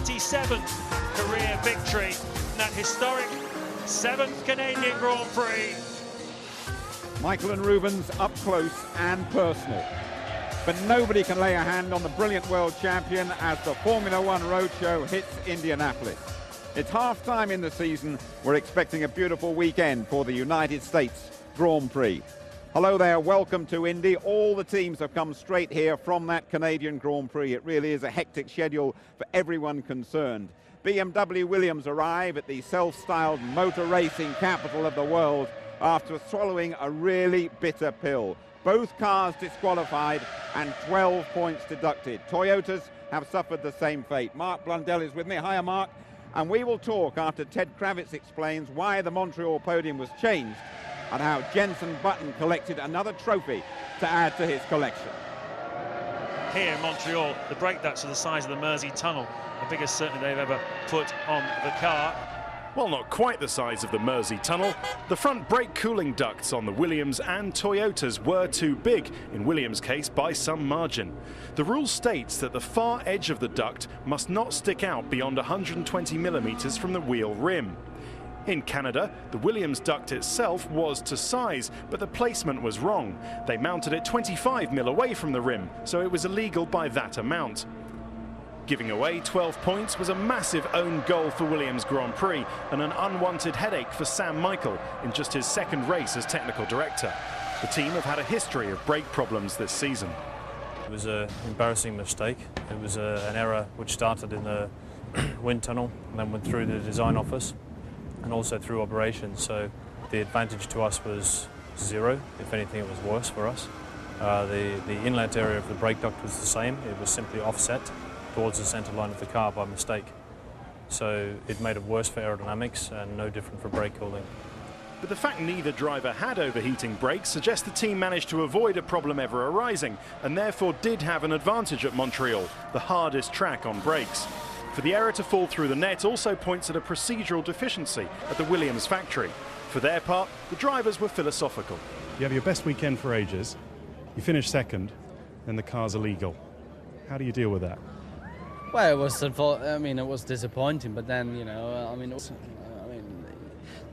27th career victory in that historic 7th Canadian Grand Prix. Michael and Rubens up close and personal. But nobody can lay a hand on the brilliant world champion as the Formula One Roadshow hits Indianapolis. It's half-time in the season. We're expecting a beautiful weekend for the United States Grand Prix. Hello there, welcome to Indy. All the teams have come straight here from that Canadian Grand Prix. It really is a hectic schedule for everyone concerned. BMW Williams arrive at the self-styled motor racing capital of the world after swallowing a really bitter pill. Both cars disqualified and 12 points deducted. Toyotas have suffered the same fate. Mark Blundell is with me. Hiya, Mark. And we will talk after Ted Kravitz explains why the Montreal podium was changed and how Jenson Button collected another trophy to add to his collection. Here in Montreal, the brake ducts are the size of the Mersey Tunnel, the biggest certainly they've ever put on the car. Well, not quite the size of the Mersey Tunnel. The front brake cooling ducts on the Williams and Toyotas were too big, in Williams' case by some margin. The rule states that the far edge of the duct must not stick out beyond 120 millimeters from the wheel rim. In Canada, the Williams duct itself was to size, but the placement was wrong. They mounted it 25 mil away from the rim, so it was illegal by that amount. Giving away 12 points was a massive own goal for Williams Grand Prix and an unwanted headache for Sam Michael in just his second race as technical director. The team have had a history of brake problems this season. It was an embarrassing mistake. It was an error which started in the wind tunnel and then went through the design office and also through operations. So the advantage to us was zero. If anything, it was worse for us. The inlet area of the brake duct was the same. It was simply offset towards the centre line of the car by mistake. So it made it worse for aerodynamics and no different for brake cooling. But the fact neither driver had overheating brakes suggests the team managed to avoid a problem ever arising and therefore did have an advantage at Montreal, the hardest track on brakes. For the error to fall through the net also points at a procedural deficiency at the Williams factory. For their part, the drivers were philosophical. You have your best weekend for ages, you finish second, and the car's illegal. How do you deal with that? Well, it was disappointing, but then,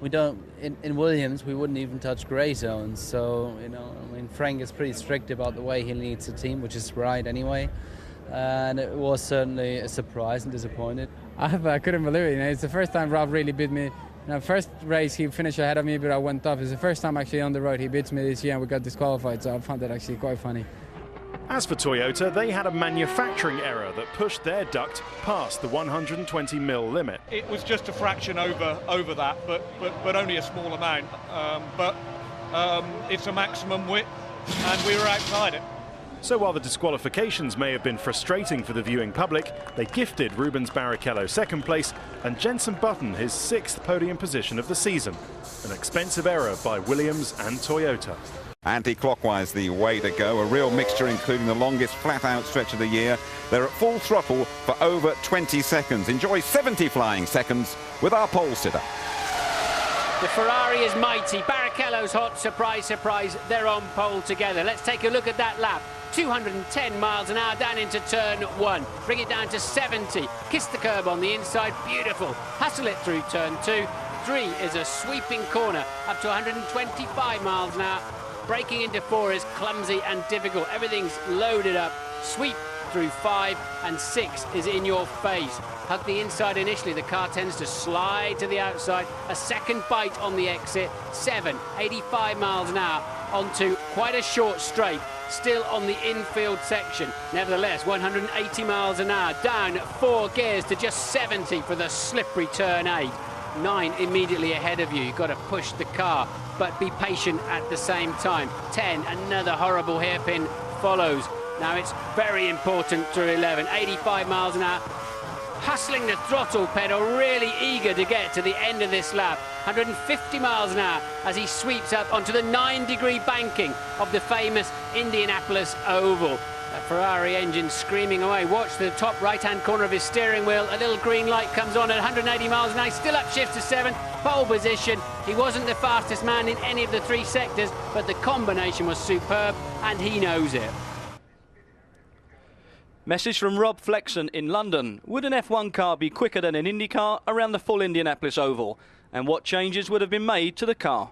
we don't, in Williams, we wouldn't even touch grey zones. So, Frank is pretty strict about the way he leads the team, which is right anyway. And it was certainly a surprise and disappointed. I couldn't believe it. It's the first time Rob really beat me. First race he finished ahead of me, but I went off. It's the first time actually on the road he beats me this year and we got disqualified, so I found that actually quite funny. As for Toyota, they had a manufacturing error that pushed their duct past the 120 mil limit. It was just a fraction over that, but only a small amount. It's a maximum width, and we were outside it. So while the disqualifications may have been frustrating for the viewing public, they gifted Rubens Barrichello second place and Jenson Button his 6th podium position of the season. An expensive error by Williams and Toyota. Anti-clockwise the way to go, a real mixture including the longest flat-out stretch of the year. They're at full throttle for over 20 seconds. Enjoy 70 flying seconds with our pole sitter. The Ferrari is mighty. Barrichello's hot. Surprise, surprise. They're on pole together. Let's take a look at that lap. 210 miles an hour down into turn 1. Bring it down to 70. Kiss the curb on the inside. Beautiful. Hustle it through turn 2. 3 is a sweeping corner up to 125 miles an hour. Breaking into 4 is clumsy and difficult. Everything's loaded up. Sweep through 5 and 6 is in your face. Hug the inside initially. The car tends to slide to the outside. A second bite on the exit. 7, 85 miles an hour onto quite a short straight. Still on the infield section. Nevertheless, 180 miles an hour. Down 4 gears to just 70 for the slippery turn 8. 9 immediately ahead of you. You've got to push the car, but be patient at the same time. 10, another horrible hairpin follows. Now it's very important through 11. 85 miles an hour. Hustling the throttle pedal, really eager to get to the end of this lap. 150 miles an hour as he sweeps up onto the 9-degree banking of the famous Indianapolis Oval. That Ferrari engine screaming away. Watch the top right-hand corner of his steering wheel. A little green light comes on at 180 miles an hour. Still upshifts to 7. Pole position. He wasn't the fastest man in any of the 3 sectors, but the combination was superb, and he knows it. Message from Rob Flexon in London. Would an F1 car be quicker than an Indy car around the full Indianapolis Oval? And what changes would have been made to the car?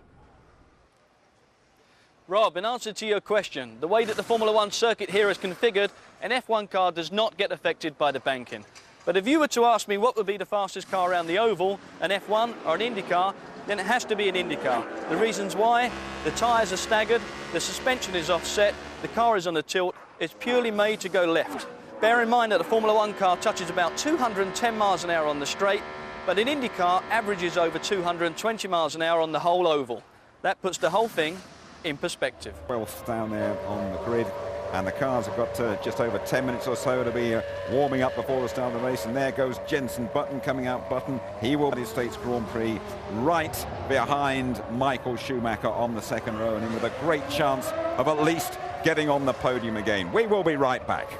Rob, in answer to your question, the way that the Formula One circuit here is configured, an F1 car does not get affected by the banking. But if you were to ask me what would be the fastest car around the oval, an F1 or an Indy car, then it has to be an Indy car. The reasons why: the tyres are staggered, the suspension is offset, the car is on a tilt, it's purely made to go left. Bear in mind that a Formula One car touches about 210 miles an hour on the straight, but an Indy car averages over 220 miles an hour on the whole oval. That puts the whole thing in perspective. Well, down there on the grid, and the cars have got just over 10 minutes or so to be warming up before the start of the race, and there goes Jenson Button coming out. Button, he will win his States Grand Prix right behind Michael Schumacher on the second row, and with a great chance of at least getting on the podium again. We will be right back.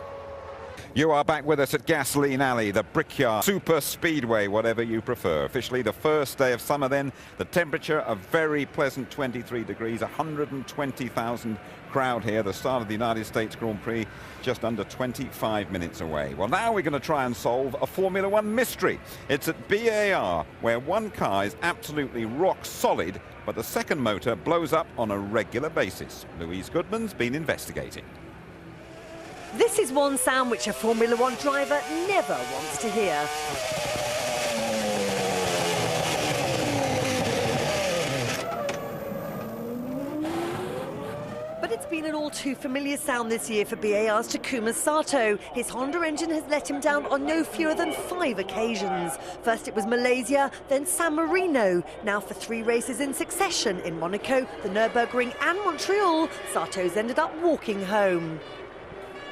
You are back with us at Gasoline Alley, the Brickyard Super Speedway, whatever you prefer. Officially the first day of summer then. The temperature a very pleasant 23 degrees, 120,000 crowd here. The start of the United States Grand Prix just under 25 minutes away. Well, now we're going to try and solve a Formula One mystery. It's at BAR, where one car is absolutely rock solid, but the second motor blows up on a regular basis. Louise Goodman's been investigating. This is one sound which a Formula One driver never wants to hear. But it's been an all too familiar sound this year for BAR's Takuma Sato. His Honda engine has let him down on no fewer than 5 occasions. First it was Malaysia, then San Marino. Now for 3 races in succession in Monaco, the Nürburgring and Montreal, Sato's ended up walking home.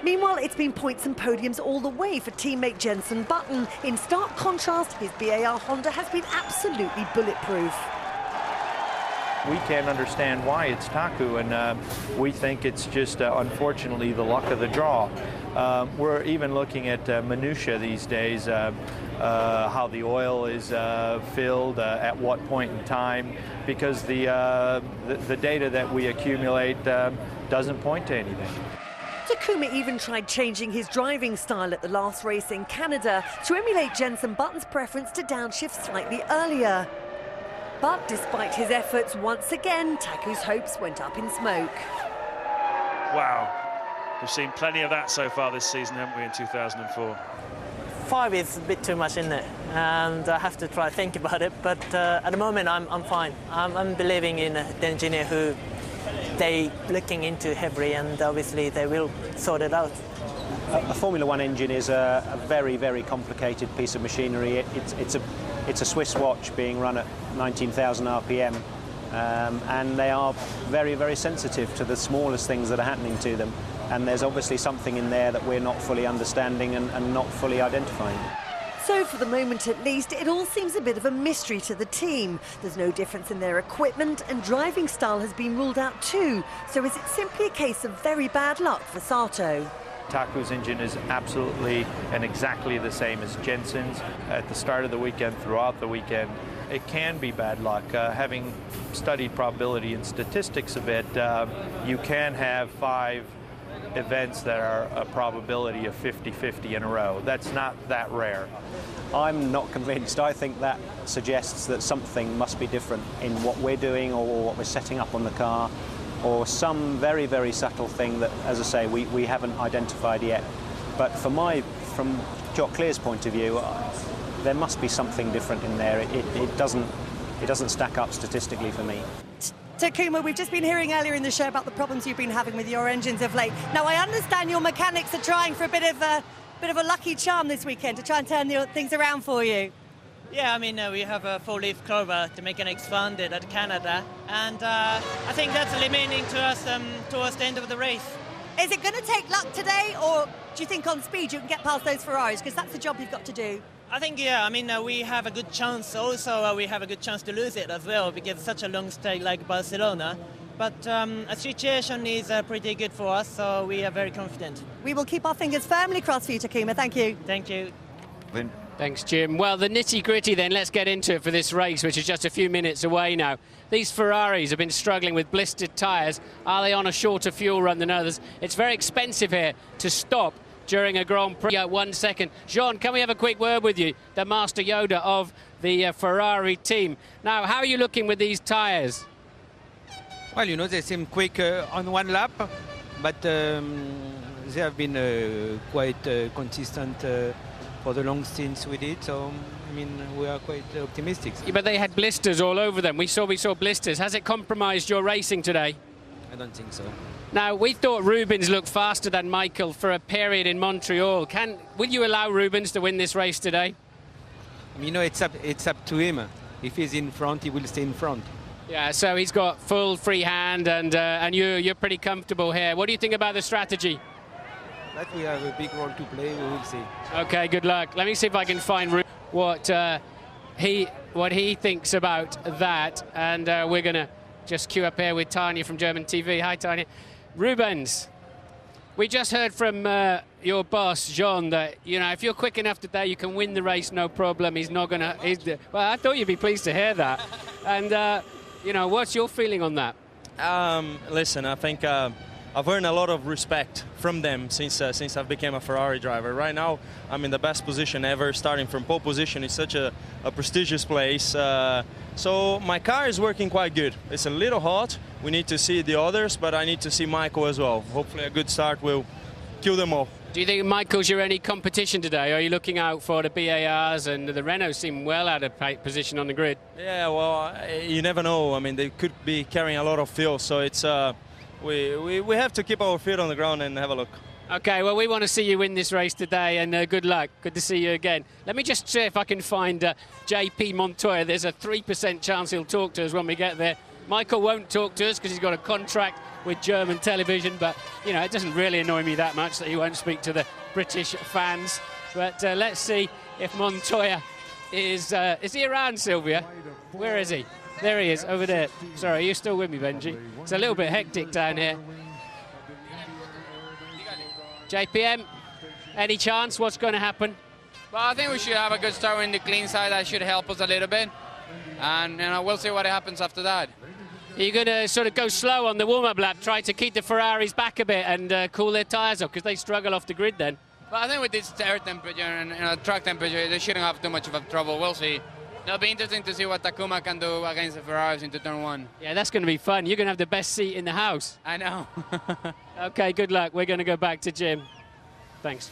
Meanwhile, it's been points and podiums all the way for teammate Jenson Button. In stark contrast, his BAR Honda has been absolutely bulletproof. We can't understand why it's Taku, and we think it's just, unfortunately, the luck of the draw. We're even looking at minutia these days, how the oil is filled, at what point in time, because the data that we accumulate doesn't point to anything. Takuma even tried changing his driving style at the last race in Canada to emulate Jenson Button's preference to downshift slightly earlier. But despite his efforts, once again, Taku's hopes went up in smoke. Wow. We've seen plenty of that so far this season, haven't we, in 2004? 5 is a bit too much, isn't it? And I have to try to think about it, but at the moment I'm fine. I'm believing in the engineer who they looking into heavily, and obviously they will sort it out. A Formula One engine is a very, very complicated piece of machinery. It's a Swiss watch being run at 19,000 RPM, and they are very, very sensitive to the smallest things that are happening to them. And there's obviously something in there that we're not fully understanding and not fully identifying. So for the moment at least, it all seems a bit of a mystery to the team. There's no difference in their equipment, and driving style has been ruled out too. So is it simply a case of very bad luck for Sato? Taku's engine is absolutely and exactly the same as Jenson's. At the start of the weekend, throughout the weekend, it can be bad luck. Having studied probability and statistics a bit, you can have 5 events that are a probability of 50-50 in a row. That's not that rare. I'm not convinced. I think that suggests that something must be different in what we're doing or what we're setting up on the car, or some very, very subtle thing that, as I say, we haven't identified yet. But from Jock Clear's point of view, there must be something different in there. It doesn't stack up statistically for me. Takuma, we've just been hearing earlier in the show about the problems you've been having with your engines of late. Now, I understand your mechanics are trying for a bit of a lucky charm this weekend to try and turn things around for you. Yeah, I mean, we have a 4-leaf clover to make an expanded at Canada, and I think that's remaining to us towards the end of the race. Is it going to take luck today, or do you think on speed you can get past those Ferraris? Because that's the job you've got to do. I think, yeah, I mean, we have a good chance. Also, we have a good chance to lose it as well, because it's such a long stay like Barcelona. But a situation is pretty good for us, so we are very confident. We will keep our fingers firmly crossed for you, Takuma. Thank you. Thank you. Lynn. Thanks, Jim. Well, the nitty-gritty then, let's get into it for this race, which is just a few minutes away now. These Ferraris have been struggling with blistered tyres. Are they on a shorter fuel run than others? It's very expensive here to stop during a Grand Prix. 1 second. Jean, can we have a quick word with you, the Master Yoda of the Ferrari team? Now, how are you looking with these tyres? Well, you know, they seem quick on one lap, but they have been quite consistent for the long stints we did. So, I mean, we are quite optimistic. Yeah, but they had blisters all over them. We saw blisters. Has it compromised your racing today? I don't think so. Now, we thought Rubens looked faster than Michael for a period in Montreal. Will you allow Rubens to win this race today? You know, it's up to him. If he's in front, he will stay in front. Yeah, so he's got full free hand, and you're pretty comfortable here. What do you think about the strategy? That we have a big role to play. We will see. Okay, good luck. Let me see if I can find what he thinks about that, and we're gonna just queue up here with Tanya from German TV. Hi, Tanya. Rubens, we just heard from your boss, Jean, that, you know, if you're quick enough today, you can win the race, no problem. He's not gonna. Well, I thought you'd be pleased to hear that. And you know, what's your feeling on that? Listen, I think I've earned a lot of respect from them since I've become a Ferrari driver. Right now, I'm in the best position ever, starting from pole position. It's such a prestigious place. So my car is working quite good. It's a little hot. We need to see the others, but I need to see Michael as well. Hopefully a good start will kill them all. Do you think Michael's your any competition today? Are you looking out for the BARs, and the Renault seem well out of position on the grid? Yeah, well, you never know. I mean, they could be carrying a lot of fuel, so it's we have to keep our feet on the ground and have a look. Okay, well, we want to see you win this race today, and good luck. Good to see you again. Let me just see if I can find JP Montoya. There's a 3% chance he'll talk to us when we get there. Michael won't talk to us because he's got a contract with German television, but, you know, it doesn't really annoy me that much that he won't speak to the British fans. But let's see if Montoya is he around, Sylvia? Where is he? There he is, over there. Sorry, are you still with me, Benji? It's a little bit hectic down here. JPM, any chance? What's going to happen? Well, I think we should have a good start in the clean side. That should help us a little bit. And, you know, we'll see what happens after that. Are you going to sort of go slow on the warm-up lap, try to keep the Ferraris back a bit and cool their tyres off, because they struggle off the grid then? Well, I think with this air temperature and track temperature, they shouldn't have too much of a trouble. We'll see. It'll be interesting to see what Takuma can do against the Ferraris into turn 1. Yeah, that's going to be fun. You're going to have the best seat in the house. I know. Okay, good luck. We're going to go back to Jim. Thanks.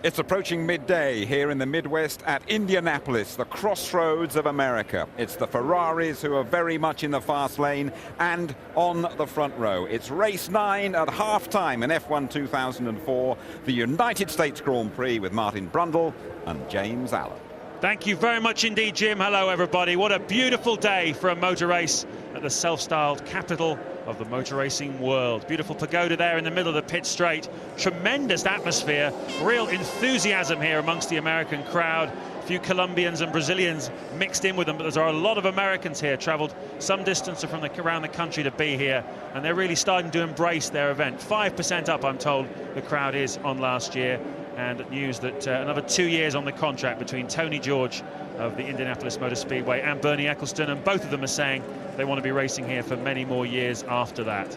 It's approaching midday here in the Midwest at Indianapolis, the crossroads of America. It's the Ferraris who are very much in the fast lane and on the front row. It's race 9 at half-time in F1 2004, the United States Grand Prix with Martin Brundle and James Allen. Thank you very much indeed, Jim. Hello, everybody. What a beautiful day for a motor race at the self-styled capital of the motor racing world. Beautiful pagoda there in the middle of the pit straight. Tremendous atmosphere, real enthusiasm here amongst the American crowd. A few Colombians and Brazilians mixed in with them, but there are a lot of Americans here, travelled some distance from around the country to be here, and they're really starting to embrace their event. 5% up, I'm told, the crowd is on last year, and news that another 2 years on the contract between Tony George of the Indianapolis Motor Speedway and Bernie Ecclestone, and both of them are saying they want to be racing here for many more years after that.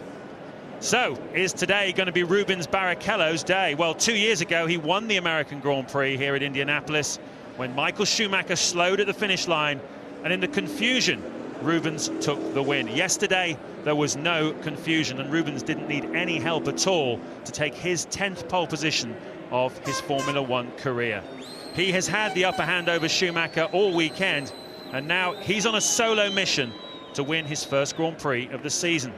So, is today going to be Rubens Barrichello's day? Well, 2 years ago he won the American Grand Prix here at Indianapolis when Michael Schumacher slowed at the finish line, and in the confusion Rubens took the win. Yesterday there was no confusion, and Rubens didn't need any help at all to take his 10th pole position of his Formula One career. He has had the upper hand over Schumacher all weekend, and now he's on a solo mission to win his first Grand Prix of the season.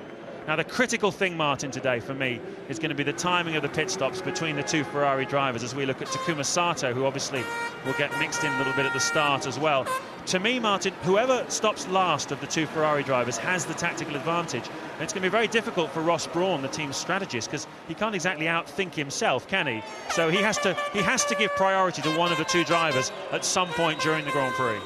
Now, the critical thing, Martin, today for me is going to be the timing of the pit stops between the two Ferrari drivers as we look at Takuma Sato, who obviously will get mixed in a little bit at the start as well. To me, Martin, whoever stops last of the two Ferrari drivers has the tactical advantage. And it's going to be very difficult for Ross Brawn, the team's strategist, because he can't exactly outthink himself, can he? So he has to give priority to one of the two drivers at some point during the Grand Prix.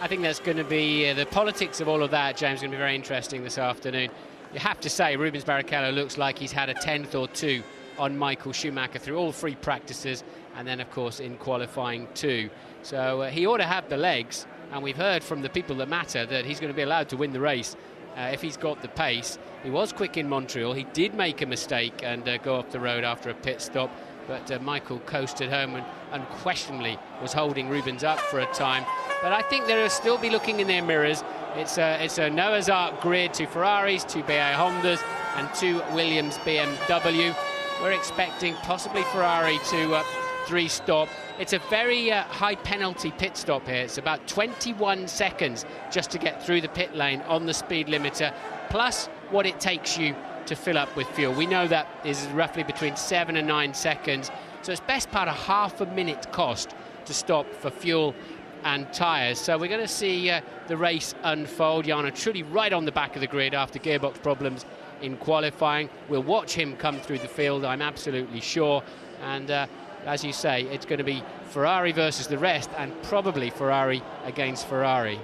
I think that's going to be the politics of all of that, James, going to be very interesting this afternoon. You have to say Rubens Barrichello looks like he's had a 10th or two on Michael Schumacher through all 3 practices, and then of course in qualifying too. So he ought to have the legs, and we've heard from the people that matter that he's going to be allowed to win the race if he's got the pace. He was quick in Montreal. He did make a mistake and go off the road after a pit stop, but Michael coasted home and unquestionably was holding Rubens up for a time. But I think they'll still be looking in their mirrors. It's a Noah's Ark grid, 2 Ferraris, 2 BA Hondas and 2 Williams BMW. We're expecting possibly Ferrari to 3-stop. It's a very high penalty pit stop here. It's about 21 seconds just to get through the pit lane on the speed limiter, plus what it takes you to fill up with fuel. We know that is roughly between 7 and 9 seconds, so it's best part of half a minute cost to stop for fuel and tyres. So we're going to see the race unfold. Jarno Trulli right on the back of the grid after gearbox problems in qualifying. We'll watch him come through the field, I'm absolutely sure, and as you say, it's going to be Ferrari versus the rest, and probably Ferrari against Ferrari.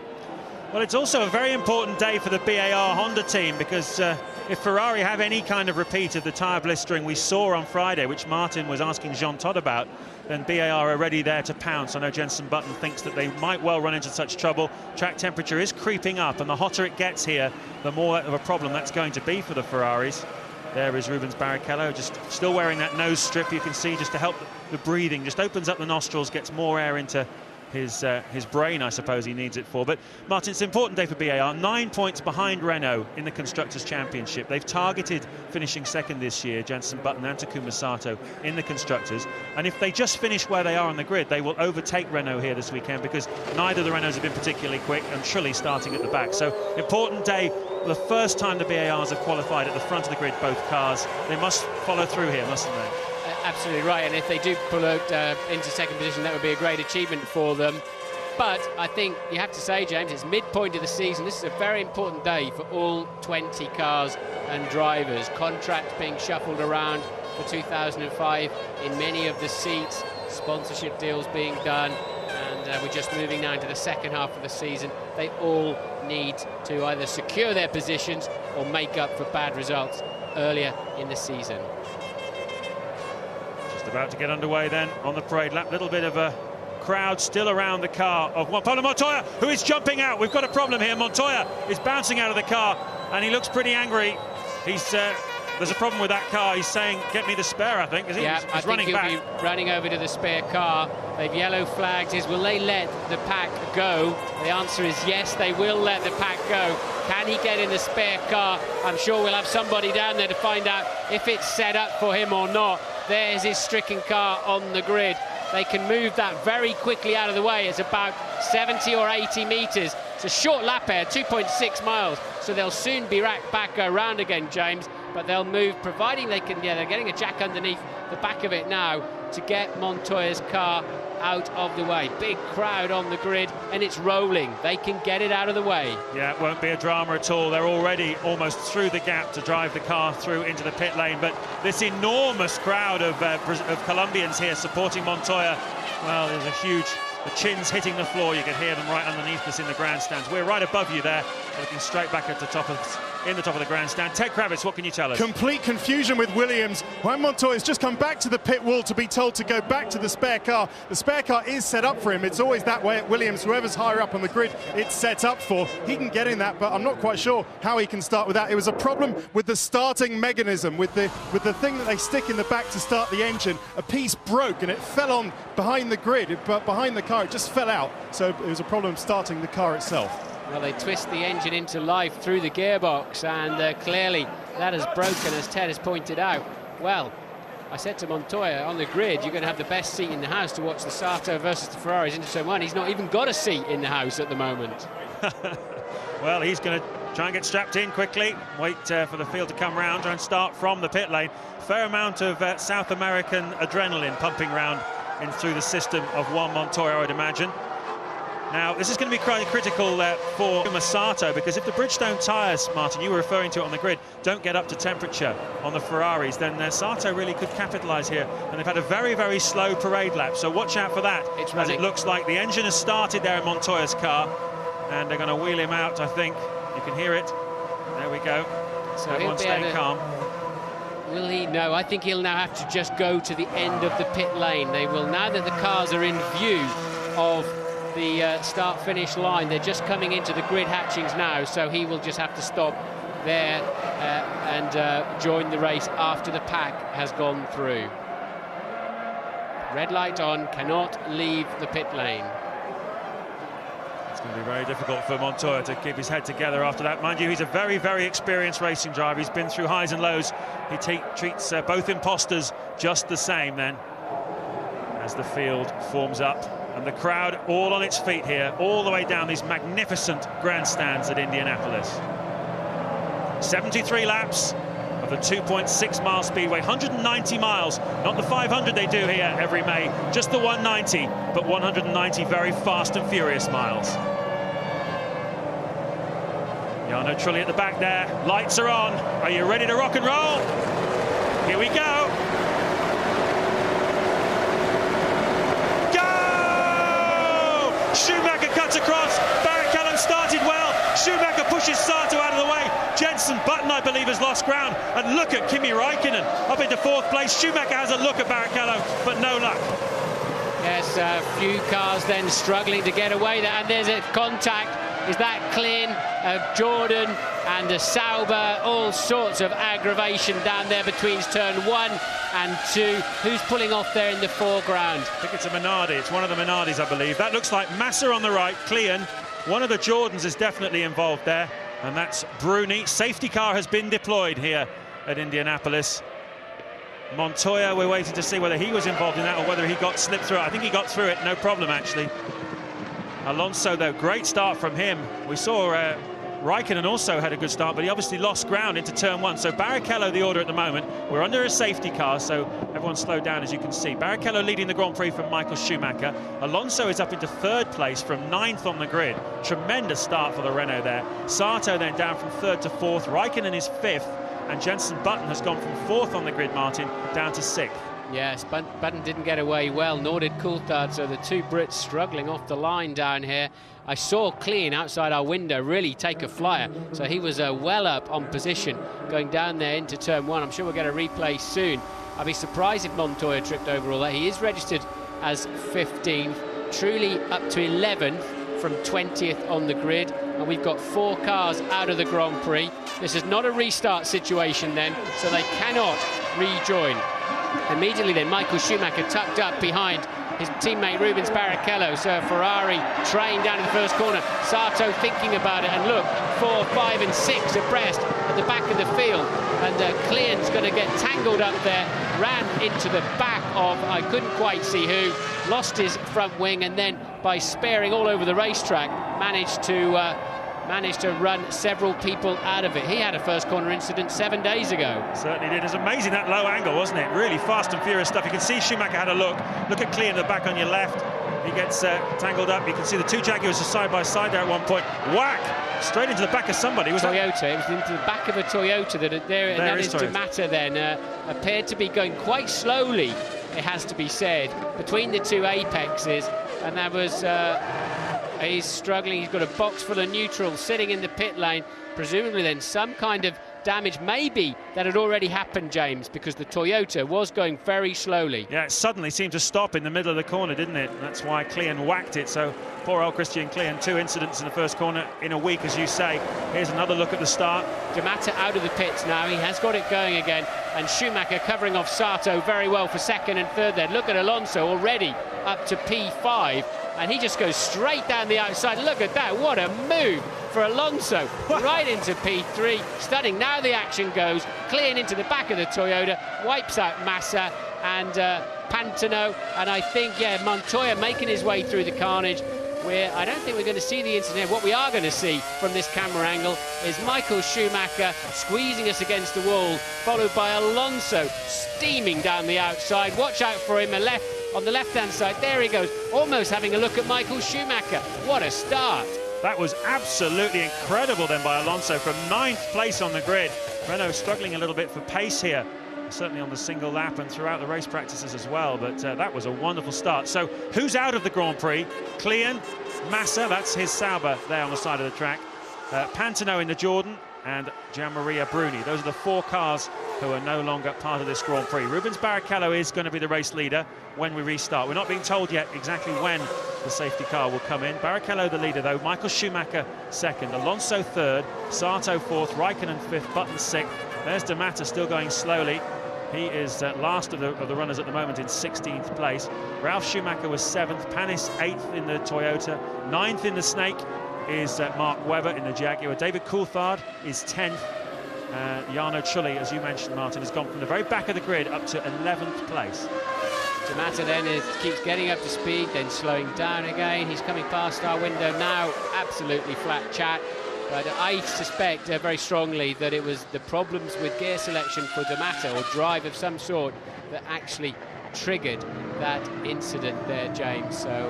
Well, it's also a very important day for the BAR Honda team, because if Ferrari have any kind of repeat of the tyre blistering we saw on Friday, which Martin was asking Jean Todt about, then BAR are ready there to pounce. I know Jenson Button thinks that they might well run into such trouble. Track temperature is creeping up, and the hotter it gets here, the more of a problem that's going to be for the Ferraris. There is Rubens Barrichello, just still wearing that nose strip, you can see, just to help the breathing, just opens up the nostrils, gets more air into his brain, I suppose he needs it for. But Martin, it's an important day for BAR. 9 points behind Renault in the Constructors' Championship. They've targeted finishing second this year, Jenson Button and Takuma Sato in the Constructors. And if they just finish where they are on the grid, they will overtake Renault here this weekend, because neither of the Renaults have been particularly quick, and Trulli starting at the back. So important day. The first time the BARs have qualified at the front of the grid, both cars. They must follow through here, mustn't they? Absolutely right, and if they do pull out into second position, that would be a great achievement for them. But I think you have to say, James, it's midpoint of the season. This is a very important day for all 20 cars and drivers. Contracts being shuffled around for 2005 in many of the seats, sponsorship deals being done, and we're just moving now into the second half of the season. They all need to either secure their positions or make up for bad results earlier in the season. Just about to get underway then on the parade lap. Little bit of a crowd still around the car of Juan Pablo Montoya, who is jumping out. We've got a problem here. Montoya is bouncing out of the car, and he looks pretty angry. He's there's a problem with that car. He's saying, "Get me the spare," I think. Is he? Yeah, he's I think running he'll back. be running over to the spare car. They've yellow flagged. Will they let the pack go? The answer is yes, they will let the pack go. Can he get in the spare car? I'm sure we'll have somebody down there to find out if it's set up for him or not. There's his stricken car on the grid. They can move that very quickly out of the way. It's about 70 or 80 metres. It's a short lap here, 2.6 miles. So they'll soon be back around again, James. But they'll move, providing they can, they're getting a jack underneath the back of it now to get Montoya's car out of the way. Big crowd on the grid, and it's rolling. They can get it out of the way. Yeah, it won't be a drama at all. They're already almost through the gap to drive the car through into the pit lane. But this enormous crowd of Colombians here supporting Montoya, well, there's a huge... The chins hitting the floor, you can hear them right underneath us in the grandstands. We're right above you there, looking straight back at the top of the grandstand. Ted Kravitz, what can you tell us? Complete confusion with Williams. Juan Montoya's just come back to the pit wall to be told to go back to the spare car. The spare car is set up for him. It's always that way at Williams. Whoever's higher up on the grid, it's set up for. He can get in that, but I'm not quite sure how he can start with that. It was a problem with the starting mechanism, with the thing that they stick in the back to start the engine. A piece broke and it fell on behind the grid, but behind the car it just fell out. So it was a problem starting the car itself. Well, they twist the engine into life through the gearbox, and clearly that has broken, as Ted has pointed out. Well, I said to Montoya, on the grid, you're going to have the best seat in the house to watch the Sato versus the Ferraris into turn one. He's not even got a seat in the house at the moment. Well, he's going to try and get strapped in quickly, wait for the field to come round, try and start from the pit lane. Fair amount of South American adrenaline pumping round in through the system of Juan Montoya, I would imagine. Now, this is going to be quite critical for Sato, because if the Bridgestone tyres, Martin, you were referring to it on the grid, don't get up to temperature on the Ferraris, then Sato really could capitalise here. And they've had a very, very slow parade lap, so watch out for that. As it looks like the engine has started there in Montoya's car, and they're going to wheel him out, I think. You can hear it. There we go. So everyone's staying calm. Will he? No, I think he'll now have to just go to the end of the pit lane. They will, now that the cars are in view of the start-finish line, they're just coming into the grid hatchings now, so he will just have to stop there and join the race after the pack has gone through. Red light on, cannot leave the pit lane. It's going to be very difficult for Montoya to keep his head together after that. Mind you, he's a very, very experienced racing driver. He's been through highs and lows. He treats both imposters just the same then, as the field forms up. And the crowd all on its feet here, all the way down these magnificent grandstands at Indianapolis. 73 laps of the 2.6 mile speedway, 190 miles, not the 500 they do here every May, just the 190, but 190 very fast and furious miles. Jarno Trulli at the back there, lights are on. Are you ready to rock and roll? Here we go. Go! Schumacher cuts across, Barrichello started well, Schumacher pushes Sato out of the way. Jenson Button, I believe, has lost ground. And look at Kimi Räikkönen up into 4th place. Schumacher has a look at Barrichello, but no luck. Yes, a few cars then struggling to get away there. And there's a contact. Is that Klein, Jordan and a Sauber? All sorts of aggravation down there between turn 1 and 2. Who's pulling off there in the foreground? I think it's a Minardi. It's one of the Minardis, I believe. That looks like Massa on the right, Klein. One of the Jordans is definitely involved there. And that's Bruni. Safety car has been deployed here at Indianapolis. Montoya, we're waiting to see whether he was involved in that or whether he got slipped through it. I think he got through it, no problem, actually. Alonso, though, great start from him. We saw Räikkönen also had a good start, but he obviously lost ground into turn 1. So Barrichello the order at the moment. We're under a safety car, so everyone slowed down, as you can see. Barrichello leading the Grand Prix from Michael Schumacher. Alonso is up into 3rd place from 9th on the grid. Tremendous start for the Renault there. Sato then down from 3rd to 4th. Räikkönen is 5th, and Jenson Button has gone from 4th on the grid, Martin, down to 6th. Yes, Button didn't get away well, nor did Coulthard, so the two Brits struggling off the line down here. I saw Klein outside our window really take a flyer, so he was well up on position going down there into turn 1. I'm sure we'll get a replay soon. I'd be surprised if Montoya tripped over all that. He is registered as 15th, Trulli up to 11th from 20th on the grid, and we've got 4 cars out of the Grand Prix. This is not a restart situation then, so they cannot rejoin. Immediately then, Michael Schumacher tucked up behind his teammate Rubens Barrichello, so Ferrari train down to the first corner. Sato thinking about it, and look, 4, 5 and 6 abreast at the back of the field, and Klein's going to get tangled up there, ran into the back of, I couldn't quite see who, lost his front wing, and then by sparing all over the racetrack managed to run several people out of it. He had a first corner incident 7 days ago. Certainly did. It was amazing, that low angle, wasn't it? Really fast and furious stuff. You can see Schumacher had a look. Look at Klein in the back on your left. He gets tangled up. You can see the two Jaguars are side by side there at one point. Whack! Straight into the back of somebody. Was Toyota. It was into the back of a Toyota that that is Toyota then appeared to be going quite slowly, it has to be said, between the two apexes, and that was he's struggling. He's got a box full of neutrals sitting in the pit lane, presumably then some kind of damage maybe that had already happened, James, because the Toyota was going very slowly. Yeah, it suddenly seemed to stop in the middle of the corner, didn't it? That's why Klein whacked it. So poor old Christian Klein, 2 incidents in the first corner in a week, as you say. Here's another look at the start. D'Amata out of the pits now. He has got it going again, and Schumacher covering off Sato very well for 2nd and 3rd there. Look at Alonso already up to P5, and he just goes straight down the outside. Look at that, what a move for Alonso, right into P3, stunning. Now the action goes, Klein into the back of the Toyota, wipes out Massa and Pantano, and I think, yeah, Montoya making his way through the carnage. I don't think we're going to see the incident. What we are going to see from this camera angle is Michael Schumacher squeezing us against the wall, followed by Alonso steaming down the outside. Watch out for him, on the left-hand side. There he goes, almost having a look at Michael Schumacher. What a start. That was absolutely incredible then by Alonso from 9th place on the grid. Renault struggling a little bit for pace here, certainly on the single lap and throughout the race practices as well, but that was a wonderful start. So who's out of the Grand Prix? Klein, Massa, that's his Sauber there on the side of the track, Pantano in the Jordan, and Gianmaria Bruni. Those are the 4 cars who are no longer part of this Grand Prix. Rubens Barrichello is going to be the race leader when we restart. We're not being told yet exactly when the safety car will come in. Barrichello the leader though, Michael Schumacher second, Alonso third, Sato fourth, Raikkonen fifth, Button sixth. There's De Matter still going slowly. He is last of the runners at the moment in 16th place. Ralf Schumacher was 7th, Panis 8th in the Toyota, 9th in the Snake is Mark Webber in the Jaguar. David Coulthard is 10th. Jarno Trulli, as you mentioned, Martin, has gone from the very back of the grid up to 11th place. De Matter then keeps getting up to speed, then slowing down again. He's coming past our window now, absolutely flat chat. But I suspect very strongly that it was the problems with gear selection for De Matter, or drive of some sort, that actually triggered that incident there, James. So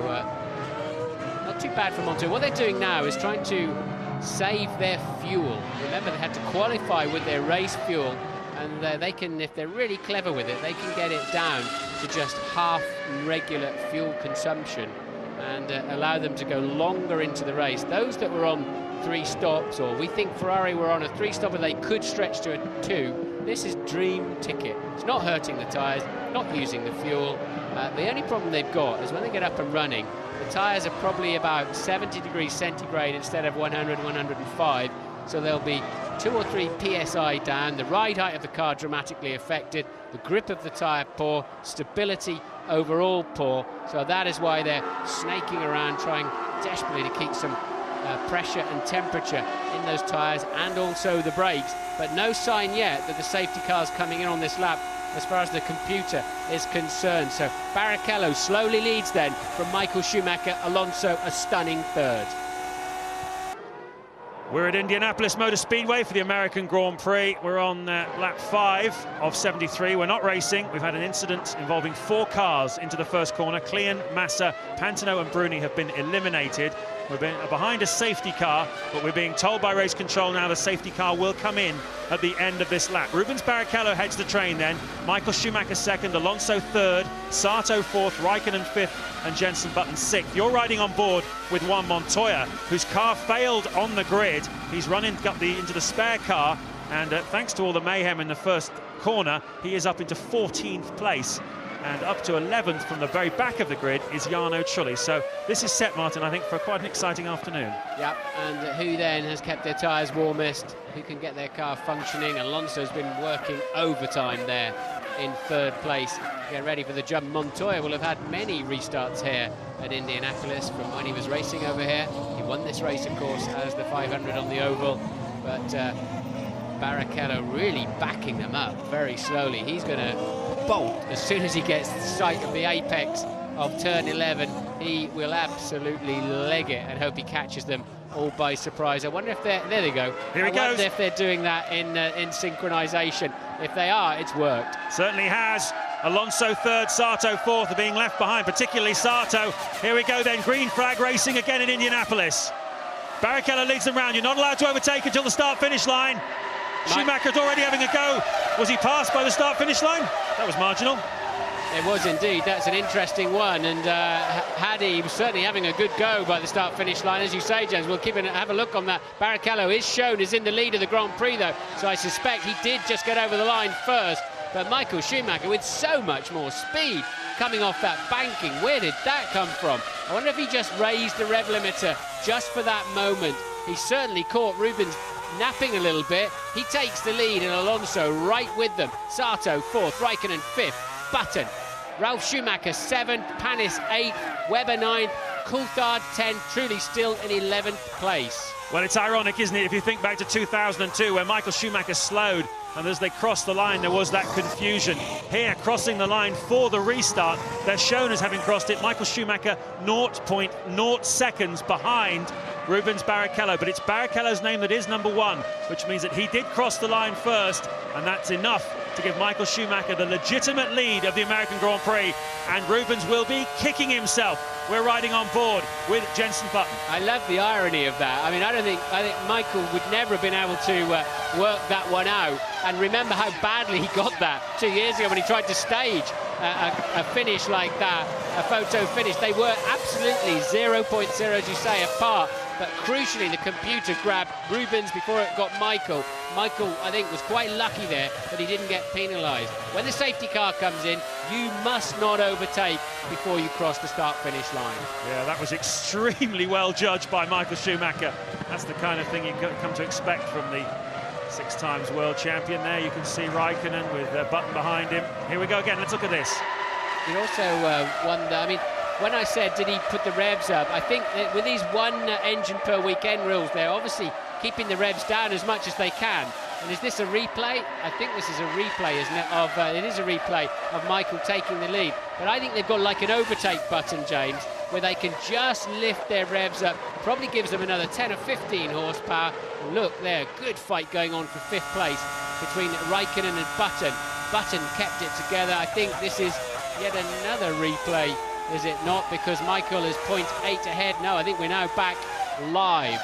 not too bad for Montoya. What they're doing now is trying to save their fuel. Remember, they had to qualify with their race fuel, and they can, if they're really clever with it, they can get it down to just half regular fuel consumption and allow them to go longer into the race. Those that were on 3 stops, or we think Ferrari were on a 3-stopper, they could stretch to a 2. This is dream ticket. It's not hurting the tyres, not using the fuel. The only problem they've got is when they get up and running, the tyres are probably about 70 degrees centigrade instead of 100, 105. So there'll be 2 or 3 PSI down, the ride height of the car dramatically affected, the grip of the tyre poor, stability overall poor. So that is why they're snaking around, trying desperately to keep some pressure and temperature in those tyres and also the brakes. But no sign yet that the safety car's coming in on this lap as far as the computer is concerned. So Barrichello slowly leads then from Michael Schumacher, Alonso a stunning third. We're at Indianapolis Motor Speedway for the American Grand Prix. We're on lap 5 of 73. We're not racing. We've had an incident involving 4 cars into the first corner. Klein, Massa, Pantano and Bruni have been eliminated. We're behind a safety car, but we're being told by race control now the safety car will come in at the end of this lap. Rubens Barrichello heads the train then. Michael Schumacher second, Alonso third, Sato fourth, Raikkonen fifth, and Jenson Button sixth. You're riding on board with Juan Montoya, whose car failed on the grid. He's run into the spare car, and thanks to all the mayhem in the first corner, he is up into 14th place. And up to 11th from the very back of the grid is Jarno Trulli. So this is set, Martin, I think, for quite an exciting afternoon. Yep, and who then has kept their tyres warmest, who can get their car functioning? Alonso's been working overtime there in 3rd place. Get ready for the jump. Montoya will have had many restarts here at Indianapolis from when he was racing over here. He won this race, of course, as the 500 on the oval, but Barrichello really backing them up very slowly. He's going to bolt as soon as he gets sight of the apex of turn 11. He will absolutely leg it and hope he catches them all by surprise. I wonder if they're, there they go. Here he goes. I wonder if they're doing that in synchronization. If they are, it's worked. Certainly has. Alonso third, Sato fourth, are being left behind, particularly Sato. Here we go then, green flag racing again in Indianapolis. Barrichello leads them round. You're not allowed to overtake until the start-finish line. Schumacher's already having a go. Was he passed by the start-finish line? That was marginal. It was indeed. That's an interesting one. And Hadi was certainly having a good go by the start-finish line. As you say, James, we'll have a look on that. Barrichello is shown as in the lead of the Grand Prix, though. So I suspect he did just get over the line first. But Michael Schumacher with so much more speed coming off that banking. Where did that come from? I wonder if he just raised the rev limiter just for that moment. He certainly caught Rubens napping a little bit. He takes the lead and Alonso right with them. Sato 4th, Raikkonen 5th, Button. Ralf Schumacher 7th, Panis 8th, Webber 9th, Coulthard 10th, Trulli still in 11th place. Well, it's ironic, isn't it, if you think back to 2002 where Michael Schumacher slowed, and as they crossed the line there was that confusion. Here, crossing the line for the restart, they're shown as having crossed it. Michael Schumacher 0.0 seconds behind Rubens Barrichello, but it's Barrichello's name that is number 1, which means that he did cross the line first, and that's enough to give Michael Schumacher the legitimate lead of the American Grand Prix, and Rubens will be kicking himself. We're riding on board with Jenson Button. I love the irony of that. I mean, I think Michael would never have been able to work that one out. And remember how badly he got that 2 years ago when he tried to stage a finish like that, a photo finish. They were absolutely 0.0, as you say, apart. but crucially the computer grabbed Rubens before it got Michael. Michael, I think, was quite lucky there that he didn't get penalised. When the safety car comes in, you must not overtake before you cross the start-finish line. Yeah, that was extremely well judged by Michael Schumacher. That's the kind of thing you come to expect from the 6 times world champion. There you can see Raikkonen with Button behind him. Here we go again, let's look at this. We also wonder, I mean, when I said did he put the revs up, I think that with these 1 engine per weekend rules, they're obviously keeping the revs down as much as they can. And is this a replay? I think this is a replay, isn't it? It is a replay of Michael taking the lead. But I think they've got like an overtake button, James, where they can just lift their revs up. Probably gives them another 10 or 15 horsepower. And look there, good fight going on for 5th place between Raikkonen and Button. Button kept it together. I think this is yet another replay, is it not? Because Michael is 0.8 ahead. No, I think we're now back live.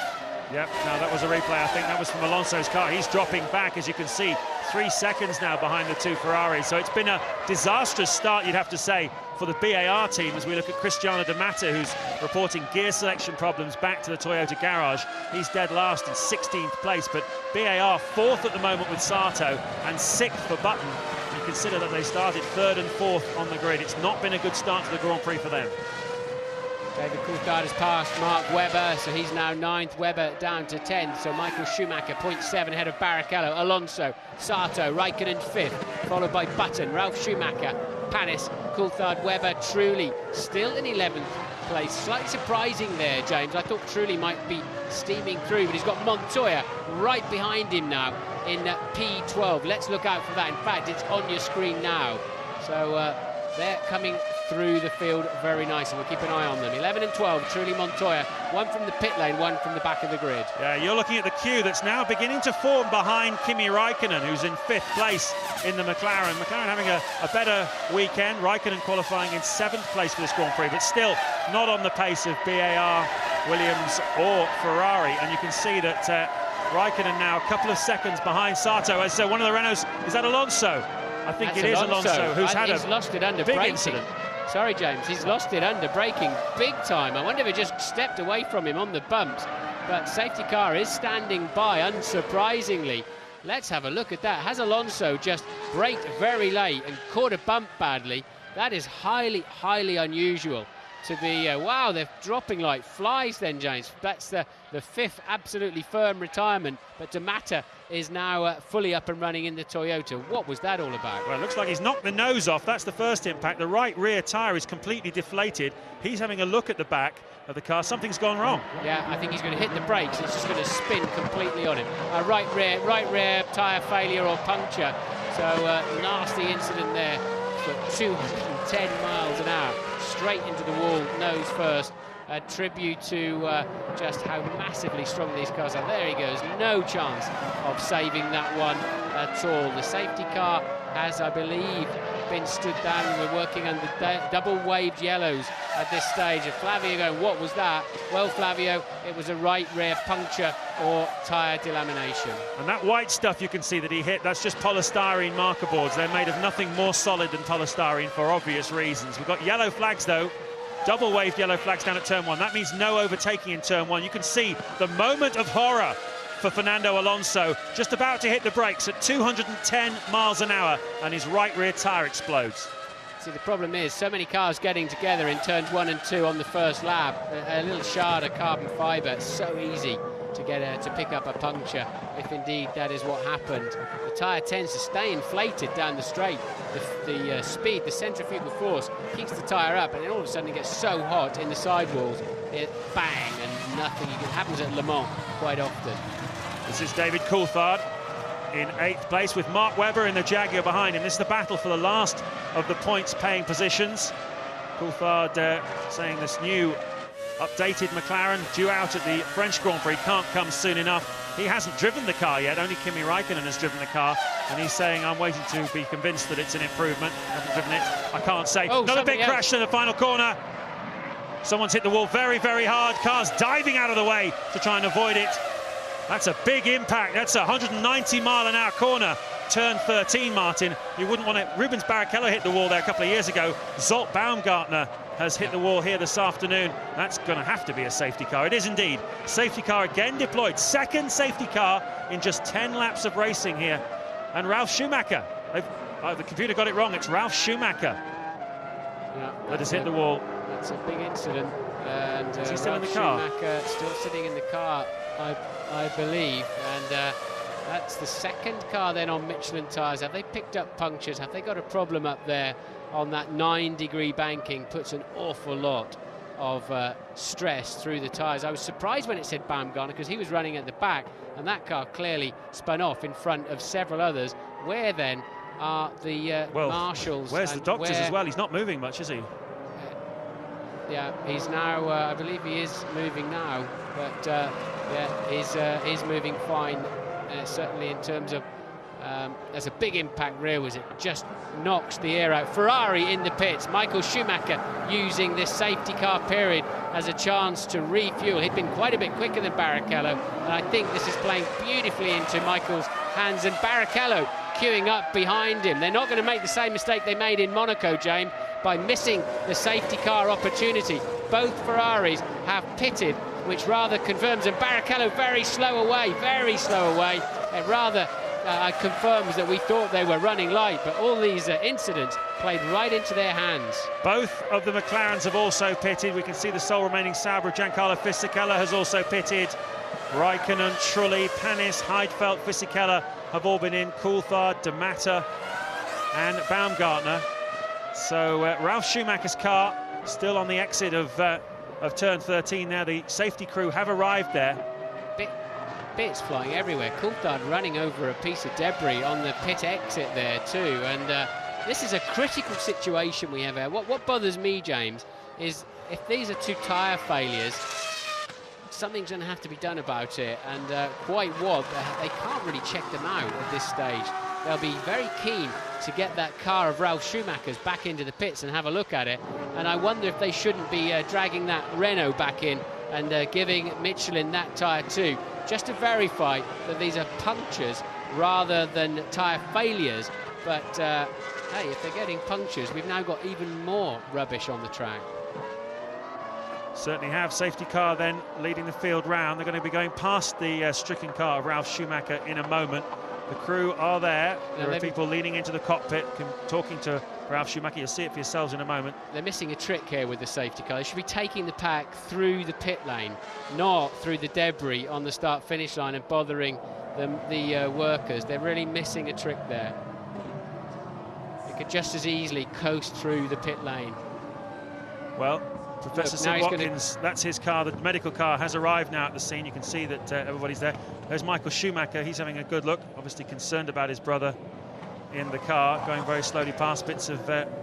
Yep, no, that was a replay. I think that was from Alonso's car. He's dropping back, as you can see, 3 seconds now behind the 2 Ferraris. So it's been a disastrous start, you'd have to say, for the BAR team as we look at Cristiano De Mata, who's reporting gear selection problems back to the Toyota garage. He's dead last in 16th place, but BAR 4th at the moment with Sato and 6th for Button. You consider that they started 3rd and 4th on the grid. It's not been a good start to the Grand Prix for them. David Coulthard has passed Mark Webber, so he's now 9th. Webber down to 10th, so Michael Schumacher 0.7 ahead of Barrichello. Alonso, Sato, Raikkonen 5th, followed by Button, Ralf Schumacher, Panis, Coulthard, Webber, Trulli still in 11th place. Slightly surprising there, James. I thought Trulli might be steaming through, but he's got Montoya right behind him now in P12. Let's look out for that. In fact, it's on your screen now. So they're coming through the field very nicely. We'll keep an eye on them. 11 and 12, Trulli, Montoya. 1 from the pit lane, 1 from the back of the grid. Yeah, you're looking at the queue that's now beginning to form behind Kimi Raikkonen, who's in 5th place in the McLaren. McLaren having a better weekend. Raikkonen qualifying in 7th place for this Grand Prix, but still not on the pace of BAR, Williams or Ferrari. And you can see that Raikkonen now a couple of seconds behind Sato. As one of the Renaults, is that Alonso? I think it is Alonso who's had he's lost it under big braking. incident. Sorry, James, he's lost it under braking big time. I wonder if it just stepped away from him on the bumps. But safety car is standing by, unsurprisingly. Let's have a look at that. Has Alonso just braked very late and caught a bump badly? That is highly, highly unusual. To be, wow, they're dropping like flies then, James. That's the 5th absolutely firm retirement. But De Mata is now fully up and running in the Toyota. What was that all about? Well, it looks like he's knocked the nose off. That's the first impact. The right rear tyre is completely deflated. He's having a look at the back of the car. Something's gone wrong. Yeah, I think he's going to hit the brakes. It's just going to spin completely on him. Right rear tyre failure or puncture. So nasty incident there for 210 miles an hour. Straight into the wall, nose first. A tribute to just how massively strong these cars are. There he goes, no chance of saving that one at all. The safety car has, I believe, been stood down. We're working under double waved yellows at this stage. And Flavio going, what was that? Well, Flavio, it was a right rear puncture or tyre delamination. And that white stuff you can see that he hit, that's just polystyrene marker boards. They're made of nothing more solid than polystyrene for obvious reasons. We've got yellow flags though. Double waved yellow flags down at turn 1. That means no overtaking in turn 1. You can see the moment of horror for Fernando Alonso, just about to hit the brakes at 210 miles an hour, and his right rear tyre explodes. See, the problem is so many cars getting together in turns 1 and 2 on the first lap. A little shard of carbon fibre, so easy to get to pick up a puncture, if indeed that is what happened. The tyre tends to stay inflated down the straight. The speed, the centrifugal force keeps the tyre up, and then all of a sudden it gets so hot in the sidewalls, it bang, and nothing. It happens at Le Mans quite often. This is David Coulthard in 8th place with Mark Webber in the Jaguar behind him. This is the battle for the last of the points-paying positions. Coulthard saying this new updated McLaren due out at the French Grand Prix can't come soon enough. He hasn't driven the car yet, only Kimi Raikkonen has driven the car, and he's saying, I'm waiting to be convinced that it's an improvement. I haven't driven it, I can't say. Another big crash in the final corner. Someone's hit the wall very, very hard. Car's diving out of the way to try and avoid it. That's a big impact. That's a 190-mile-an-hour corner. Turn 13, Martin. You wouldn't want it. Rubens Barrichello hit the wall there a couple of years ago. Zolt Baumgartner has hit the wall here this afternoon. That's going to have to be a safety car. It is indeed. Safety car again deployed. Second safety car in just 10 laps of racing here. And Ralf Schumacher. The computer got it wrong. It's Ralf Schumacher that has hit the wall. That's a big incident. And is he still in the car? Schumacher still sitting in the car, I believe. And that's the second car then on Michelin tyres. Have they picked up punctures? Have they got a problem up there on that 9-degree banking? Puts an awful lot of stress through the tyres. I was surprised when it said Baumgartner because he was running at the back and that car clearly spun off in front of several others. Where then are the marshals? Where's the doctors as well? He's not moving much, is he? Yeah, he's now, I believe he is moving now, but yeah, he's moving fine, certainly in terms of, there's a big impact rear as it just knocks the air out. Ferrari in the pits, Michael Schumacher using this safety car period as a chance to refuel. He'd been quite a bit quicker than Barrichello, and I think this is playing beautifully into Michael's hands, and Barrichello queuing up behind him. They're not going to make the same mistake they made in Monaco, James, by missing the safety car opportunity. Both Ferraris have pitted, which rather confirms, and Barrichello very slow away. It rather confirms that we thought they were running light, but all these incidents played right into their hands. Both of the McLarens have also pitted. We can see the sole remaining Sauber, Giancarlo Fisichella, has also pitted. Raikkonen, Trulli, Panis, Heidfeld, Fisichella have all been in. Coulthard, De Matter and Baumgartner. So Ralf Schumacher's car still on the exit of turn 13 now. The safety crew have arrived there. Bits flying everywhere. Coulthard running over a piece of debris on the pit exit there too. And this is a critical situation we have here. What bothers me, James, is if these are two tyre failures, something's going to have to be done about it. And quite what, they can't really check them out at this stage. They'll be very keen to get that car of Ralf Schumacher's back into the pits and have a look at it. And I wonder if they shouldn't be dragging that Renault back in and giving Michelin that tyre too, just to verify that these are punctures rather than tyre failures. But hey, if they're getting punctures, we've now got even more rubbish on the track. Certainly have. Safety car then leading the field round. They're going to be going past the stricken car of Ralf Schumacher in a moment. The crew are there. There are people leaning into the cockpit, talking to Ralf Schumacher. You'll see it for yourselves in a moment. They're missing a trick here with the safety car. They should be taking the pack through the pit lane, not through the debris on the start-finish line and bothering the workers. They're really missing a trick there. They could just as easily coast through the pit lane. Well, Professor Sid Watkins, that's his car. The medical car has arrived now at the scene. You can see that everybody's there. There's Michael Schumacher. He's having a good look, obviously concerned about his brother in the car, going very slowly past bits of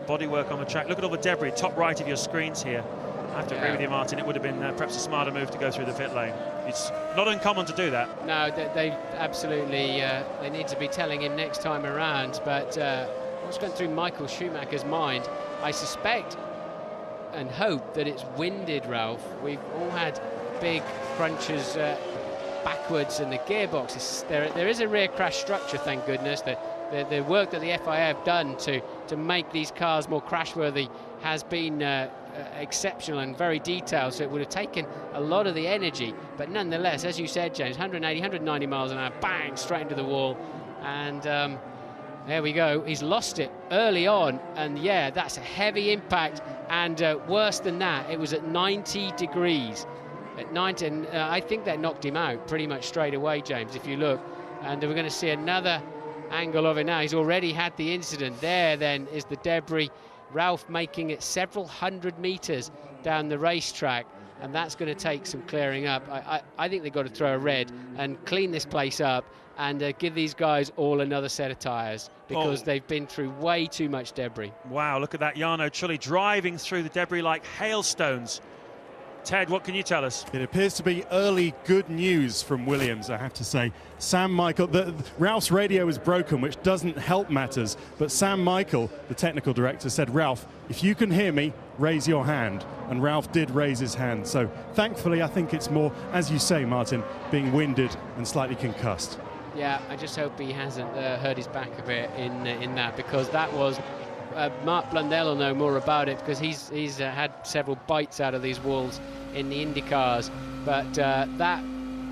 bodywork on the track. Look at all the debris, top right of your screens here. I have to agree with you, Martin. It would have been perhaps a smarter move to go through the pit lane. It's not uncommon to do that. No, they absolutely, they need to be telling him next time around. But what's going through Michael Schumacher's mind, I suspect and hope that it's winded, Ralph. We've all had big crunches backwards, and the gearbox is there is a rear crash structure, thank goodness. The work that the FIA have done to make these cars more crashworthy has been exceptional and very detailed, so it would have taken a lot of the energy, but nonetheless, as you said, James, 180, 190 miles an hour, bang, straight into the wall. And there we go. He's lost it early on, and yeah, that's a heavy impact. And worse than that, it was at 90 degrees. At 90, and I think that knocked him out pretty much straight away, James, if you look. And we're going to see another angle of it now. He's already had the incident. There then is the debris. Ralph making it several hundred meters down the racetrack, and that's going to take some clearing up. I think they've got to throw a red and clean this place up and give these guys all another set of tyres, because they've been through way too much debris. Wow, look at that. Jarno Trulli driving through the debris like hailstones. Ted, what can you tell us? It appears to be early good news from Williams, I have to say. Sam Michael, Ralph's radio is broken, which doesn't help matters, but Sam Michael, the technical director, said, Ralph, if you can hear me, raise your hand. And Ralph did raise his hand. So thankfully, I think it's more, as you say, Martin, being winded and slightly concussed. Yeah, I just hope he hasn't hurt his back a bit in that, because that was Mark Blundell will know more about it because he's had several bites out of these walls in the IndyCars. But that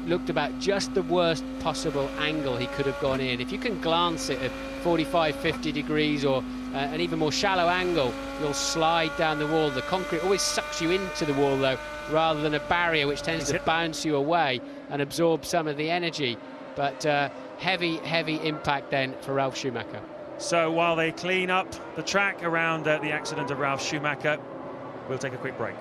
looked about just the worst possible angle he could have gone in. If you can glance it at 45, 50 degrees or an even more shallow angle, you'll slide down the wall. The concrete always sucks you into the wall, though, rather than a barrier which tends to bounce you away and absorb some of the energy. But heavy impact then for Ralf Schumacher. So while they clean up the track around the accident of Ralf Schumacher, we'll take a quick break.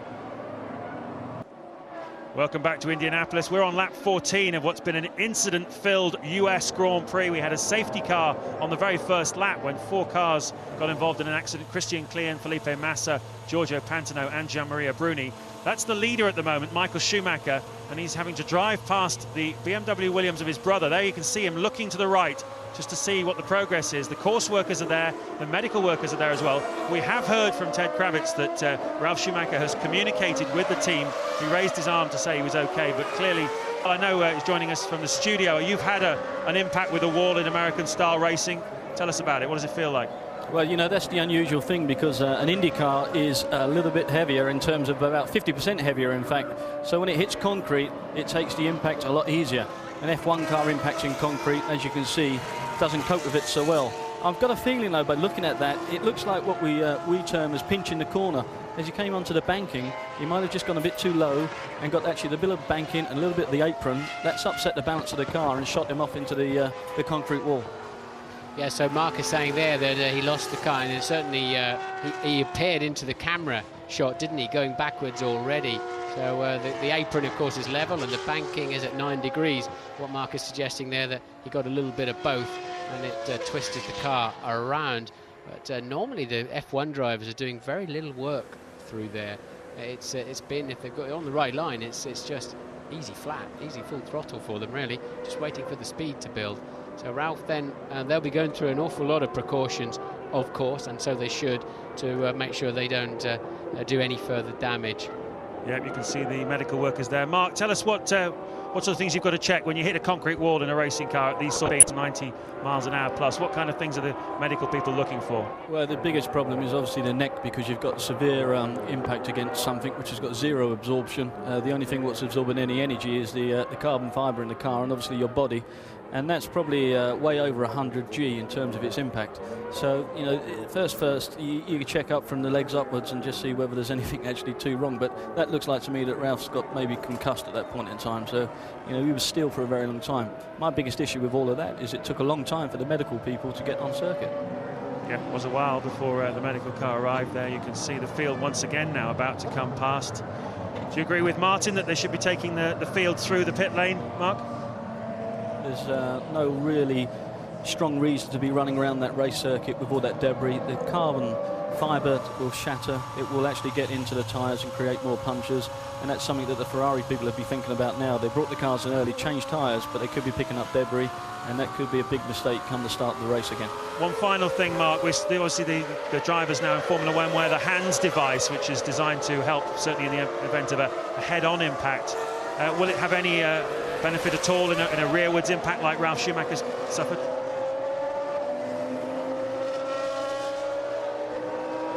Welcome back to Indianapolis. We're on lap 14 of what's been an incident-filled US Grand Prix. We had a safety car on the very first lap when 4 cars got involved in an accident. Christian Klien, Felipe Massa, Giorgio Pantano and Gianmaria Bruni. That's the leader at the moment, Michael Schumacher, and he's having to drive past the BMW Williams of his brother. There you can see him looking to the right just to see what the progress is. The course workers are there, the medical workers are there as well. We have heard from Ted Kravitz that Ralf Schumacher has communicated with the team. He raised his arm to say he was okay, but clearly, I know he's joining us from the studio. You've had an impact with a wall in American-style racing. Tell us about it. What does it feel like? Well, you know, that's the unusual thing because an Indy car is a little bit heavier in terms of about 50% heavier, in fact. So when it hits concrete, it takes the impact a lot easier. An F1 car impacts in concrete, as you can see, doesn't cope with it so well. I've got a feeling, though, by looking at that, it looks like what we term as pinching the corner. As he came onto the banking, he might have just gone a bit too low and got actually the bit of banking and a little bit of the apron. That's upset the balance of the car and shot him off into the concrete wall. Yeah, so Mark is saying there that he lost the car, and certainly he appeared into the camera shot, didn't he, going backwards already. So the apron, of course, is level and the banking is at 9 degrees. What Mark is suggesting there, that he got a little bit of both and it twisted the car around. But normally the F1 drivers are doing very little work through there. It's been, if they've got it on the right line, it's just easy flat, easy full throttle for them, really, just waiting for the speed to build. So Ralf then, they'll be going through an awful lot of precautions, of course, and so they should, to make sure they don't do any further damage. Yeah, you can see the medical workers there. Mark, tell us what sort of things you've got to check when you hit a concrete wall in a racing car at these sort of 90 miles an hour plus. What kind of things are the medical people looking for? Well, the biggest problem is obviously the neck, because you've got severe impact against something which has got zero absorption. The only thing what's absorbing any energy is the carbon fibre in the car and obviously your body. And that's probably way over 100 G in terms of its impact. So, you know, first, you check up from the legs upwards and just see whether there's anything actually too wrong. But that looks like to me that Ralph's got maybe concussed at that point in time. So, you know, he was still for a very long time. My biggest issue with all of that is it took a long time for the medical people to get on circuit. Yeah, it was a while before the medical car arrived there. You can see the field once again now about to come past. Do you agree with Martin that they should be taking the field through the pit lane, Mark? There's no really strong reason to be running around that race circuit with all that debris. The carbon fibre will shatter. It will actually get into the tyres and create more punctures. And that's something that the Ferrari people have been thinking about now. They brought the cars in early, changed tyres, but they could be picking up debris. And that could be a big mistake come the start of the race again. One final thing, Mark, obviously the drivers now in Formula One wear the HANDS device, which is designed to help, certainly in the event of a head-on impact. Will it have any benefit at all in a rearwards impact like Ralf Schumacher's suffered?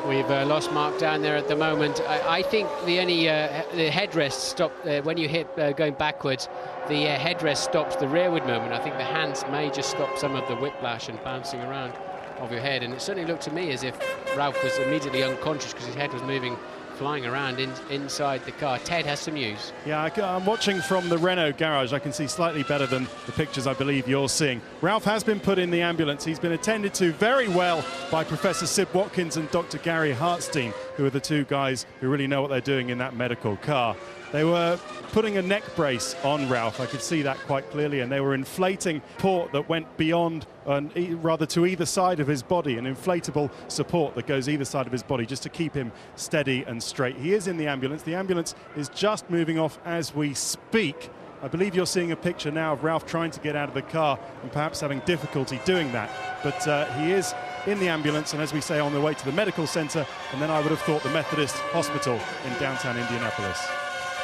We've lost Mark down there at the moment. I think the headrest stop when you hit going backwards. The headrest stops the rearward movement. I think the hands may just stop some of the whiplash and bouncing around of your head. And it certainly looked to me as if Ralf was immediately unconscious because his head was moving, flying around inside the car. Ted has some news. Yeah, I'm watching from the Renault garage. I can see slightly better than the pictures I believe you're seeing. Ralf has been put in the ambulance. He's been attended to very well by Professor Sib Watkins and Dr. Gary Hartstein, who are the two guys who really know what they're doing in that medical car. They were putting a neck brace on Ralf. I could see that quite clearly, and they were inflating support that went beyond, rather to either side of his body, an inflatable support that goes either side of his body just to keep him steady and straight. He is in the ambulance. The ambulance is just moving off as we speak. I believe you're seeing a picture now of Ralf trying to get out of the car and perhaps having difficulty doing that. But he is in the ambulance, and as we say, on the way to the medical centre, and then I would have thought the Methodist Hospital in downtown Indianapolis.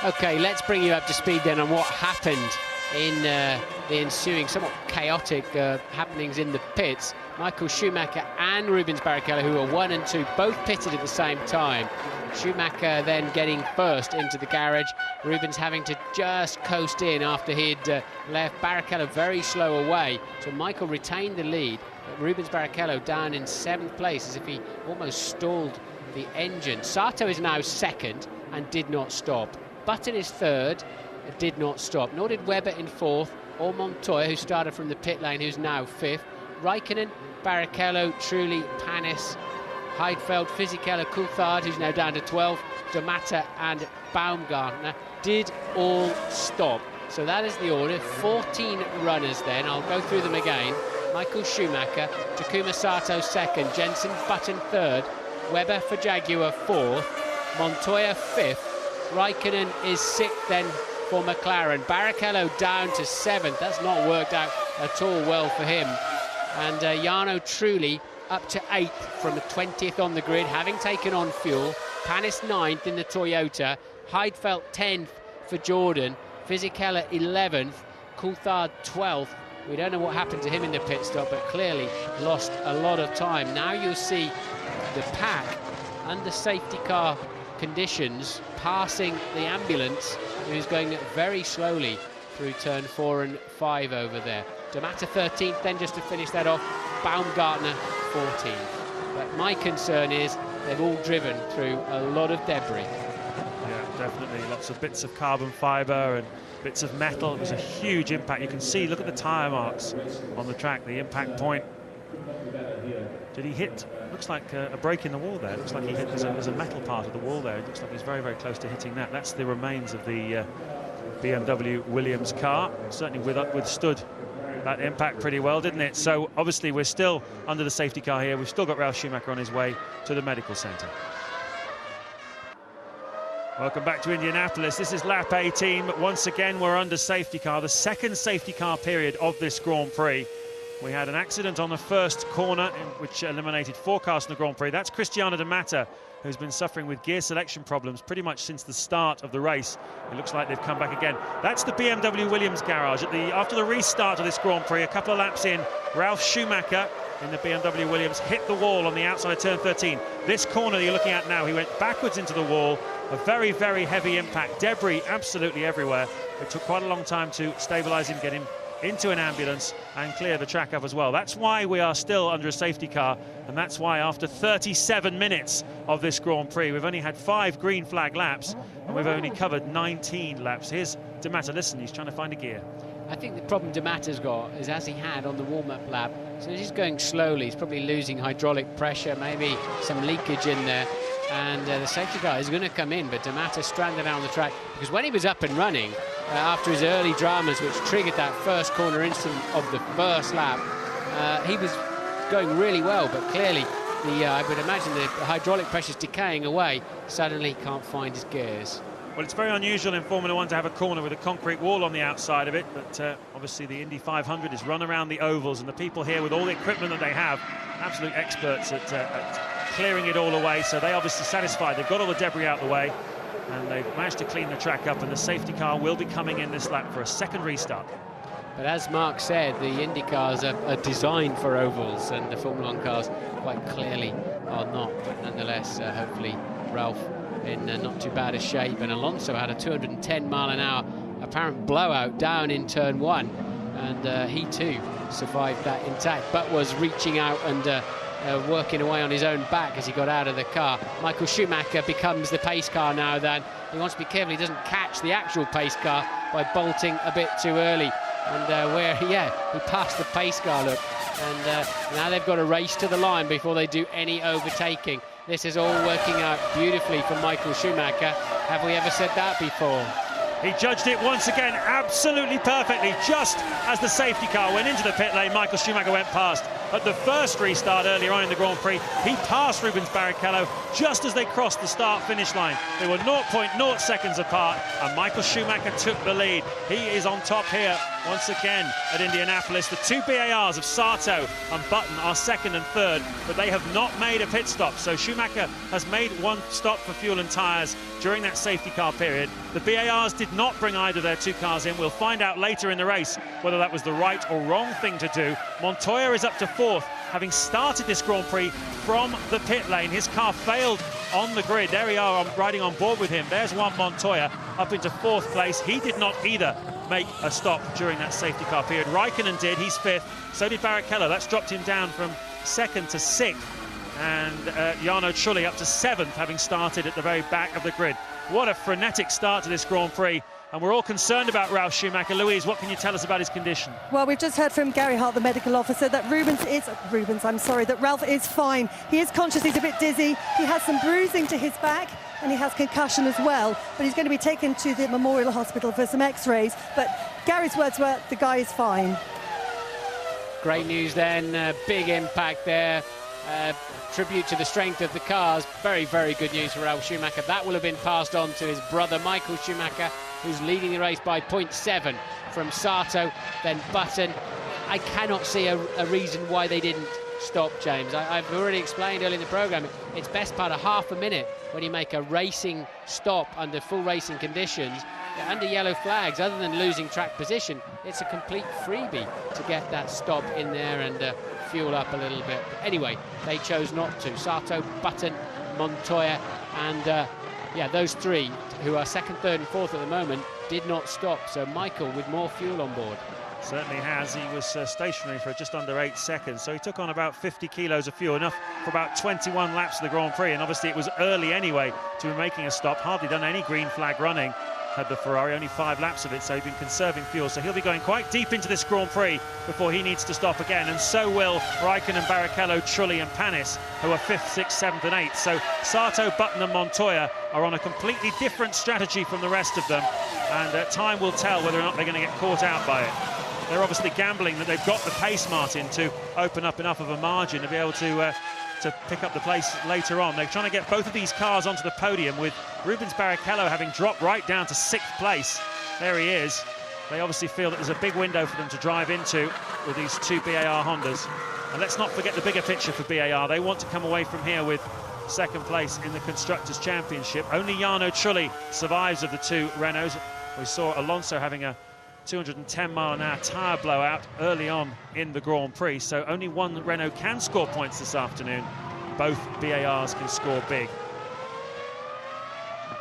OK, let's bring you up to speed then on what happened in the ensuing somewhat chaotic happenings in the pits. Michael Schumacher and Rubens Barrichello, who are 1 and 2, both pitted at the same time. Schumacher then getting first into the garage, Rubens having to just coast in after he'd left Barrichello very slow away. So Michael retained the lead, but Rubens Barrichello down in 7th place as if he almost stalled the engine. Sato is now 2nd and did not stop. Button is 3rd, did not stop. Nor did Webber in 4th, or Montoya, who started from the pit lane, who's now 5th. Raikkonen, Barrichello, Trulli, Panis, Heidfeld, Fisichella, Coulthard, who's now down to 12th, D'Amata and Baumgartner did all stop. So that is the order. 14 runners then. I'll go through them again. Michael Schumacher, Takuma Sato 2nd, Jenson Button 3rd, Webber for Jaguar 4th, Montoya 5th, Raikkonen is 6th then for McLaren. Barrichello down to 7th. That's not worked out at all well for him. And Jarno Trulli up to 8th from the 20th on the grid, having taken on fuel. Panis 9th in the Toyota. Heidfeld 10th for Jordan. Fisichella 11th. Coulthard 12th. We don't know what happened to him in the pit stop, but clearly lost a lot of time. Now you'll see the pack under safety car conditions passing the ambulance, who's going very slowly through turn 4 and 5 over there. D'Amata 13th then, just to finish that off. Baumgartner 14th. But my concern is they've all driven through a lot of debris. Yeah, definitely. Lots of bits of carbon fibre and bits of metal. It was a huge impact. You can see, look at the tyre marks on the track, the impact point. Did he hit? Looks like a break in the wall there. Looks like he hit, there's a metal part of the wall there. It looks like he's very, very close to hitting that. That's the remains of the BMW Williams car. Certainly withstood that impact pretty well, didn't it? So obviously we're still under the safety car here. We've still got Ralf Schumacher on his way to the medical centre. Welcome back to Indianapolis. This is lap 18. Once again, we're under safety car, the second safety car period of this Grand Prix. We had an accident on the first corner, which eliminated 4 cars in the Grand Prix. That's Cristiano D'Amata, who's been suffering with gear selection problems pretty much since the start of the race. It looks like they've come back again. That's the BMW Williams garage. After the restart of this Grand Prix, a couple of laps in, Ralf Schumacher in the BMW Williams hit the wall on the outside of turn 13. This corner that you're looking at now, he went backwards into the wall. A very, very heavy impact. Debris absolutely everywhere. It took quite a long time to stabilise him, get him into an ambulance and clear the track up as well. That's why we are still under a safety car, and that's why after 37 minutes of this Grand Prix, we've only had 5 green flag laps and we've only covered 19 laps. Here's D'Amata, listen, he's trying to find a gear. I think the problem D'Amata's got is, as he had on the warm-up lap, so he's going slowly, he's probably losing hydraulic pressure, maybe some leakage in there, and the safety car is going to come in, but D'Amata stranded out on the track, because when he was up and running, after his early dramas, which triggered that first corner instant of the first lap, he was going really well, but clearly, I would imagine the hydraulic pressure's decaying away, suddenly can't find his gears. Well, it's very unusual in Formula 1 to have a corner with a concrete wall on the outside of it, but obviously the Indy 500 is run around the ovals, and the people here with all the equipment that they have, absolute experts at clearing it all away, so they obviously satisfied. They've got all the debris out of the way, and they've managed to clean the track up, and the safety car will be coming in this lap for a second restart. But as Mark said, the Indy cars are designed for ovals, and the Formula 1 cars quite clearly are not, but nonetheless, hopefully Ralf in not too bad a shape, and Alonso had a 210-mile-an-hour apparent blowout down in turn 1, and he too survived that intact, but was reaching out and working away on his own back as he got out of the car. Michael Schumacher becomes the pace car now. Then he wants to be careful he doesn't catch the actual pace car by bolting a bit too early, and he passed the pace car, look, and now they've got to race to the line before they do any overtaking. This is all working out beautifully for Michael Schumacher. Have we ever said that before? He judged it once again absolutely perfectly. Just as the safety car went into the pit lane, Michael Schumacher went past. at the first restart earlier on in the Grand Prix. He passed Rubens Barrichello just as they crossed the start-finish line. They were 0.0 seconds apart, and Michael Schumacher took the lead. He is on top here once again at Indianapolis. The two BARs of Sato and Button are second and third, but they have not made a pit stop. So Schumacher has made one stop for fuel and tyres during that safety car period. The BARs did not bring either of their two cars in. We'll find out later in the race whether that was the right or wrong thing to do. Montoya is up to fourth, having started this Grand Prix from the pit lane. His car failed on the grid. There we are, riding on board with him. There's Juan Montoya up into fourth place. He did not either make a stop during that safety car period. Raikkonen did, he's fifth. So did Barrichello. That's dropped him down from second to sixth. And Jarno Trulli up to seventh, having started at the very back of the grid. What a frenetic start to this Grand Prix. And we're all concerned about Ralf Schumacher. Louise, what can you tell us about his condition? Well, we've just heard from Gary Hart, the medical officer, that Ralf is fine. He is conscious, he's a bit dizzy. He has some bruising to his back and he has concussion as well. But he's going to be taken to the Memorial Hospital for some x-rays. But Gary's words were, the guy is fine. Great news then, big impact there. Tribute to the strength of the cars. Very, very good news for Ralf Schumacher. That will have been passed on to his brother Michael Schumacher, who's leading the race by 0.7 from Sato, then Button. I cannot see a reason why they didn't stop, James. I've already explained earlier in the programme, it's best part of half a minute when you make a racing stop under full racing conditions. Under yellow flags, other than losing track position, it's a complete freebie to get that stop in there and fuel up a little bit. But anyway, they chose not to. Sato, Button, Montoya, and those three, who are second, third and fourth at the moment, did not stop. So Michael with more fuel on board. Certainly has. He was stationary for just under 8 seconds, so he took on about 50 kilos of fuel, enough for about 21 laps of the Grand Prix. And obviously it was early anyway to be making a stop. Hardly done any green flag running, had the Ferrari, only 5 laps of it, so he's been conserving fuel. So he'll be going quite deep into this Grand Prix before he needs to stop again, and so will Raikkonen, Barrichello, Trulli and Panis, who are 5th, 6th, 7th and 8th. So Sato, Button and Montoya are on a completely different strategy from the rest of them, and time will tell whether or not they're going to get caught out by it. They're obviously gambling that they've got the pace, Martin, to open up enough of a margin to be able to pick up the place later on. They're trying to get both of these cars onto the podium, with Rubens Barrichello having dropped right down to 6th place. There he is. They obviously feel that there's a big window for them to drive into with these two BAR Hondas. And let's not forget the bigger picture for BAR. They want to come away from here with second place in the Constructors' Championship. Only Jarno Trulli survives of the two Renaults. We saw Alonso having a 210-mile-an-hour tyre blowout early on in the Grand Prix, so only one Renault can score points this afternoon. Both BARs can score big.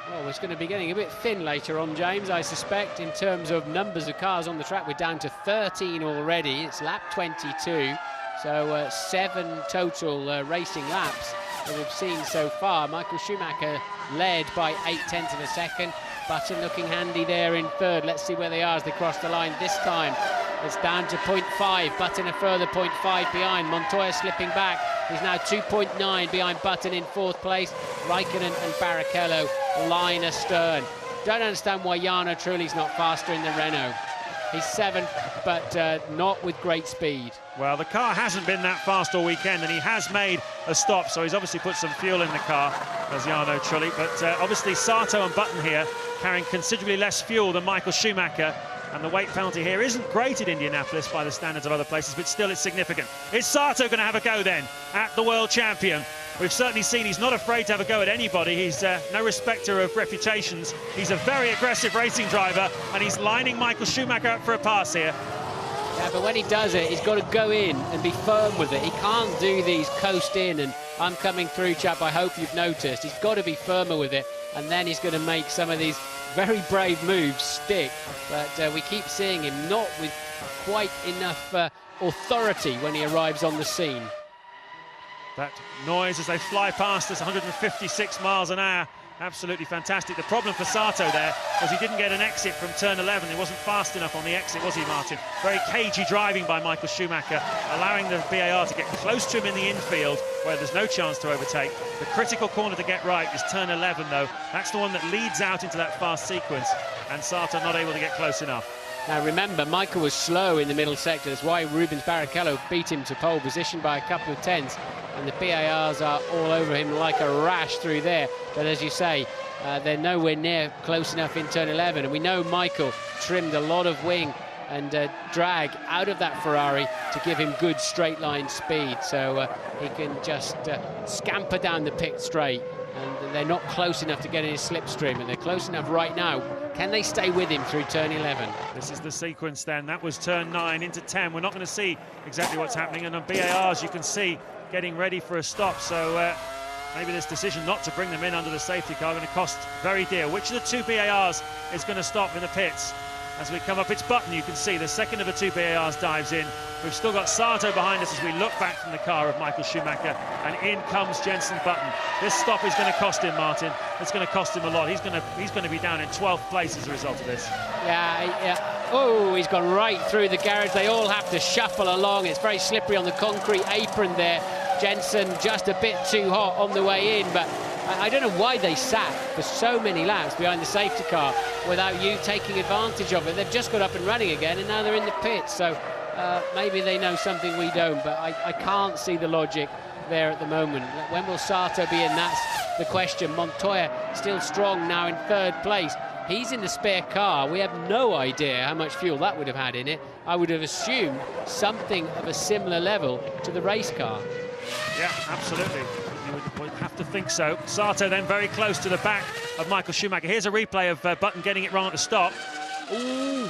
Well, it's going to be getting a bit thin later on, James, I suspect, in terms of numbers of cars on the track. We're down to 13 already. It's lap 22, so 7 total racing laps that we've seen so far. Michael Schumacher led by 0.8 of a second. Button looking handy there in third. Let's see where they are as they cross the line this time. It's down to 0.5. Button a further 0.5 behind. Montoya slipping back. He's now 2.9 behind Button in fourth place. Raikkonen and Barrichello line astern. Don't understand why Jarno Trulli's not faster in the Renault. He's 7th, but not with great speed. Well, the car hasn't been that fast all weekend, and he has made a stop, so he's obviously put some fuel in the car, as Jarno Trulli. But obviously Sato and Button here carrying considerably less fuel than Michael Schumacher, and the weight penalty here isn't great at Indianapolis by the standards of other places, but still it's significant. Is Sato going to have a go then at the world champion? We've certainly seen he's not afraid to have a go at anybody. He's no respecter of reputations. He's a very aggressive racing driver, and he's lining Michael Schumacher up for a pass here. Yeah, but when he does it, he's got to go in and be firm with it. He can't do these coast in and I'm coming through, chap, I hope you've noticed. He's got to be firmer with it, and then he's going to make some of these very brave moves stick. But we keep seeing him not with quite enough authority when he arrives on the scene. That noise as they fly past us, 156 miles an hour. Absolutely fantastic. The problem for Sato there was he didn't get an exit from turn 11. He wasn't fast enough on the exit, was he, Martin? Very cagey driving by Michael Schumacher, allowing the BAR to get close to him in the infield where there's no chance to overtake. The critical corner to get right is turn 11, though. That's the one that leads out into that fast sequence, and Sato not able to get close enough. Now remember, Michael was slow in the middle sector. That's why Rubens Barrichello beat him to pole position by a couple of tenths. And the BARs are all over him like a rash through there. But as you say, they're nowhere near close enough in turn 11. And we know Michael trimmed a lot of wing and drag out of that Ferrari to give him good straight line speed. So he can just scamper down the pit straight. And they're not close enough to get in his slipstream. And they're close enough right now. Can they stay with him through turn 11? This is the sequence then. That was turn 9 into 10. We're not going to see exactly what's happening. And on BARs, you can see getting ready for a stop. So maybe this decision not to bring them in under the safety car going to cost very dear. Which of the two BARs is going to stop in the pits? As we come up, it's Button, you can see the second of the two BARs dives in. We've still got Sato behind us as we look back from the car of Michael Schumacher, and in comes Jenson Button. This stop is going to cost him, Martin. It's going to cost him a lot. He's going to be down in 12th place as a result of this. Yeah. Oh, he's gone right through the garage. They all have to shuffle along. It's very slippery on the concrete apron there. Jenson just a bit too hot on the way in, but I don't know why they sat for so many laps behind the safety car without you taking advantage of it. They've just got up and running again, and now they're in the pits. So maybe they know something we don't, but I can't see the logic there at the moment. When will Sato be in? That's the question. Montoya still strong now in 3rd place. He's in the spare car. We have no idea how much fuel that would have had in it. I would have assumed something of a similar level to the race car. Yeah, absolutely. You would have to think so. Sato then very close to the back of Michael Schumacher. Here's a replay of Button getting it wrong at the stop. Ooh.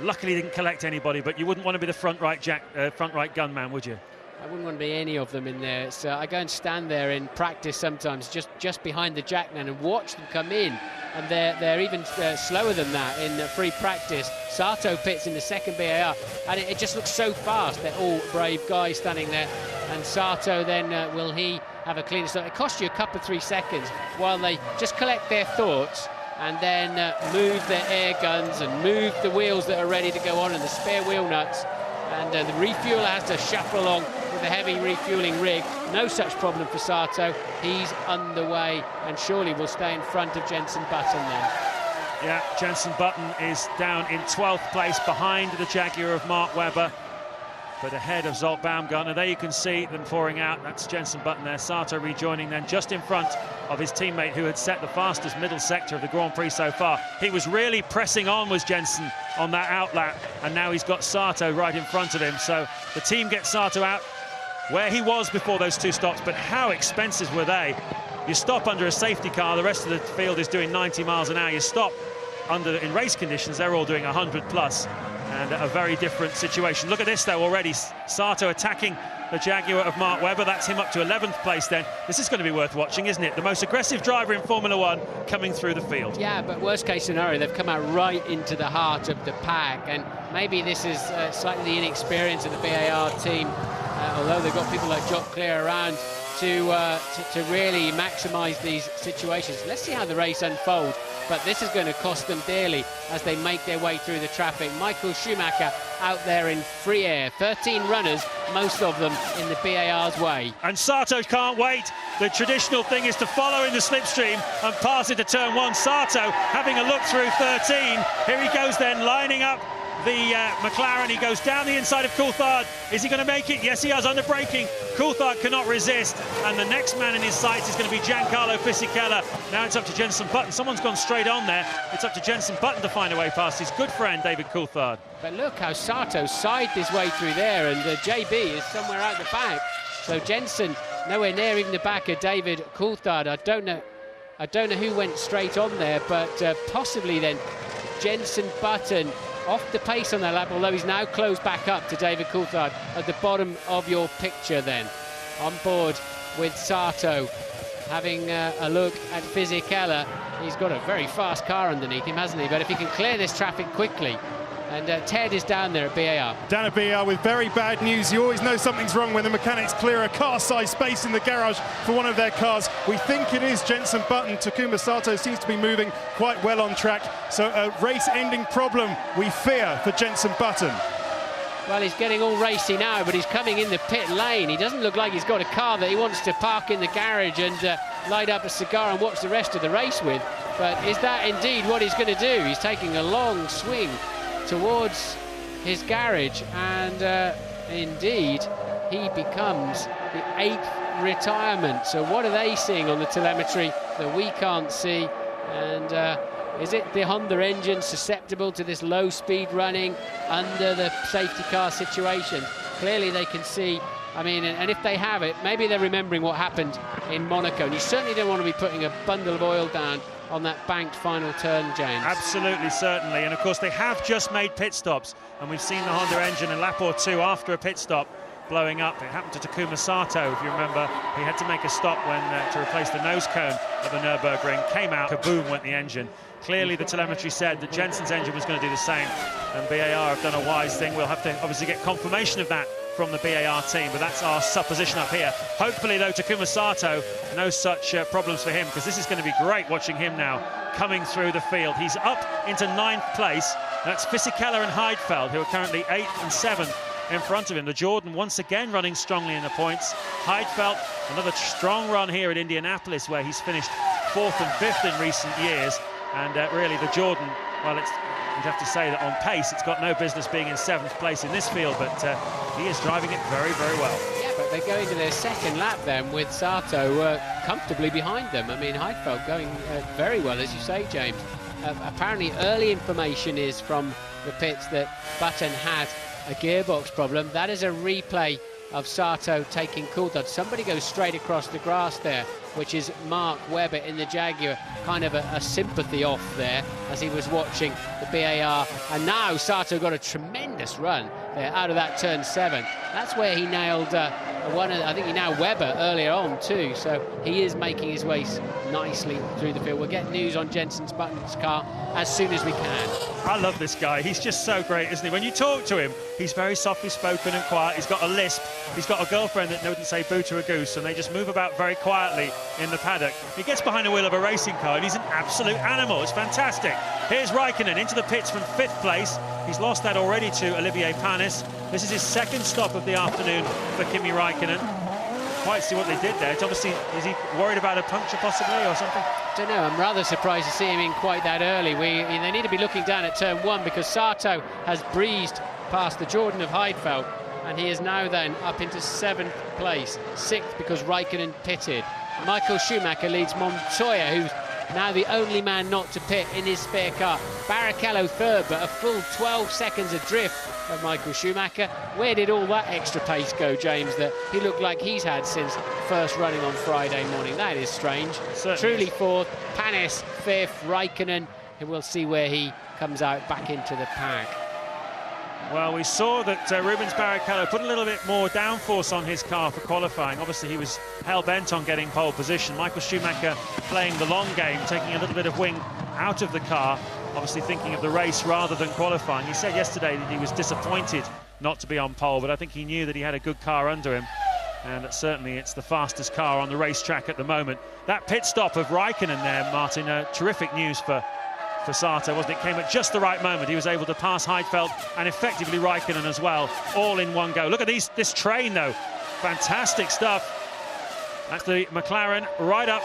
Luckily he didn't collect anybody, but you wouldn't want to be the front right gunman, would you? I wouldn't want to be any of them in there. So I go and stand there in practice sometimes, just behind the jackman, and watch them come in. And they're even slower than that in free practice. Sato pits in the second BAR, and it just looks so fast. They're all brave guys standing there. And Sato then, will he have a clean start? It costs you a couple of 3 seconds while they just collect their thoughts and then move their air guns and move the wheels that are ready to go on and the spare wheel nuts. And the refueler has to shuffle along with the heavy refueling rig. No such problem for Sato. He's underway and surely will stay in front of Jenson Button then. Yeah, Jenson Button is down in 12th place behind the Jaguar of Mark Webber, but ahead of Zolt Baumgartner. There you can see them pouring out. That's Jenson Button there. Sato rejoining then just in front of his teammate who had set the fastest middle sector of the Grand Prix so far. He was really pressing on, was Jenson, on that outlap, and now he's got Sato right in front of him. So the team gets Sato out where he was before those 2 stops, but how expensive were they? You stop under a safety car, the rest of the field is doing 90 miles an hour. You stop in race conditions, they're all doing 100 plus. And a very different situation. Look at this, though, already. Sato attacking the Jaguar of Mark Webber. That's him up to 11th place, then. This is going to be worth watching, isn't it? The most aggressive driver in Formula One coming through the field. Yeah, but worst-case scenario, they've come out right into the heart of the pack. And maybe this is slightly the inexperience of the BAR team, although they've got people like Jock Clear around to really maximise these situations. Let's see how the race unfolds. But this is going to cost them dearly as they make their way through the traffic. Michael Schumacher out there in free air. 13 runners, most of them in the BAR's way. And Sato can't wait. The traditional thing is to follow in the slipstream and pass it to turn 1. Sato having a look through 13. Here he goes then, lining up the McLaren. He goes down the inside of Coulthard. Is he going to make it? Yes, he has, under braking. Coulthard cannot resist, and the next man in his sights is going to be Giancarlo Fisichella. Now it's up to Jenson Button. Someone's gone straight on there. It's up to Jenson Button to find a way past his good friend David Coulthard. But look how Sato sided his way through there, and JB is somewhere out the back. So Jenson nowhere near even the back of David Coulthard. I don't know who went straight on there, but possibly then Jenson Button off the pace on that lap, although he's now closed back up to David Coulthard at the bottom of your picture then. On board with Sato, having a look at Fisichella. He's got a very fast car underneath him, hasn't he? But if he can clear this traffic quickly. And Ted is down there at BAR. Down at BAR with very bad news. You always know something's wrong when the mechanics clear a car-sized space in the garage for one of their cars. We think it is Jenson Button. Takuma Sato seems to be moving quite well on track. So a race-ending problem, we fear, for Jenson Button. Well, he's getting all racy now, but he's coming in the pit lane. He doesn't look like he's got a car that he wants to park in the garage and light up a cigar and watch the rest of the race with. But is that indeed what he's going to do? He's taking a long swing towards his garage, and indeed he becomes the 8th retirement. So what are they seeing on the telemetry that we can't see? And is it the Honda engine susceptible to this low speed running under the safety car situation? Clearly they can see, I mean, and if they have it, maybe they're remembering what happened in Monaco, and you certainly don't want to be putting a bundle of oil down on that banked final turn, James. Absolutely, certainly, and of course they have just made pit stops, and we've seen the Honda engine a lap or two after a pit stop blowing up. It happened to Takuma Sato, if you remember. He had to make a stop when to replace the nose cone of the Nürburgring. Came out, kaboom went the engine. Clearly the telemetry said that Jensen's engine was going to do the same, and BAR have done a wise thing. We'll have to obviously get confirmation of that from the BAR team, but that's our supposition up here. Hopefully, though, Takuma Sato, no such problems for him, because this is going to be great watching him now coming through the field. He's up into 9th place. That's Fisichella and Heidfeld, who are currently 8th and 7th in front of him. The Jordan once again running strongly in the points. Heidfeld, another strong run here at Indianapolis, where he's finished 4th and 5th in recent years. And really, the Jordan, well, you'd have to say that on pace, it's got no business being in 7th place in this field, but he is driving it very, very well. Yeah, but they go into their second lap then with Sato comfortably behind them. I mean, Heidfeld going very well, as you say, James. Apparently, early information is from the pits that Button had a gearbox problem. That is a replay of Sato taking Coulthard. Somebody goes straight across the grass there, which is Mark Webber in the Jaguar. Kind of a sympathy off there as he was watching the BAR. And now Sato got a tremendous run there out of that turn 7. That's where he nailed I think he nailed Webber earlier on too. So he is making his way nicely through the field. We'll get news on Jensen's Button's car as soon as we can. I love this guy. He's just so great, isn't he? When you talk to him, he's very softly spoken and quiet. He's got a lisp. He's got a girlfriend that wouldn't say boo to a goose, and they just move about very quietly in the paddock. He gets behind the wheel of a racing car, and he's an absolute animal. It's fantastic. Here's Raikkonen into the pits from 5th place. He's lost that already to Olivier Panis. This is his second stop of the afternoon for Kimi Raikkonen. Quite see what they did there. It's obviously, is he worried about a puncture possibly or something? I don't know. I'm rather surprised to see him in quite that early. They need to be looking down at turn 1 because Sato has breezed past the Jordan of Heidfeld, and he is now then up into 7th place, 6th because Raikkonen pitted. Michael Schumacher leads Montoya, who's now the only man not to pit in his spare car. Barrichello 3rd, but a full 12 seconds adrift of Michael Schumacher. Where did all that extra pace go, James, that he looked like he's had since first running on Friday morning? That is strange. Truly 4th, Panis 5th, Raikkonen, and we'll see where he comes out back into the pack. Well, we saw that Rubens Barrichello put a little bit more downforce on his car for qualifying. Obviously, he was hell-bent on getting pole position. Michael Schumacher playing the long game, taking a little bit of wing out of the car, obviously thinking of the race rather than qualifying. He said yesterday that he was disappointed not to be on pole, but I think he knew that he had a good car under him, and that certainly it's the fastest car on the racetrack at the moment. That pit stop of Raikkonen there, Martin, terrific news for Sato, wasn't it? Came at just the right moment. He was able to pass Heidfeld and effectively Raikkonen as well, all in one go. Look at this train, though. Fantastic stuff. That's the McLaren right up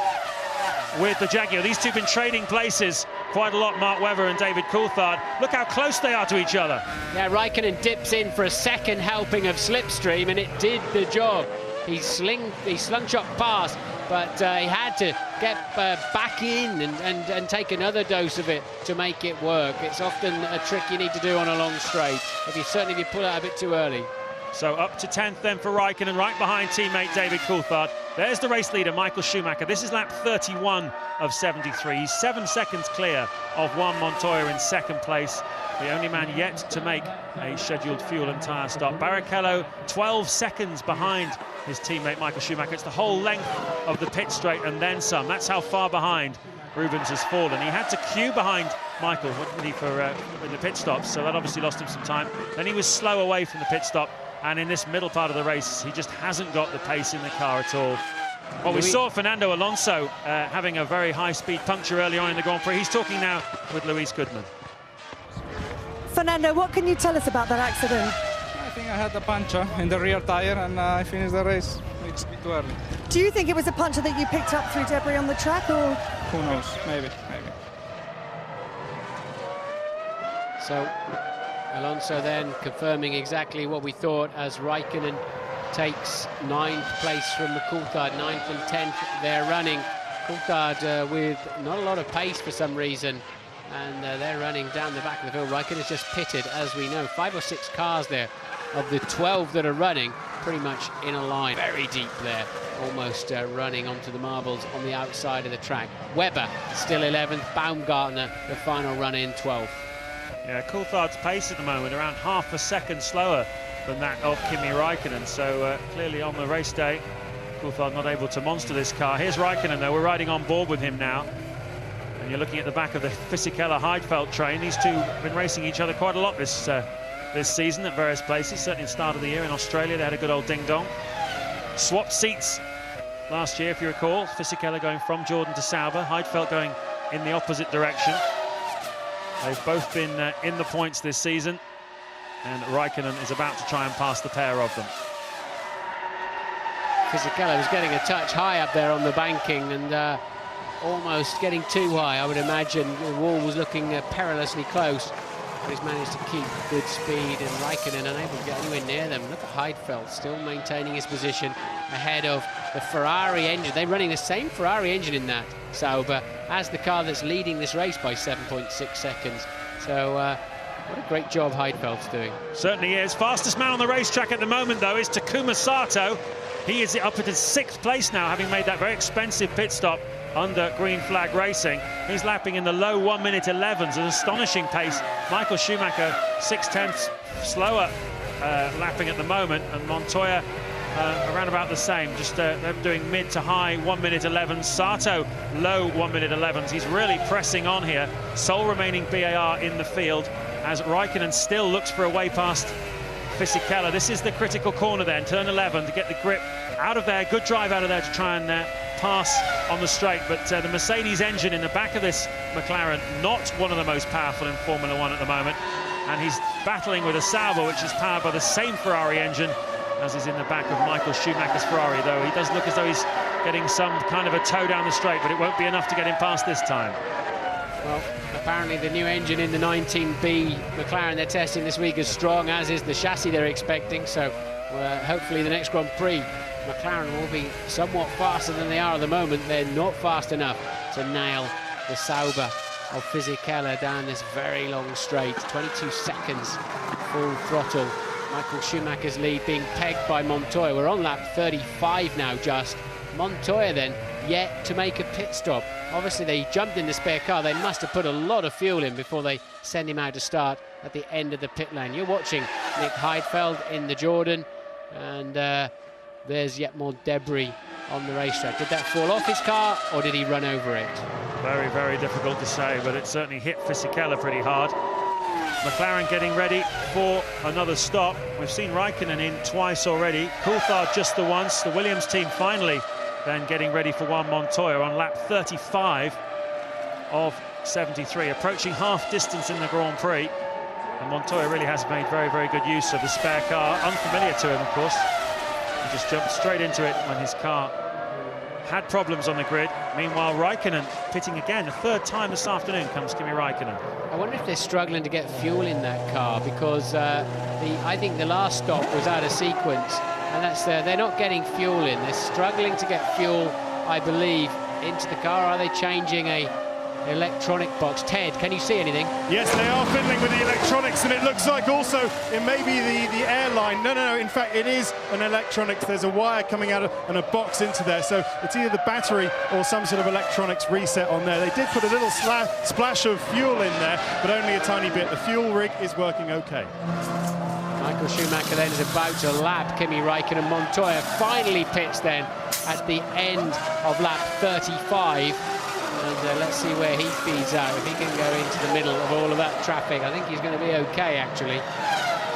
with the Jaguar. These two have been trading places quite a lot, Mark Webber and David Coulthard. Look how close they are to each other. Yeah, Raikkonen dips in for a second helping of slipstream, and it did the job. He slingshot past, but he had to get back in and take another dose of it to make it work. It's often a trick you need to do on a long straight, if you pull out a bit too early. So up to 10th then for Raikkonen, right behind teammate David Coulthard. There's the race leader, Michael Schumacher. This is lap 31 of 73. He's 7 seconds clear of Juan Montoya in 2nd place. The only man yet to make a scheduled fuel and tyre stop. Barrichello 12 seconds behind his teammate Michael Schumacher. It's the whole length of the pit straight and then some. That's how far behind Rubens has fallen. He had to queue behind Michael, wouldn't he, in the pit stops, so that obviously lost him some time. Then he was slow away from the pit stop, and in this middle part of the race, he just hasn't got the pace in the car at all. Well, we saw Fernando Alonso having a very high-speed puncture early on in the Grand Prix. He's talking now with Luis Goodman. Fernando, what can you tell us about that accident? I think I had a puncture in the rear tire and I finished the race. It's a bit too early. Do you think it was a puncture that you picked up through debris on the track, or? Who knows? Maybe. So Alonso then confirming exactly what we thought as Raikkonen takes 9th place from Coulthard, 9th and 10th they're running. Coulthard with not a lot of pace for some reason, and they're running down the back of the field. Raikkonen has just pitted, as we know. 5 or 6 cars there of the 12 that are running, pretty much in a line, very deep there, almost running onto the marbles on the outside of the track. Webber still 11th, Baumgartner the final run in 12th. Yeah, Coulthard's pace at the moment around half a second slower than that of Kimi Raikkonen, so clearly on the race day Coulthard not able to monster this car. Here's Raikkonen though, we're riding on board with him now, and you're looking at the back of the Fisichella-Heidfeld train. These two have been racing each other quite a lot this season at various places, certainly at the start of the year in Australia they had a good old ding-dong. Swapped seats last year if you recall, Fisichella going from Jordan to Sauber, Heidfeld going in the opposite direction. They've both been in the points this season, and Raikkonen is about to try and pass the pair of them. Fisichella was getting a touch high up there on the banking and almost getting too high, I would imagine. The wall was looking perilously close, but he's managed to keep good speed, and Raikkonen unable to get anywhere near them. Look at Heidfeld still maintaining his position ahead of the Ferrari engine. They're running the same Ferrari engine in that Sauber as the car that's leading this race by 7.6 seconds. So what a great job Heidfeld's doing. Certainly is. Fastest man on the racetrack at the moment though is Takuma Sato. He is up at his 6th place now, having made that very expensive pit stop under Green Flag Racing. He's lapping in the low 1:11, an astonishing pace. Michael Schumacher 6/10 slower lapping at the moment, and Montoya around about the same, just they're doing mid to high 1:11. Sato low 1:11. He's really pressing on here. Sole remaining BAR in the field as Raikkonen still looks for a way past Fisichella. This is the critical corner then, turn 11, to get the grip out of there. Good drive out of there to try and pass on the straight, but the Mercedes engine in the back of this McLaren, not one of the most powerful in Formula One at the moment, and he's battling with a Sauber which is powered by the same Ferrari engine as is in the back of Michael Schumacher's Ferrari, though he does look as though he's getting some kind of a tow down the straight, but it won't be enough to get him past this time. Well, apparently the new engine in the 19B McLaren they're testing this week is strong, as is the chassis they're expecting, so hopefully the next Grand Prix McLaren will be somewhat faster than they are at the moment. They're not fast enough to nail the Sauber of Fisichella down this very long straight. 22 seconds full throttle. Michael Schumacher's lead being pegged by Montoya. We're on lap 35 now just. Montoya then yet to make a pit stop. Obviously they jumped in the spare car. They must have put a lot of fuel in before they send him out to start at the end of the pit lane. You're watching Nick Heidfeld in the Jordan, and there's yet more debris on the racetrack. Did that fall off his car or did he run over it? Very, very difficult to say, but it certainly hit Fisichella pretty hard. McLaren getting ready for another stop. We've seen Raikkonen in twice already. Coulthard just the once. The Williams team finally then getting ready for Juan Montoya on lap 35 of 73, approaching half distance in the Grand Prix. And Montoya really has made very, very good use of the spare car. Unfamiliar to him, of course. He just jumped straight into it when his car had problems on the grid. Meanwhile, Raikkonen pitting again. The 3rd time this afternoon comes Kimi Raikkonen. I wonder if they're struggling to get fuel in that car, because I think the last stop was out of sequence, and that's they're not getting fuel in. They're struggling to get fuel, I believe, into the car. Are they changing a electronic box? Ted, can you see anything? Yes, they are fiddling with the electronics, and it looks like also it may be the airline. No, in fact it is an electronics. There's a wire coming out and a box into there, so it's either the battery or some sort of electronics reset on there. They did put a little splash of fuel in there, but only a tiny bit. The fuel rig is working okay. Michael Schumacher then is about to lap Kimi Raikkonen. Montoya finally pits then at the end of lap 35. And let's see where he feeds out. If he can go into the middle of all of that traffic, I think he's going to be okay, actually,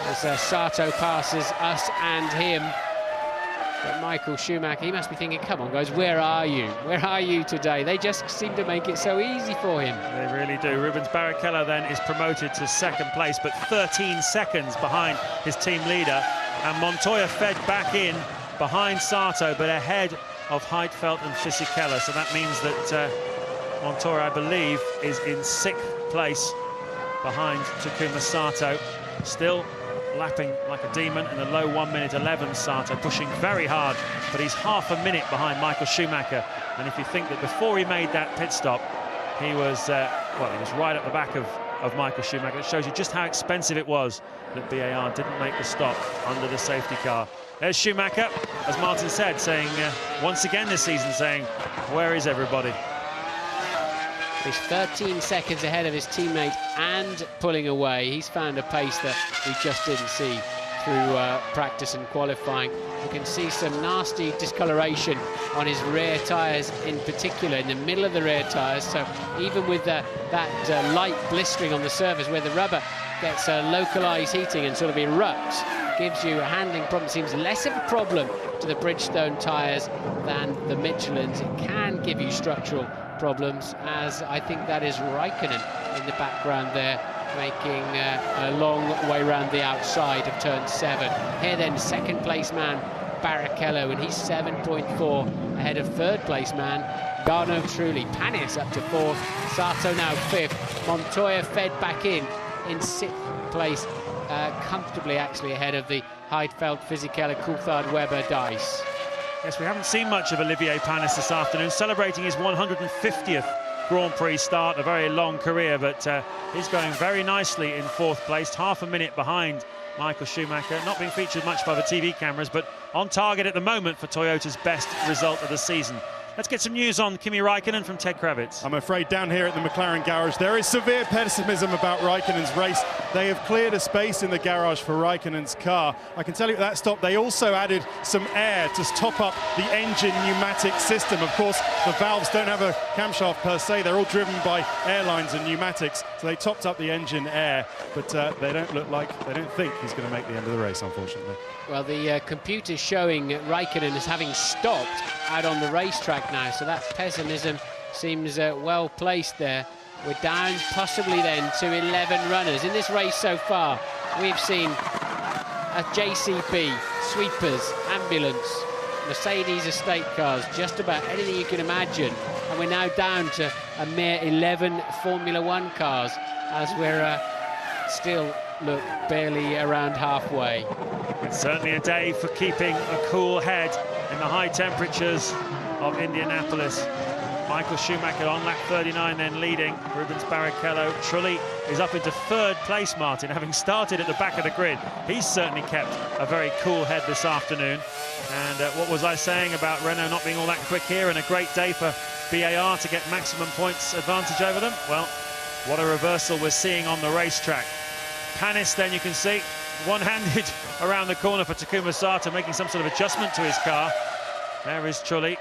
as Sato passes us and him. But Michael Schumacher, he must be thinking, come on, guys, where are you? Where are you today? They just seem to make it so easy for him. They really do. Rubens Barrichello then is promoted to 2nd place, but 13 seconds behind his team leader. And Montoya fed back in behind Sato, but ahead of Heidfeld and Fisichella. So that means that Montoya, I believe, is in 6th place behind Takuma Sato. still lapping like a demon in the low 1:11. Sato pushing very hard, but he's half a minute behind Michael Schumacher. And if you think that before he made that pit stop, he was well, he was right at the back of Michael Schumacher. It shows you just how expensive it was that BAR didn't make the stop under the safety car. There's Schumacher, as Martin said, saying once again this season, saying, where is everybody? He's 13 seconds ahead of his teammate and pulling away. He's found a pace that we just didn't see through practice and qualifying. You can see some nasty discoloration on his rear tyres in particular, in the middle of the rear tyres. So even with that light blistering on the surface where the rubber gets localised heating and sort of erupts, gives you a handling problem. Seems less of a problem to the Bridgestone tyres than the Michelin's. It can give you structural problems, as I think that is Raikkonen in the background there, making a long way around the outside of turn 7. Here then, second place man Barrichello, and he's 7.4 ahead of third place man Jarno Trulli. Panis up to 4th, Sato now 5th, Montoya fed back in 6th place, comfortably actually ahead of the Heidfeld, Fisichella, Coulthard, Webber, Dice. Yes, we haven't seen much of Olivier Panis this afternoon, celebrating his 150th Grand Prix start, a very long career, but he's going very nicely in 4th place, half a minute behind Michael Schumacher. Not being featured much by the TV cameras, but on target at the moment for Toyota's best result of the season. Let's get some news on Kimi Raikkonen from Ted Kravitz. I'm afraid down here at the McLaren garage there is severe pessimism about Raikkonen's race. They have cleared a space in the garage for Raikkonen's car. I can tell you at that stop they also added some air to top up the engine pneumatic system. Of course, the valves don't have a camshaft per se, they're all driven by airlines and pneumatics, so they topped up the engine air, but they don't think he's going to make the end of the race, unfortunately. Well, the computer's showing Raikkonen as having stopped out on the racetrack now, so that pessimism seems well placed there. We're down possibly then to 11 runners. In this race so far, we've seen a JCB, sweepers, ambulance, Mercedes estate cars, just about anything you can imagine. And we're now down to a mere 11 Formula One cars, as we're still, look, barely around halfway. It's certainly a day for keeping a cool head in the high temperatures of Indianapolis. Michael Schumacher on lap 39 then leading. Rubens Barrichello. Trulli is up into 3rd place, Martin, having started at the back of the grid. He's certainly kept a very cool head this afternoon. And what was I saying about Renault not being all that quick here, and a great day for BAR to get maximum points advantage over them? Well, what a reversal we're seeing on the racetrack. Panis then, you can see, one-handed around the corner for Takuma Sato, making some sort of adjustment to his car. There is Trulli,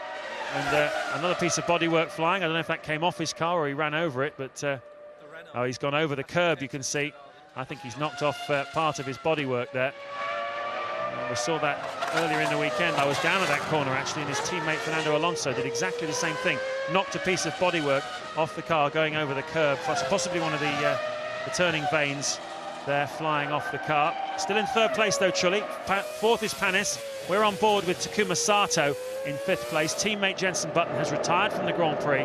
and another piece of bodywork flying. I don't know if that came off his car or he ran over it, but oh, he's gone over the curb, you can see. I think he's knocked off part of his bodywork there. We saw that earlier in the weekend. I was down at that corner actually, and his teammate Fernando Alonso did exactly the same thing. Knocked a piece of bodywork off the car going over the curb, possibly one of the turning vanes there flying off the car. Still in 3rd place though, Trulli. 4th is Panis. We're on board with Takuma Sato in 5th place. Teammate Jenson Button has retired from the Grand Prix.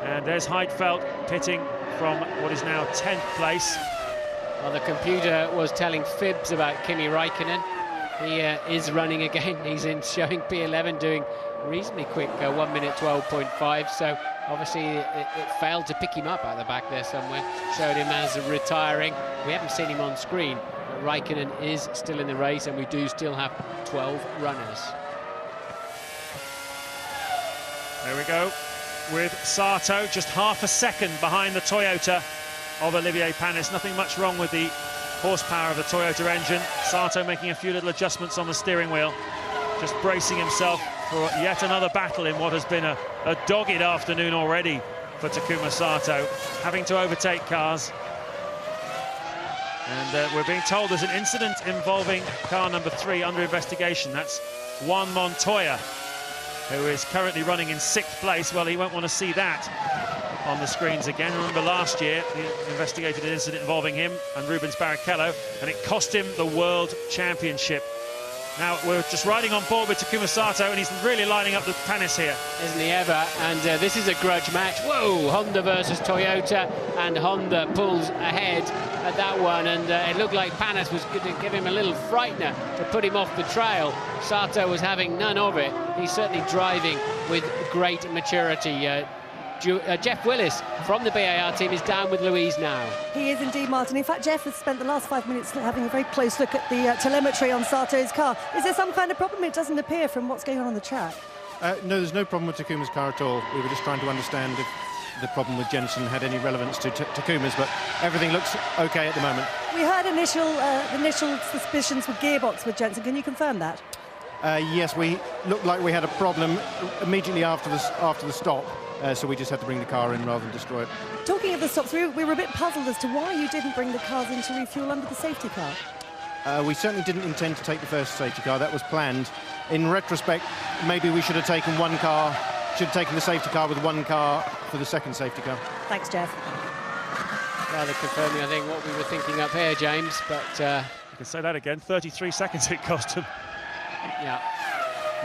And there's Heidfeld pitting from what is now 10th place. Well, the computer was telling fibs about Kimi Raikkonen. He is running again. He's in showing P11, doing reasonably quick 1 minute 12.5. So obviously it failed to pick him up out the back there somewhere. Showed him as retiring. We haven't seen him on screen. But Raikkonen is still in the race, and we do still have 12 runners. There we go, with Sato just half a second behind the Toyota of Olivier Panis. Nothing much wrong with the horsepower of the Toyota engine. Sato making a few little adjustments on the steering wheel, just bracing himself for yet another battle in what has been a dogged afternoon already for Takuma Sato, having to overtake cars. And we're being told there's an incident involving car number 3 under investigation. That's Juan Montoya, who is currently running in 6th place. Well, he won't want to see that on the screens again. Remember last year, they investigated an incident involving him and Rubens Barrichello, and it cost him the World Championship. Now, we're just riding on board with Takuma Sato, and he's really lining up the Panis here. Isn't he ever? And this is a grudge match. Whoa! Honda versus Toyota, and Honda pulls ahead. at that one, and it looked like Panis was going to give him a little frightener to put him off the trail. Sato was having none of it. He's certainly driving with great maturity. Jeff Willis from the BAR team is down with Louise now. He is indeed, Martin. In fact, Jeff has spent the last 5 minutes having a very close look at the telemetry on Sato's car. Is there some kind of problem? It doesn't appear from what's going on the track. No, there's no problem with Takuma's car at all. We were just trying to understand if the problem with Jensen had any relevance to Takuma's, but everything looks okay at the moment. We heard initial suspicions with gearbox with Jensen. Can you confirm that? Yes, we looked like we had a problem immediately after the stop, so we just had to bring the car in rather than destroy it. Talking of the stops, we were a bit puzzled as to why you didn't bring the cars in to refuel under the safety car. We certainly didn't intend to take the first safety car. That was planned. In retrospect, maybe we should have taken should have taken the safety car with one car for the second safety car. Thanks, Jeff. Rather confirming, I think, what we were thinking up here, James, but... You can say that again. 33 seconds it cost him. Yeah.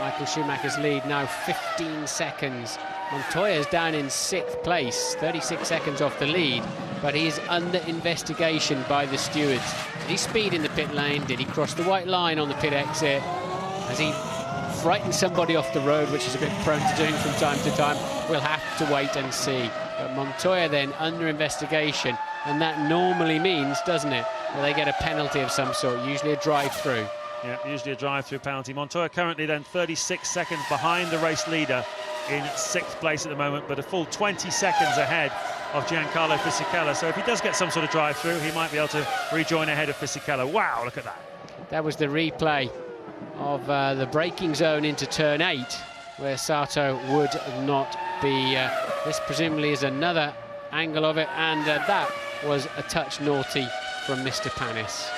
Michael Schumacher's lead now 15 seconds. Montoya's down in 6th place, 36 seconds off the lead, but he is under investigation by the stewards. Did he speed in the pit lane? Did he cross the white line on the pit exit? Has he frightened somebody off the road, which is a bit prone to doing from time to time? We'll have to wait and see. But Montoya then under investigation, and that normally means, doesn't it, well, they get a penalty of some sort, usually a drive-through. Yeah, usually a drive-through penalty. Montoya currently then 36 seconds behind the race leader in 6th place at the moment, but a full 20 seconds ahead of Giancarlo Fisichella. So if he does get some sort of drive-through, he might be able to rejoin ahead of Fisichella. Wow, look at that. That was the replay of the braking zone into turn 8, where Sato would not be. This presumably is another angle of it, and that was a touch naughty from Mr. Panis.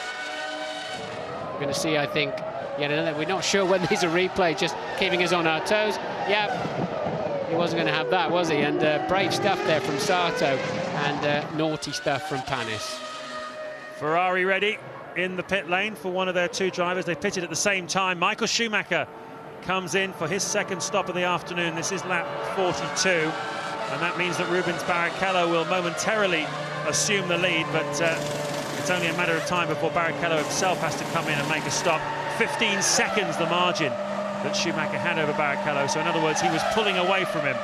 We're going to see, I think, yet another. We're not sure whether it's a replay, just keeping us on our toes. Yeah, he wasn't going to have that, was he? And brave stuff there from Sato, and naughty stuff from Panis. Ferrari ready in the pit lane for one of their two drivers. They pitted at the same time. Michael Schumacher comes in for his second stop of the afternoon. This is lap 42, and that means that Rubens Barrichello will momentarily assume the lead, but it's only a matter of time before Barrichello himself has to come in and make a stop. 15 seconds the margin that Schumacher had over Barrichello, so in other words, he was pulling away from him,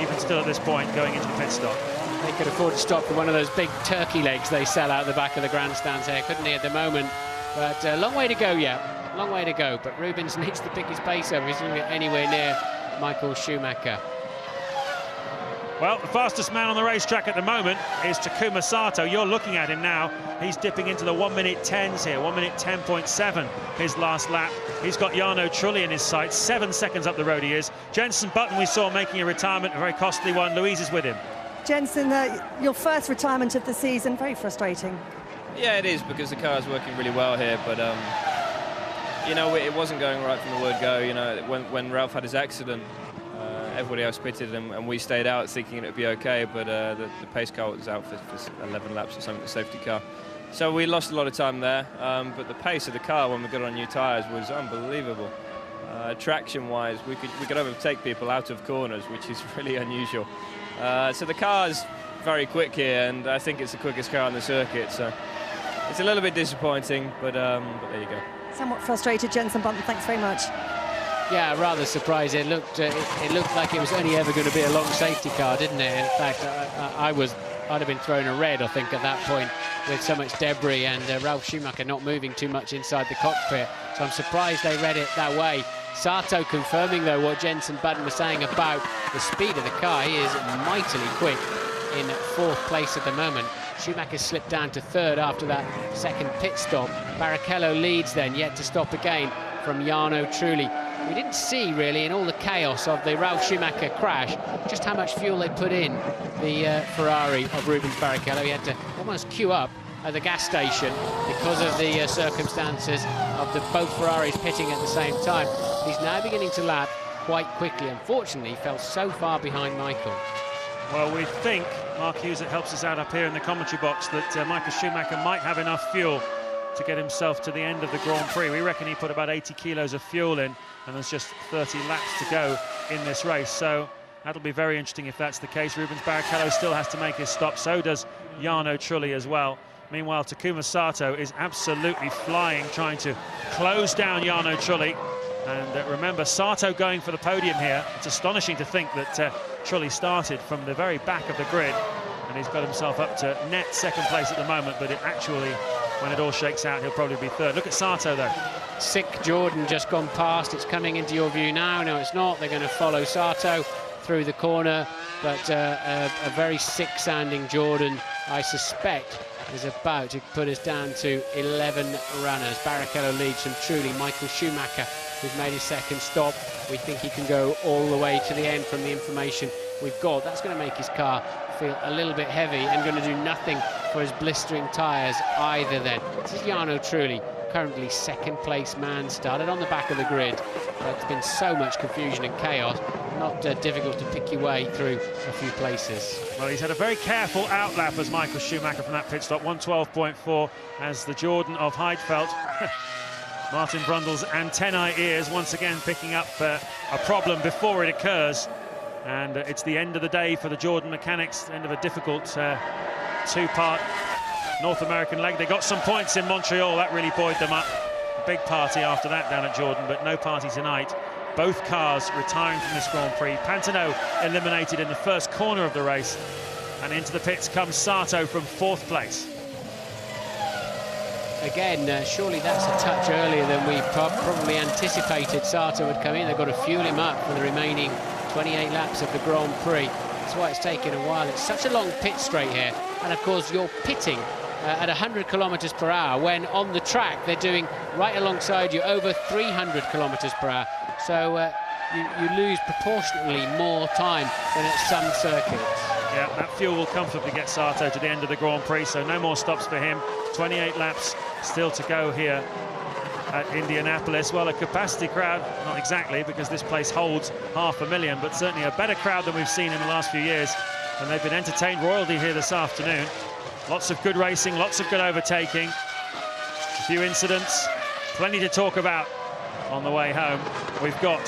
even still at this point, going into the pit stop. They could afford to stop for one of those big turkey legs they sell out the back of the grandstands here, couldn't they, at the moment? But a long way to go yet, long way to go. But Rubens needs to pick his pace up. He's going to get anywhere near Michael Schumacher. Well, the fastest man on the racetrack at the moment is Takuma Sato. You're looking at him now. He's dipping into the 1:10s here, 1:10.7, his last lap. He's got Jarno Trulli in his sights. 7 seconds up the road he is. Jenson Button we saw making a retirement, a very costly one. Louise is with him. Jenson, your first retirement of the season, very frustrating. Yeah, it is, because the car is working really well here, but you know, it wasn't going right from the word go. You know, when Ralph had his accident, everybody else pitted and we stayed out thinking it would be okay, but the pace car was out for 11 laps or something, the safety car. So we lost a lot of time there, but the pace of the car when we got on new tyres was unbelievable. Traction-wise, we could overtake people out of corners, which is really unusual. So the car's very quick here, and I think it's the quickest car on the circuit, so it's a little bit disappointing, but there you go. Somewhat frustrated, Jenson Button, thanks very much. Yeah, rather surprised. It looked like it was only ever going to be a long safety car, didn't it? In fact, I'd have been thrown a red, I think, at that point, with so much debris, and Ralf Schumacher not moving too much inside the cockpit. So I'm surprised they read it that way. Sato confirming, though, what Jenson Button was saying about the speed of the car. He is mightily quick in 4th place at the moment. Schumacher slipped down to 3rd after that second pit stop. Barrichello leads then, yet to stop again from Jarno Trulli. We didn't see, really, in all the chaos of the Ralf Schumacher crash, just how much fuel they put in the Ferrari of Rubens Barrichello. He had to almost queue up at the gas station because of the circumstances of both Ferraris pitting at the same time. He's now beginning to lap quite quickly. Unfortunately, he fell so far behind Michael. Well, we think, Mark Hughes, it helps us out up here in the commentary box, that Michael Schumacher might have enough fuel to get himself to the end of the Grand Prix. We reckon he put about 80 kilos of fuel in, and there's just 30 laps to go in this race. So that'll be very interesting if that's the case. Rubens Barrichello still has to make his stop. So does Jarno Trulli as well. Meanwhile, Takuma Sato is absolutely flying, trying to close down Jarno Trulli. And remember, Sato going for the podium here. It's astonishing to think that Trulli started from the very back of the grid, and he's got himself up to net second place at the moment, but it actually, when it all shakes out, he'll probably be third. Look at Sato, though. Sick Jordan just gone past. It's coming into your view now. No, it's not. They're going to follow Sato through the corner, but a very sick-sounding Jordan, I suspect, is about to put us down to 11 runners. Barrichello leads from Trulli. Michael Schumacher, who's made his second stop. We think he can go all the way to the end from the information we've got. That's going to make his car feel a little bit heavy and going to do nothing for his blistering tyres either then. This is Jarno Trulli, currently second place man, started on the back of the grid. There's been so much confusion and chaos, not difficult to pick your way through a few places. Well, he's had a very careful outlap as Michael Schumacher from that pit stop, 112.4 as the Jordan of Heidfeld. Martin Brundle's antennae ears once again picking up a problem before it occurs. And it's the end of the day for the Jordan mechanics, end of a difficult two-part North American leg. They got some points in Montreal, that really buoyed them up. A big party after that down at Jordan, but no party tonight. Both cars retiring from this Grand Prix. Pantano eliminated in the first corner of the race, and into the pits comes Sato from 4th place. Again, surely that's a touch earlier than we probably anticipated Sato would come in. They've got to fuel him up for the remaining 28 laps of the Grand Prix. That's why it's taken a while. It's such a long pit straight here, and of course you're pitting at 100 kilometers per hour when on the track they're doing right alongside you over 300 kilometers per hour. So you lose proportionately more time than at some circuits. Yeah, that fuel will comfortably get Sato to the end of the Grand Prix, so no more stops for him. 28 laps still to go here at Indianapolis. Well, a capacity crowd, not exactly, because this place holds 500,000, but certainly a better crowd than we've seen in the last few years, and they've been entertained royally here this afternoon. Lots of good racing, lots of good overtaking, a few incidents, plenty to talk about on the way home. We've got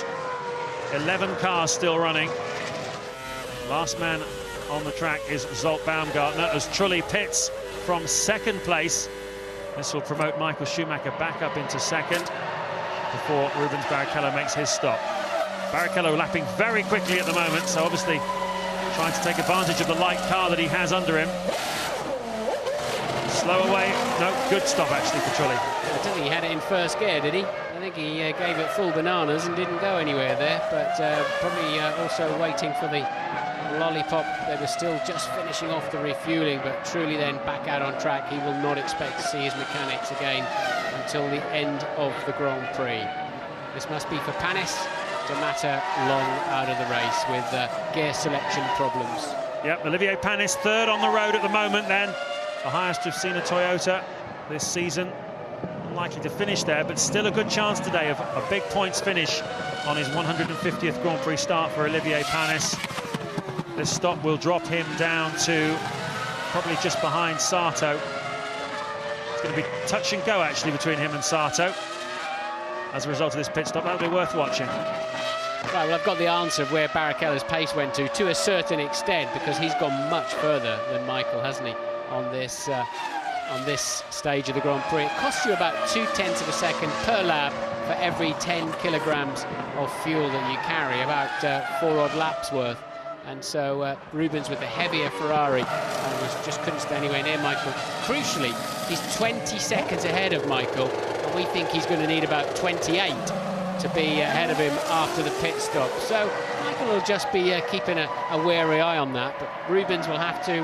11 cars still running. Last man on the track is Zolt Baumgartner as Trulli pits from 2nd place. This will promote Michael Schumacher back up into 2nd before Rubens Barrichello makes his stop. Barrichello lapping very quickly at the moment, so obviously trying to take advantage of the light car that he has under him. Slow away. No, good stop actually for Trulli. I don't think he had it in first gear, did he? I think he gave it full bananas and didn't go anywhere there, but probably also waiting for the lollipop. They were still just finishing off the refueling, but Trulli then back out on track. He will not expect to see his mechanics again until the end of the Grand Prix. This must be for Panis to matter long out of the race with gear selection problems. Yep, Olivier Panis 3rd on the road at the moment then. The highest we've seen a Toyota this season. Unlikely to finish there, but still a good chance today of a big points finish on his 150th Grand Prix start for Olivier Panis. This stop will drop him down to probably just behind Sato. It's going to be touch and go actually between him and Sato as a result of this pit stop. That'll be worth watching. Right, well, I've got the answer of where Barrichello's pace went to a certain extent, because he's gone much further than Michael, hasn't he, on this stage of the Grand Prix. It costs you about 0.2 of a second per lap for every 10 kilograms of fuel that you carry, about 4 odd laps worth. And so Rubens with the heavier Ferrari just couldn't stay anywhere near Michael. Crucially, he's 20 seconds ahead of Michael, and we think he's going to need about 28 to be ahead of him after the pit stop. So Michael will just be keeping a wary eye on that, but Rubens will have to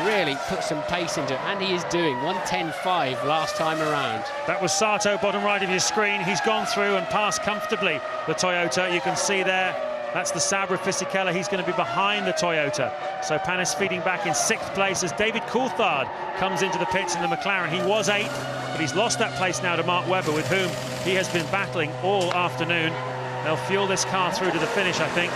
really put some pace into it, and he is doing 1:10.5 last time around. That was Sato, bottom right of your screen. He's gone through and passed comfortably the Toyota. You can see there, that's the Sabra Fisichella. He's going to be behind the Toyota. So Panis feeding back in 6th place as David Coulthard comes into the pits in the McLaren. He was 8th, but he's lost that place now to Mark Webber, with whom he has been battling all afternoon. They'll fuel this car through to the finish, I think.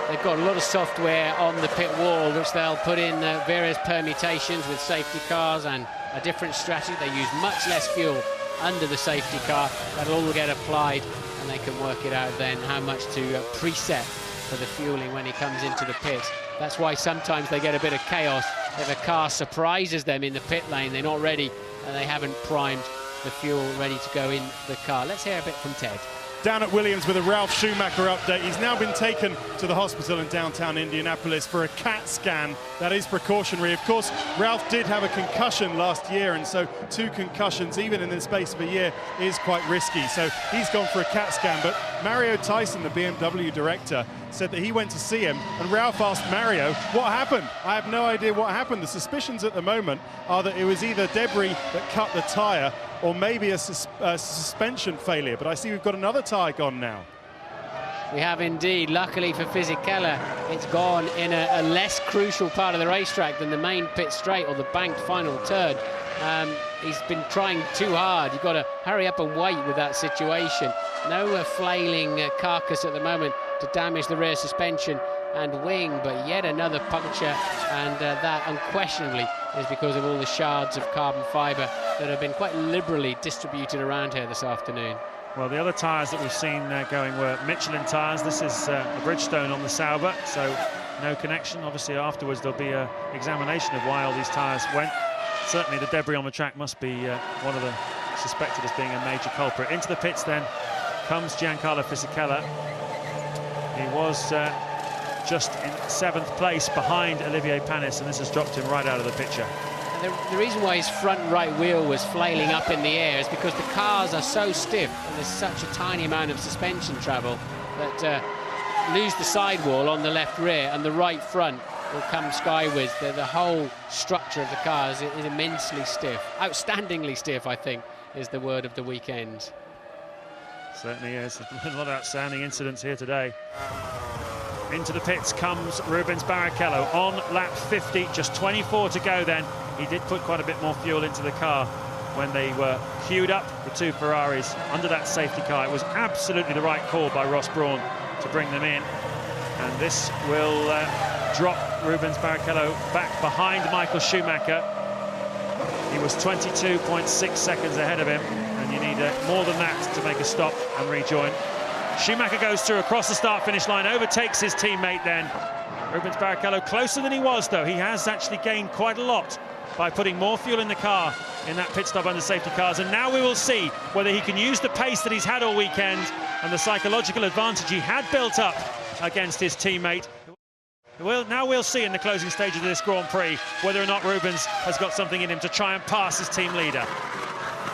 They've got a lot of software on the pit wall, which they'll put in various permutations with safety cars and a different strategy. They use much less fuel under the safety car. That'll all get applied, and they can work it out then how much to preset for the fueling when he comes into the pit. That's why sometimes they get a bit of chaos. If a car surprises them in the pit lane, they're not ready and they haven't primed the fuel ready to go in the car. Let's hear a bit from Ted. Down at Williams with a Ralf Schumacher update. He's now been taken to the hospital in downtown Indianapolis for a CAT scan. That is precautionary. Of course, Ralf did have a concussion last year, and so 2 concussions, even in the space of a year, is quite risky. So he's gone for a CAT scan. But Mario Tyson, the BMW director, said that he went to see him, and Ralf asked Mario, what happened? I have no idea what happened. The suspicions at the moment are that it was either debris that cut the tyre or maybe a suspension failure. But I see we've got another tyre gone now. We have indeed. Luckily for Fisichella, it's gone in a less crucial part of the racetrack than the main pit straight or the banked final turn. He's been trying too hard. You've got to hurry up and wait with that situation. No flailing carcass at the moment to damage the rear suspension and wing, but yet another puncture, and that unquestionably is because of all the shards of carbon fibre that have been quite liberally distributed around here this afternoon. Well, the other tyres that we've seen going were Michelin tyres. This is a Bridgestone on the Sauber, so no connection. Obviously, afterwards there'll be an examination of why all these tyres went. Certainly the debris on the track must be one of the suspected as being a major culprit. Into the pits then comes Giancarlo Fisichella. He was just in 7th place behind Olivier Panis, and this has dropped him right out of the picture. And the reason why his front right wheel was flailing up in the air is because the cars are so stiff and there's such a tiny amount of suspension travel that lose the sidewall on the left rear and the right front will come skywards. The whole structure of the car is immensely stiff. Outstandingly stiff, I think, is the word of the weekend. Certainly is. A lot of outstanding incidents here today. Into the pits comes Rubens Barrichello on lap 50, just 24 to go then. He did put quite a bit more fuel into the car when they were queued up, the 2 Ferraris, under that safety car. It was absolutely the right call by Ross Brawn to bring them in. And this will drop Rubens Barrichello back behind Michael Schumacher. He was 22.6 seconds ahead of him, and you need more than that to make a stop and rejoin. Schumacher goes through across the start-finish line, overtakes his teammate then. Rubens Barrichello closer than he was, though. He has actually gained quite a lot by putting more fuel in the car in that pit stop under safety cars. And now we will see whether he can use the pace that he's had all weekend and the psychological advantage he had built up against his teammate. Now we'll see in the closing stage of this Grand Prix whether or not Rubens has got something in him to try and pass his team leader.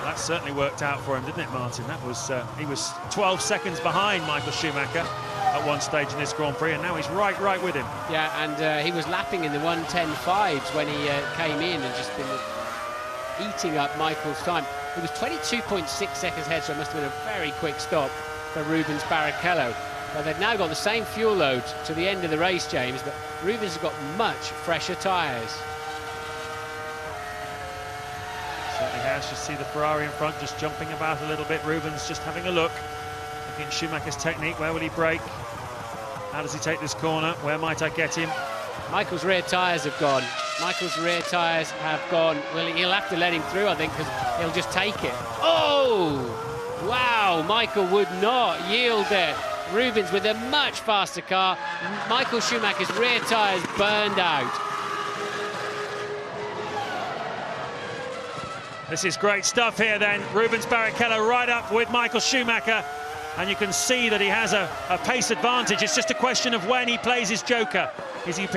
That certainly worked out for him, didn't it, Martin? That was he was 12 seconds behind Michael Schumacher at one stage in this Grand Prix, and now he's right with him. Yeah, and he was lapping in the 1:10.5s when he came in and just been eating up Michael's time. He was 22.6 seconds ahead, so it must have been a very quick stop for Rubens Barrichello. But they've now got the same fuel load to the end of the race, James, but Rubens has got much fresher tyres. Certainly has. You see the Ferrari in front just jumping about a little bit. Rubens just having a look. Looking at Schumacher's technique. Where will he brake? How does he take this corner? Where might I get him? Michael's rear tyres have gone. Michael's rear tyres have gone. Well, he'll have to let him through, I think, because he'll just take it. Oh! Wow, Michael would not yield there. Rubens with a much faster car. Michael Schumacher's rear tyres burned out. This is great stuff here then. Rubens Barrichello right up with Michael Schumacher. And you can see that he has a pace advantage. It's just a question of when he plays his joker. Does he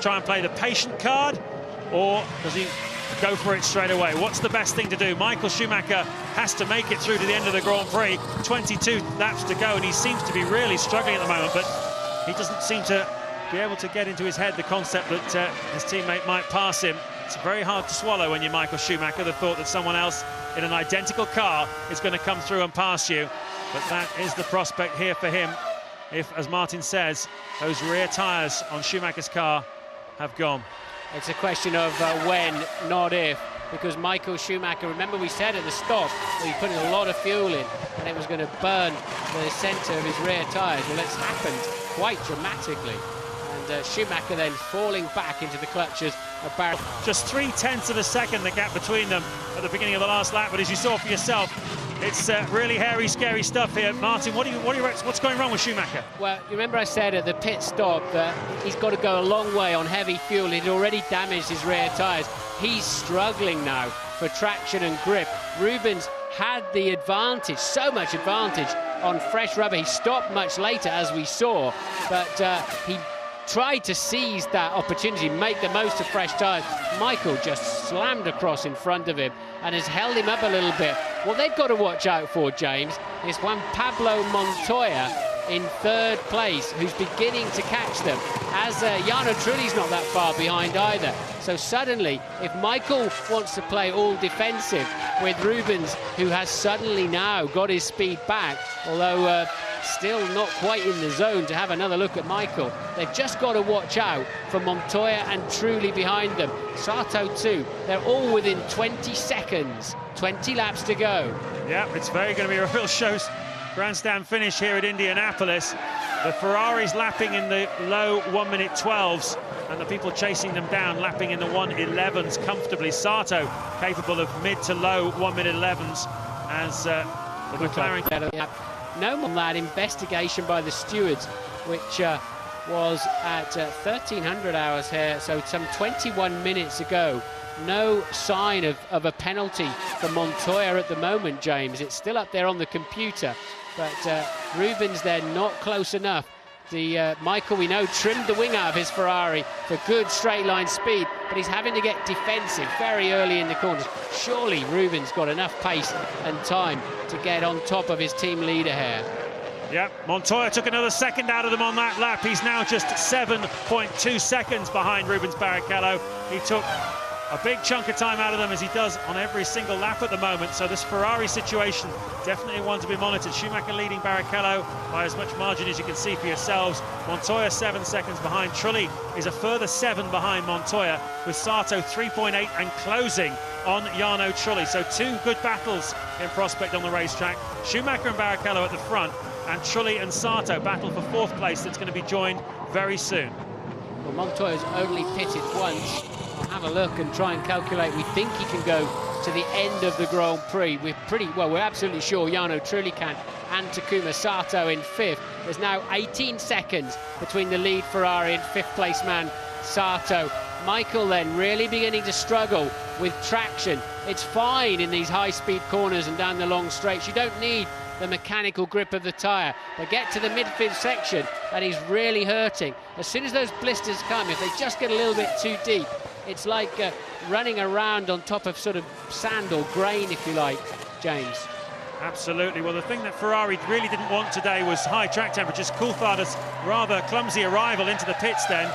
try and play the patient card, or does he go for it straight away? What's the best thing to do? Michael Schumacher has to make it through to the end of the Grand Prix. 22 laps to go, and he seems to be really struggling at the moment, but he doesn't seem to be able to get into his head the concept that his teammate might pass him. It's very hard to swallow when you're Michael Schumacher, the thought that someone else in an identical car is going to come through and pass you. But that is the prospect here for him if, as Martin says, those rear tyres on Schumacher's car have gone. It's a question of when, not if, because Michael Schumacher, remember we said at the stop that he put in a lot of fuel in and it was going to burn the centre of his rear tyres. Well, it's happened quite dramatically. And Schumacher then falling back into the clutches of Barrichello. Just 0.3 of a second the gap between them at the beginning of the last lap, but as you saw for yourself, It's really hairy, scary stuff here. Martin, what do you reckon? What's going wrong with Schumacher? Well, you remember I said at the pit stop that he's got to go a long way on heavy fuel. He'd already damaged his rear tyres. He's struggling now for traction and grip. Rubens had the advantage, so much advantage, on fresh rubber. He stopped much later, as we saw, but he tried to seize that opportunity, make the most of fresh tyres. Michael just slammed across in front of him and has held him up a little bit. What they've got to watch out for, James, is Juan Pablo Montoya in third place, who's beginning to catch them, as Jarno Trulli's not that far behind either. So suddenly, if Michael wants to play all defensive with Rubens, who has suddenly now got his speed back, although still not quite in the zone to have another look at Michael, they've just got to watch out for Montoya and Trulli behind them. Sato too. They're all within 20 seconds. 20 laps to go. Yeah, it's going to be a real grandstand finish here at Indianapolis. The Ferraris lapping in the low 1:12s, and the people chasing them down lapping in the 1:11s comfortably. Sato capable of mid to low 1:11s as the McLaren. No more than that investigation by the stewards, which was at 1300 hours here, so some 21 minutes ago. No sign of a penalty for Montoya at the moment, James. It's still up there on the computer, but Rubens there not close enough. The Michael, we know, trimmed the wing out of his Ferrari for good straight line speed, but he's having to get defensive very early in the corners. Surely Rubens got enough pace and time to get on top of his team leader here. Yeah, Montoya took another second out of them on that lap. He's now just 7.2 seconds behind Rubens Barrichello. He took a big chunk of time out of them, as he does on every single lap at the moment. So this Ferrari situation, definitely one to be monitored. Schumacher leading Barrichello by as much margin as you can see for yourselves. Montoya 7 seconds behind. Trulli is a further 7 behind Montoya, with Sato 3.8 and closing on Jarno Trulli. So two good battles in prospect on the racetrack. Schumacher and Barrichello at the front, and Trulli and Sato battle for fourth place. That's going to be joined very soon. Well, Montoya's only pitted once. I'll have a look and try and calculate. We think he can go to the end of the Grand Prix. We're absolutely sure Jarno Trulli can, and Takuma Sato in fifth. There's now 18 seconds between the lead Ferrari and fifth place man Sato. Michael then really beginning to struggle with traction. It's fine in these high-speed corners and down the long straights. You don't need the mechanical grip of the tyre, but get to the midfield section and he's really hurting. As soon as those blisters come, if they just get a little bit too deep, it's like running around on top of sort of sand or grain, if you like, James. Absolutely. Well, the thing that Ferrari really didn't want today was high track temperatures. Coulthard's rather clumsy arrival into the pits then.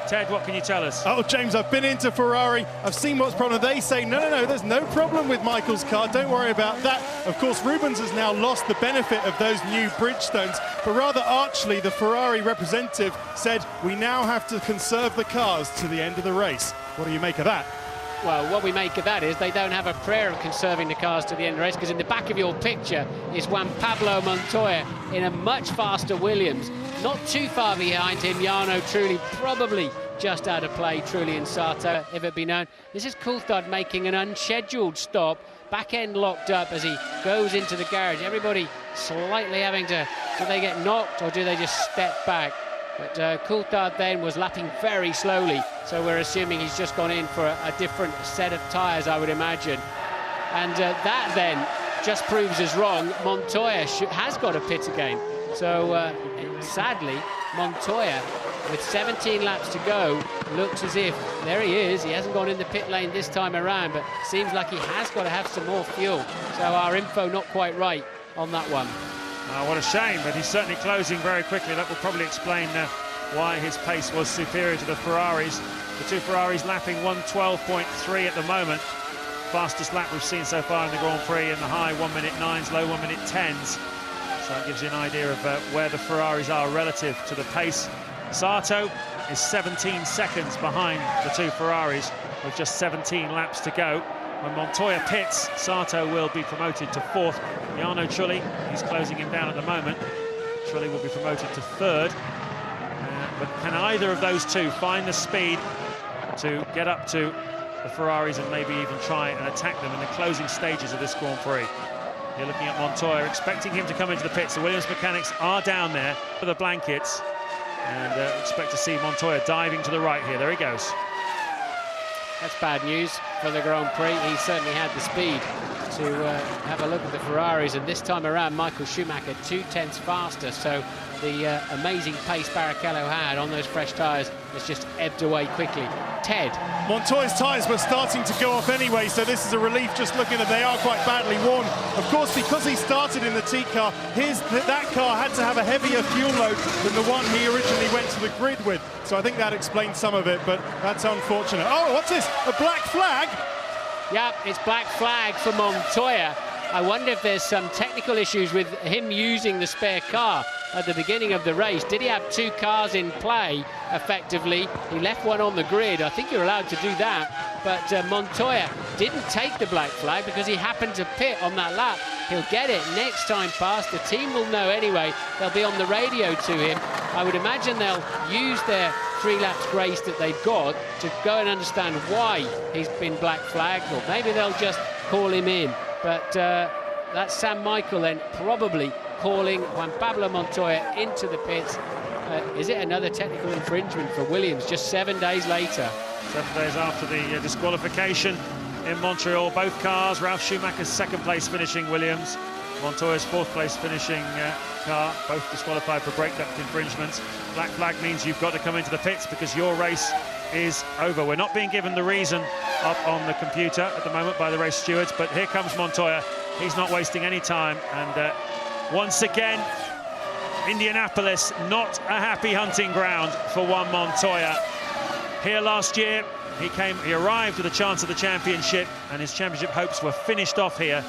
Ted, what can you tell us? Oh, James, I've been into Ferrari. I've seen what's the problem. They say, no, there's no problem with Michael's car. Don't worry about that. Of course, Rubens has now lost the benefit of those new Bridgestones, but rather archly, the Ferrari representative said, we now have to conserve the cars to the end of the race. What do you make of that? Well, what we make of that is they don't have a prayer of conserving the cars to the end of the race, because in the back of your picture is Juan Pablo Montoya in a much faster Williams. Not too far behind him, Jarno Trulli, probably just out of play, Trulli and Sato, if it be known. This is Coulthard making an unscheduled stop, back end locked up as he goes into the garage. Everybody slightly having to, do they get knocked or do they just step back? But Coulthard then was lapping very slowly, so we're assuming he's just gone in for a different set of tyres, I would imagine. And that then just proves us wrong. Montoya has got a pit again. So sadly, Montoya, with 17 laps to go, looks as if, there he is, he hasn't gone in the pit lane this time around, but seems like he has got to have some more fuel. So our info not quite right on that one. Oh, what a shame, but he's certainly closing very quickly. That will probably explain why his pace was superior to the Ferraris. The two Ferraris lapping 1:12.3 at the moment. Fastest lap we've seen so far in the Grand Prix, in the high 1:9s, low 1:10s. So that gives you an idea of where the Ferraris are relative to the pace. Sato is 17 seconds behind the two Ferraris with just 17 laps to go. When Montoya pits, Sato will be promoted to fourth. Jarno Trulli, he's closing him down at the moment. Trulli will be promoted to third. But can either of those two find the speed to get up to the Ferraris and maybe even try and attack them in the closing stages of this Grand Prix? You're looking at Montoya, expecting him to come into the pits. The Williams mechanics are down there for the blankets, and expect to see Montoya diving to the right here. There he goes. That's bad news for the Grand Prix. He certainly had the speed to have a look at the Ferraris, and this time around Michael Schumacher 2/10 faster, so the amazing pace Barrichello had on those fresh tyres has just ebbed away quickly. Ted. Montoya's tyres were starting to go off anyway, so this is a relief just looking at they are quite badly worn. Of course, because he started in the T car, that car had to have a heavier fuel load than the one he originally went to the grid with. So I think that explains some of it, but that's unfortunate. Oh, what's this? A black flag? Yep, it's black flag for Montoya. I wonder if there's some technical issues with him using the spare car at the beginning of the race. Did he have two cars in play, effectively? He left one on the grid. I think you're allowed to do that. But Montoya didn't take the black flag because he happened to pit on that lap. He'll get it next time past. The team will know anyway. They'll be on the radio to him. I would imagine they'll use their 3 laps grace that they've got to go and understand why he's been black flagged, or maybe they'll just call him in. But that's Sam Michael then probably calling Juan Pablo Montoya into the pits. Is it another technical infringement for Williams just 7 days later? 7 days after the disqualification in Montreal. Both cars, Ralf Schumacher's second place finishing Williams, Montoya's fourth place finishing car, both disqualified for brake duct infringements. Black flag means you've got to come into the pits because your race is over. We're not being given the reason up on the computer at the moment by the race stewards, but here comes Montoya. He's not wasting any time, and once again, Indianapolis, not a happy hunting ground for Juan Montoya. Here last year, he arrived with a chance at the championship, and his championship hopes were finished off here,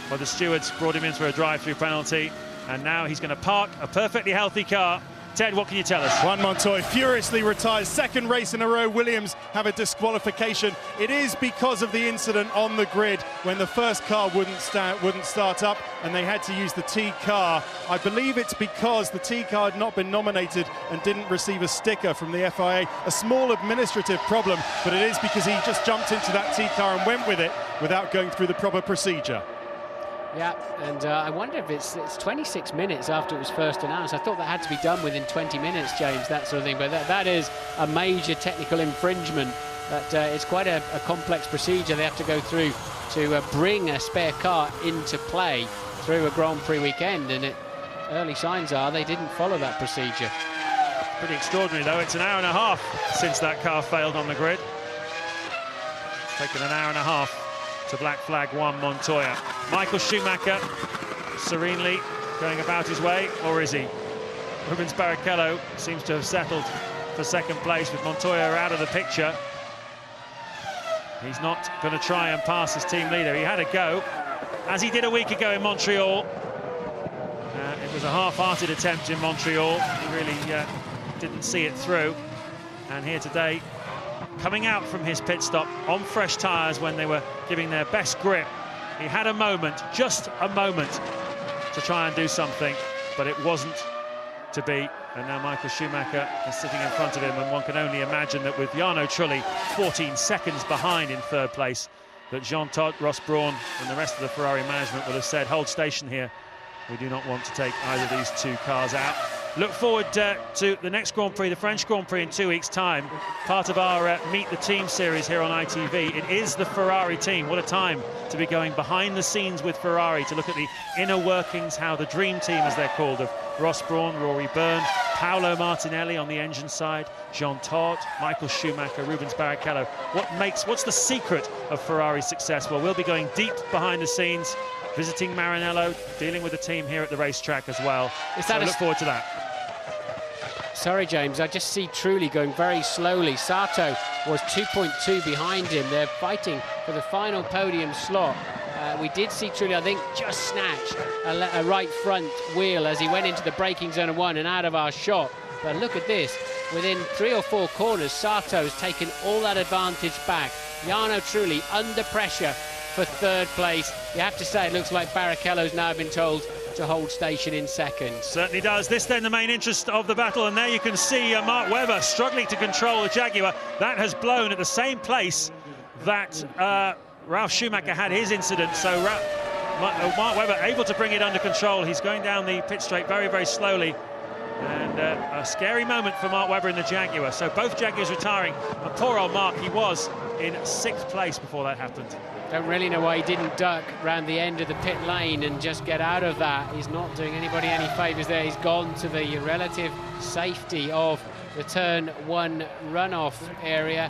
but the stewards brought him in for a drive-through penalty, and now he's going to park a perfectly healthy car. Ted, what can you tell us? Juan Montoya furiously retires. Second race in a row, Williams have a disqualification. It is because of the incident on the grid when the first car wouldn't start up and they had to use the T car. I believe it's because the T car had not been nominated and didn't receive a sticker from the FIA. A small administrative problem, but it is because he just jumped into that T car and went with it without going through the proper procedure. Yeah, and I wonder if it's 26 minutes after it was first announced. I thought that had to be done within 20 minutes, James, that sort of thing. But that is a major technical infringement. It's quite a complex procedure they have to go through to bring a spare car into play through a Grand Prix weekend. And early signs are they didn't follow that procedure. Pretty extraordinary, though. It's an hour and a half since that car failed on the grid. It's taken an hour and a half to black flag Juan Montoya. Michael Schumacher serenely going about his way, or is he? Rubens Barrichello seems to have settled for second place with Montoya out of the picture. He's not going to try and pass his team leader. He had a go, as he did a week ago in Montreal. It was a half-hearted attempt in Montreal. He really didn't see it through. And here today, coming out from his pit stop on fresh tyres when they were giving their best grip, he had a moment, just a moment, to try and do something, but it wasn't to be. And now Michael Schumacher is sitting in front of him, and one can only imagine that with Jarno Trulli 14 seconds behind in third place, that Jean Todt, Ross Brawn and the rest of the Ferrari management would have said, hold station here. We do not want to take either of these two cars out. Look forward to the next Grand Prix, the French Grand Prix in 2 weeks' time. Part of our Meet the Team series here on ITV. It is the Ferrari team. What a time to be going behind the scenes with Ferrari to look at the inner workings, how the dream team, as they're called, of Ross Brawn, Rory Byrne, Paolo Martinelli on the engine side, Jean Todt, Michael Schumacher, Rubens Barrichello. What's the secret of Ferrari's success? Well, we'll be going deep behind the scenes, visiting Maranello, dealing with the team here at the racetrack as well. So look forward to that. Sorry, James, I just see Trulli going very slowly. Sato was 2.2 behind him. They're fighting for the final podium slot. We did see Trulli, I think, just snatch a right front wheel as he went into the braking zone of one and out of our shot. But look at this. Within 3 or 4 corners, Sato's taken all that advantage back. Jarno Trulli under pressure for third place. You have to say it looks like Barrichello's now been told to hold station in second. Certainly does. This then the main interest of the battle, and there you can see Mark Webber struggling to control the Jaguar. That has blown at the same place that Ralf Schumacher had his incident. So Mark Webber able to bring it under control. He's going down the pit straight very, very slowly. And a scary moment for Mark Webber in the Jaguar. So both Jaguars retiring. And poor old Mark, he was in 6th place before that happened. Don't really know why he didn't duck round the end of the pit lane and just get out of that. He's not doing anybody any favours there. He's gone to the relative safety of the turn 1 runoff area.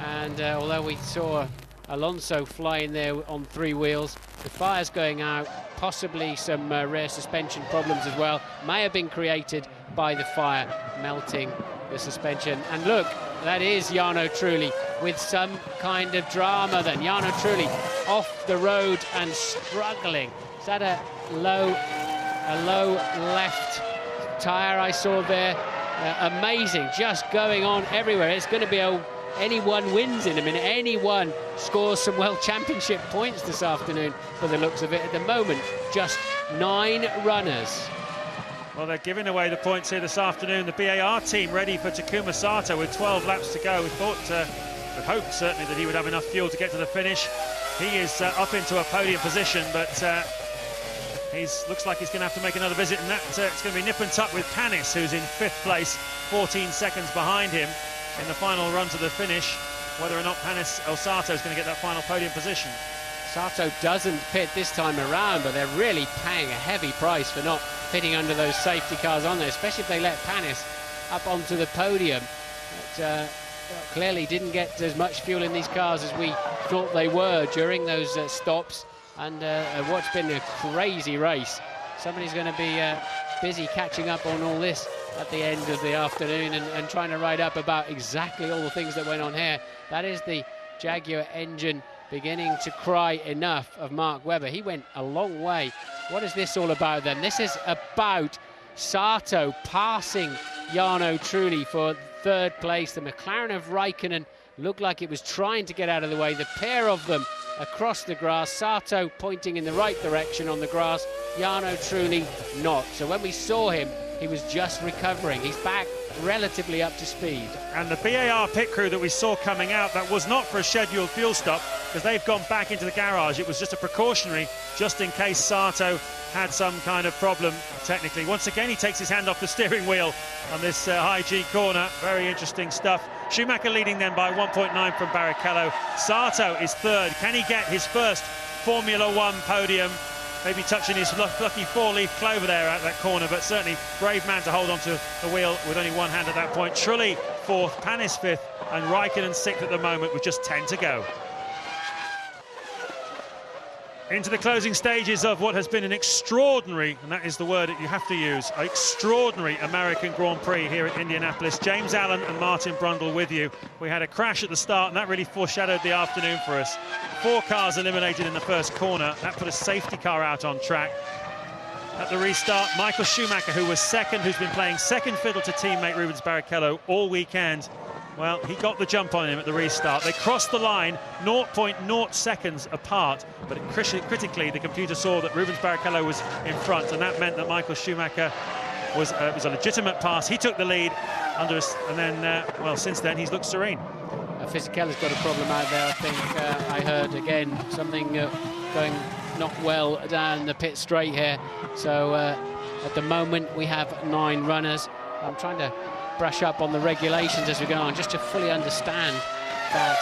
And although we saw Alonso flying there on 3 wheels, the fire's going out, possibly some rear suspension problems as well. May have been created by the fire melting the suspension. And look, that is Jarno Trulli with some kind of drama then. Jarno Trulli off the road and struggling. Is that a low left tyre I saw there? Amazing, just going on everywhere. It's going to be anyone wins in a minute. Anyone scores some World Championship points this afternoon for the looks of it. At the moment, just 9 runners. Well, they're giving away the points here this afternoon. The BAR team ready for Takuma Sato with 12 laps to go. We thought, we hoped certainly that he would have enough fuel to get to the finish. He is up into a podium position, but looks like he's going to have to make another visit, and it's going to be nip and tuck with Panis, who's in 5th place, 14 seconds behind him in the final run to the finish. Whether or not Panis or Sato is going to get that final podium position. Sato doesn't pit this time around, but they're really paying a heavy price for not pitting under those safety cars on there, especially if they let Panis up onto the podium. But, clearly didn't get as much fuel in these cars as we thought they were during those stops, and what's been a crazy race. Somebody's going to be busy catching up on all this at the end of the afternoon and trying to write up about exactly all the things that went on here. That is the Jaguar engine beginning to cry enough of Mark Webber. He went a long way. What is this all about then? This is about Sato passing Jarno Trulli for 3rd place. The McLaren of Raikkonen looked like it was trying to get out of the way. The pair of them across the grass. Sato pointing in the right direction on the grass. Jarno Trulli not. So when we saw him, he was just recovering. He's back relatively up to speed. And the BAR pit crew that we saw coming out, that was not for a scheduled fuel stop, because they've gone back into the garage. It was just a precautionary, just in case Sato had some kind of problem technically. Once again, he takes his hand off the steering wheel on this high G corner. Very interesting stuff. Schumacher leading them by 1.9 from Barrichello. Sato is 3rd. Can he get his first Formula One podium? Maybe touching his lucky 4-leaf clover there at that corner, but certainly brave man to hold onto the wheel with only one hand at that point. Trulli 4th, Panis 5th, and Raikkonen 6th at the moment with just 10 to go. Into the closing stages of what has been an extraordinary, and that is the word that you have to use, extraordinary American Grand Prix here at Indianapolis. James Allen and Martin Brundle with you. We had a crash at the start, and that really foreshadowed the afternoon for us. 4 cars eliminated in the first corner. That put a safety car out on track. At the restart, Michael Schumacher, who was 2nd, who's been playing second fiddle to teammate Rubens Barrichello all weekend. Well, he got the jump on him at the restart. They crossed the line 0.0 seconds apart, but critically, the computer saw that Rubens Barrichello was in front, and that meant that Michael Schumacher was a legitimate pass. He took the lead under us, and then, well, since then, he's looked serene. Fisichella's got a problem out there, I think. I heard, again, something going not well down the pit straight here. So, at the moment, we have 9 runners. I'm trying to brush up on the regulations as we go on, just to fully understand that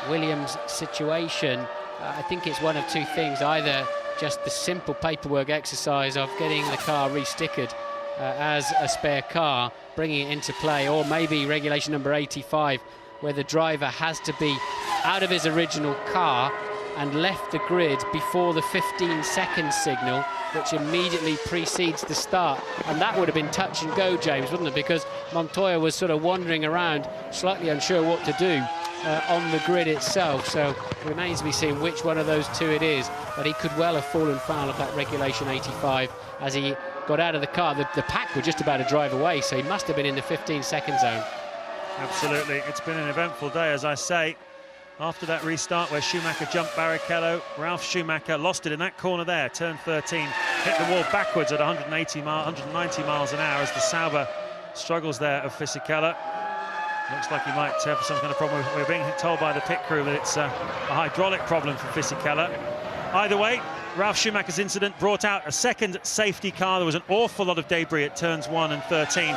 Williams situation. I think it's one of 2 things: either just the simple paperwork exercise of getting the car restickered as a spare car, bringing it into play, or maybe regulation number 85, where the driver has to be out of his original car and left the grid before the 15-second signal, which immediately precedes the start. And that would have been touch and go, James, wouldn't it? Because Montoya was sort of wandering around, slightly unsure what to do on the grid itself. So it remains to be seen which one of those 2 it is. But he could well have fallen foul of that regulation 85 as he got out of the car. The pack were just about to drive away, so he must have been in the 15-second zone. Absolutely. It's been an eventful day, as I say. After that restart where Schumacher jumped Barrichello, Ralf Schumacher lost it in that corner there, turn 13, hit the wall backwards at 190 miles an hour as the Sauber struggles there of Fisichella. Looks like he might have some kind of problem. We're being told by the pit crew that it's a hydraulic problem for Fisichella. Either way, Ralf Schumacher's incident brought out a second safety car. There was an awful lot of debris at turns 1 and 13.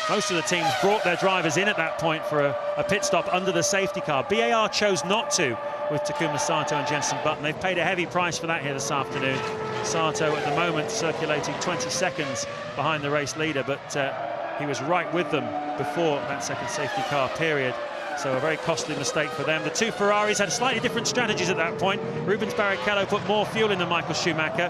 Most of the teams brought their drivers in at that point for a pit stop under the safety car. BAR chose not to with Takuma Sato and Jenson Button. They've paid a heavy price for that here this afternoon. Sato at the moment circulating 20 seconds behind the race leader, but he was right with them before that second safety car period. So a very costly mistake for them. The two Ferraris had slightly different strategies at that point. Rubens Barrichello put more fuel in than Michael Schumacher,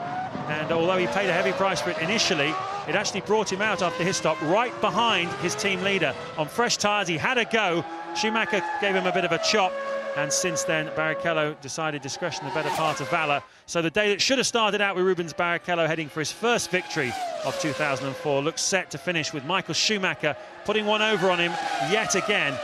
and although he paid a heavy price for it initially, it actually brought him out after his stop right behind his team leader. On fresh tyres, he had a go. Schumacher gave him a bit of a chop, and since then Barrichello decided discretion the better part of valour. So the day that should have started out with Rubens Barrichello heading for his first victory of 2004 looks set to finish with Michael Schumacher putting one over on him yet again,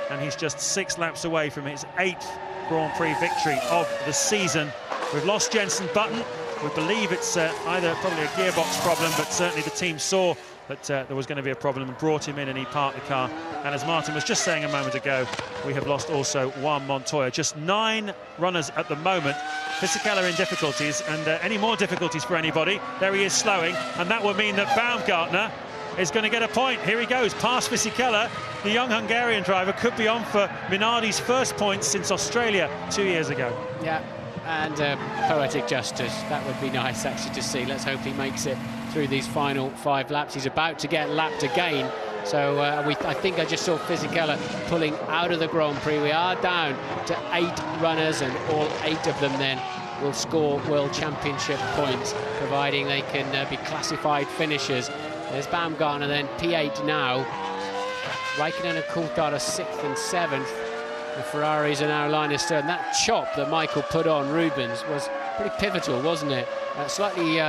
and he's just 6 laps away from his 8th Grand Prix victory of the season. We've lost Jenson Button. We believe it's either probably a gearbox problem, but certainly the team saw that there was going to be a problem and brought him in, and he parked the car. And as Martin was just saying a moment ago, we have lost also Juan Montoya. Just 9 runners at the moment. Fisichella in difficulties, and any more difficulties for anybody. There he is slowing, and that would mean that Baumgartner is going to get a point. Here he goes, past Fisichella. The young Hungarian driver could be on for Minardi's first points since Australia 2 years ago. Yeah, and poetic justice. That would be nice actually to see. Let's hope he makes it through these final 5 laps. He's about to get lapped again. So I think I just saw Fisichella pulling out of the Grand Prix. We are down to 8 runners, and all 8 of them then will score World Championship points, providing they can be classified finishers. There's Baumgartner then, P8 now. Raikkonen and Coulthard are 6th and 7th. The Ferraris are now line astern. That chop that Michael put on Rubens was pretty pivotal, wasn't it? Slightly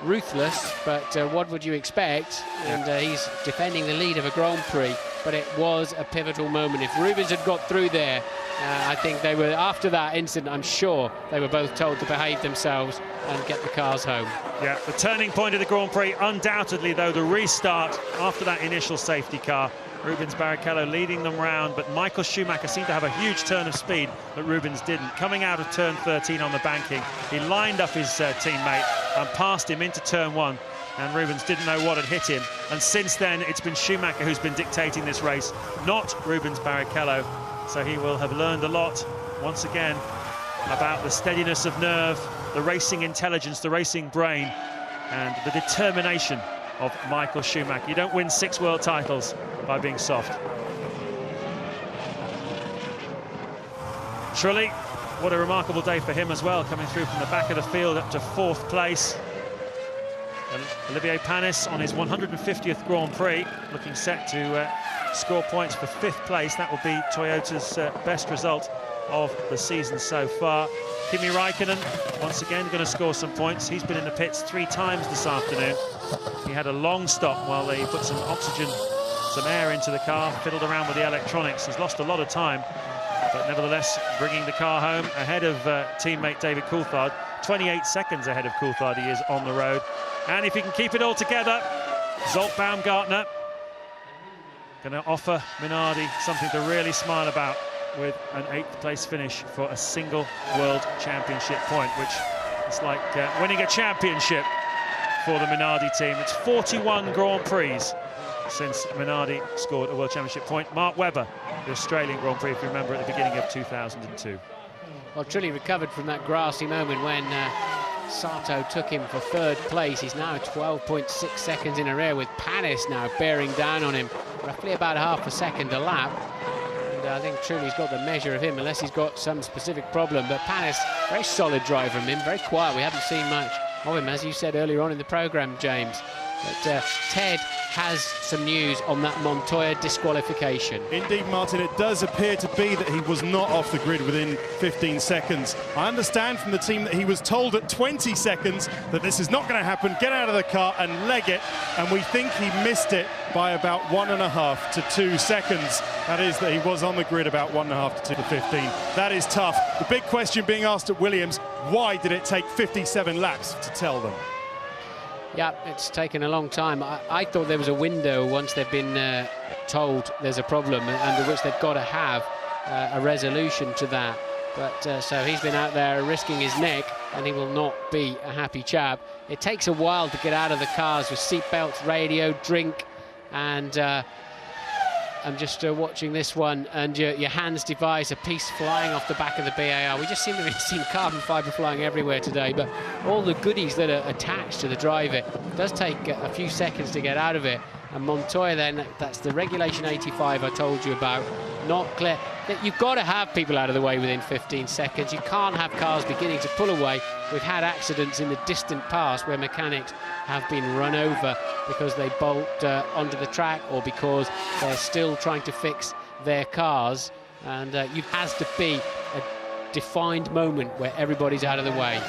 ruthless, but what would you expect? And he's defending the lead of a Grand Prix, but it was a pivotal moment. If Rubens had got through there, I think they were, after that incident, I'm sure they were both told to behave themselves and get the cars home. Yeah, the turning point of the Grand Prix, undoubtedly, though, the restart after that initial safety car. Rubens Barrichello leading them round, but Michael Schumacher seemed to have a huge turn of speed that Rubens didn't. Coming out of turn 13 on the banking, he lined up his teammate and passed him into turn 1, and Rubens didn't know what had hit him. And since then, it's been Schumacher who's been dictating this race, not Rubens Barrichello. So he will have learned a lot, once again, about the steadiness of nerve, the racing intelligence, the racing brain, and the determination of Michael Schumacher. You don't win 6 world titles by being soft. Trulli, what a remarkable day for him as well, coming through from the back of the field up to 4th place. And Olivier Panis on his 150th Grand Prix, looking set to score points for 5th place. That will be Toyota's best result of the season so far. Kimi Raikkonen, once again, going to score some points. He's been in the pits 3 times this afternoon. He had a long stop while they put some oxygen, some air into the car, fiddled around with the electronics. He's lost a lot of time, but nevertheless bringing the car home ahead of teammate David Coulthard. 28 seconds ahead of Coulthard he is on the road. And if he can keep it all together, Zolt Baumgartner going to offer Minardi something to really smile about, with an 8th place finish for a single World Championship point, which is like winning a championship for the Minardi team. It's 41 Grand Prix since Minardi scored a World Championship point. Mark Webber, the Australian Grand Prix, if you remember, at the beginning of 2002. Well, Trulli recovered from that grassy moment when Sato took him for 3rd place. He's now 12.6 seconds in a rear, with Panis now bearing down on him, roughly about half a second a lap. I think Trulli's got the measure of him, unless he's got some specific problem. But Panis, very solid drive from him, very quiet. We haven't seen much of him, as you said earlier on in the programme, James. But Ted has some news on that Montoya disqualification. Indeed, Martin, it does appear to be that he was not off the grid within 15 seconds. I understand from the team that he was told at 20 seconds that this is not going to happen, get out of the car and leg it, and we think he missed it by about 1.5 to 2 seconds. That is, that he was on the grid about 1.5 to 2 to 15. That is tough. The big question being asked at Williams, why did it take 57 laps to tell them? Yeah, it's taken a long time. I thought there was a window once they've told there's a problem, under which they've got to have a resolution to that. But so he's been out there risking his neck, and he will not be a happy chap. It takes a while to get out of the cars with seatbelts, radio, drink, and I'm just watching this one, and your Hans device, a piece flying off the back of the BAR. We just seem to have seen carbon fibre flying everywhere today, but all the goodies that are attached to the drive, it does take a few seconds to get out of it. And Montoya then, that's the regulation 85 I told you about, not clear. You've got to have people out of the way within 15 seconds. You can't have cars beginning to pull away. We've had accidents in the distant past where mechanics have been run over because they bolt onto the track or because they're still trying to fix their cars. And it has to be a defined moment where everybody's out of the way.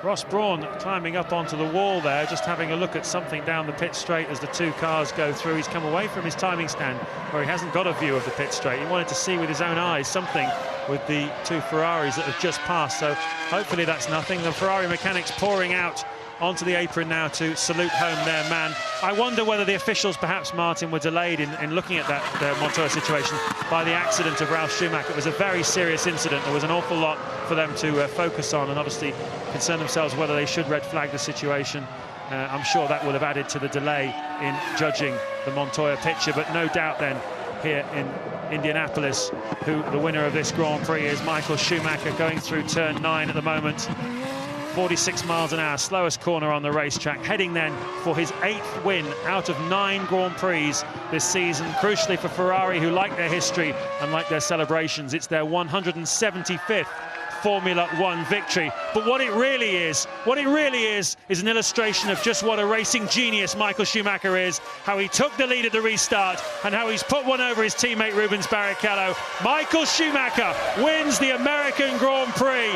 Ross Brawn climbing up onto the wall there, just having a look at something down the pit straight as the two cars go through. He's come away from his timing stand where he hasn't got a view of the pit straight. He wanted to see with his own eyes something with the two Ferraris that have just passed, so hopefully that's nothing. The Ferrari mechanics pouring out onto the apron now to salute home their man. I wonder whether the officials, perhaps, Martin, were delayed in looking at that Montoya situation by the accident of Ralf Schumacher. It was a very serious incident. There was an awful lot for them to focus on, and obviously concern themselves whether they should red flag the situation. I'm sure that will have added to the delay in judging the Montoya picture, but no doubt then here in Indianapolis who the winner of this Grand Prix is. Michael Schumacher going through turn 9 at the moment. 46 miles an hour, slowest corner on the racetrack, heading then for his 8th win out of 9 Grand Prix this season. Crucially for Ferrari, who like their history and like their celebrations, it's their 175th Formula One victory. But what it really is an illustration of just what a racing genius Michael Schumacher is, how he took the lead at the restart and how he's put one over his teammate Rubens Barrichello. Michael Schumacher wins the American Grand Prix.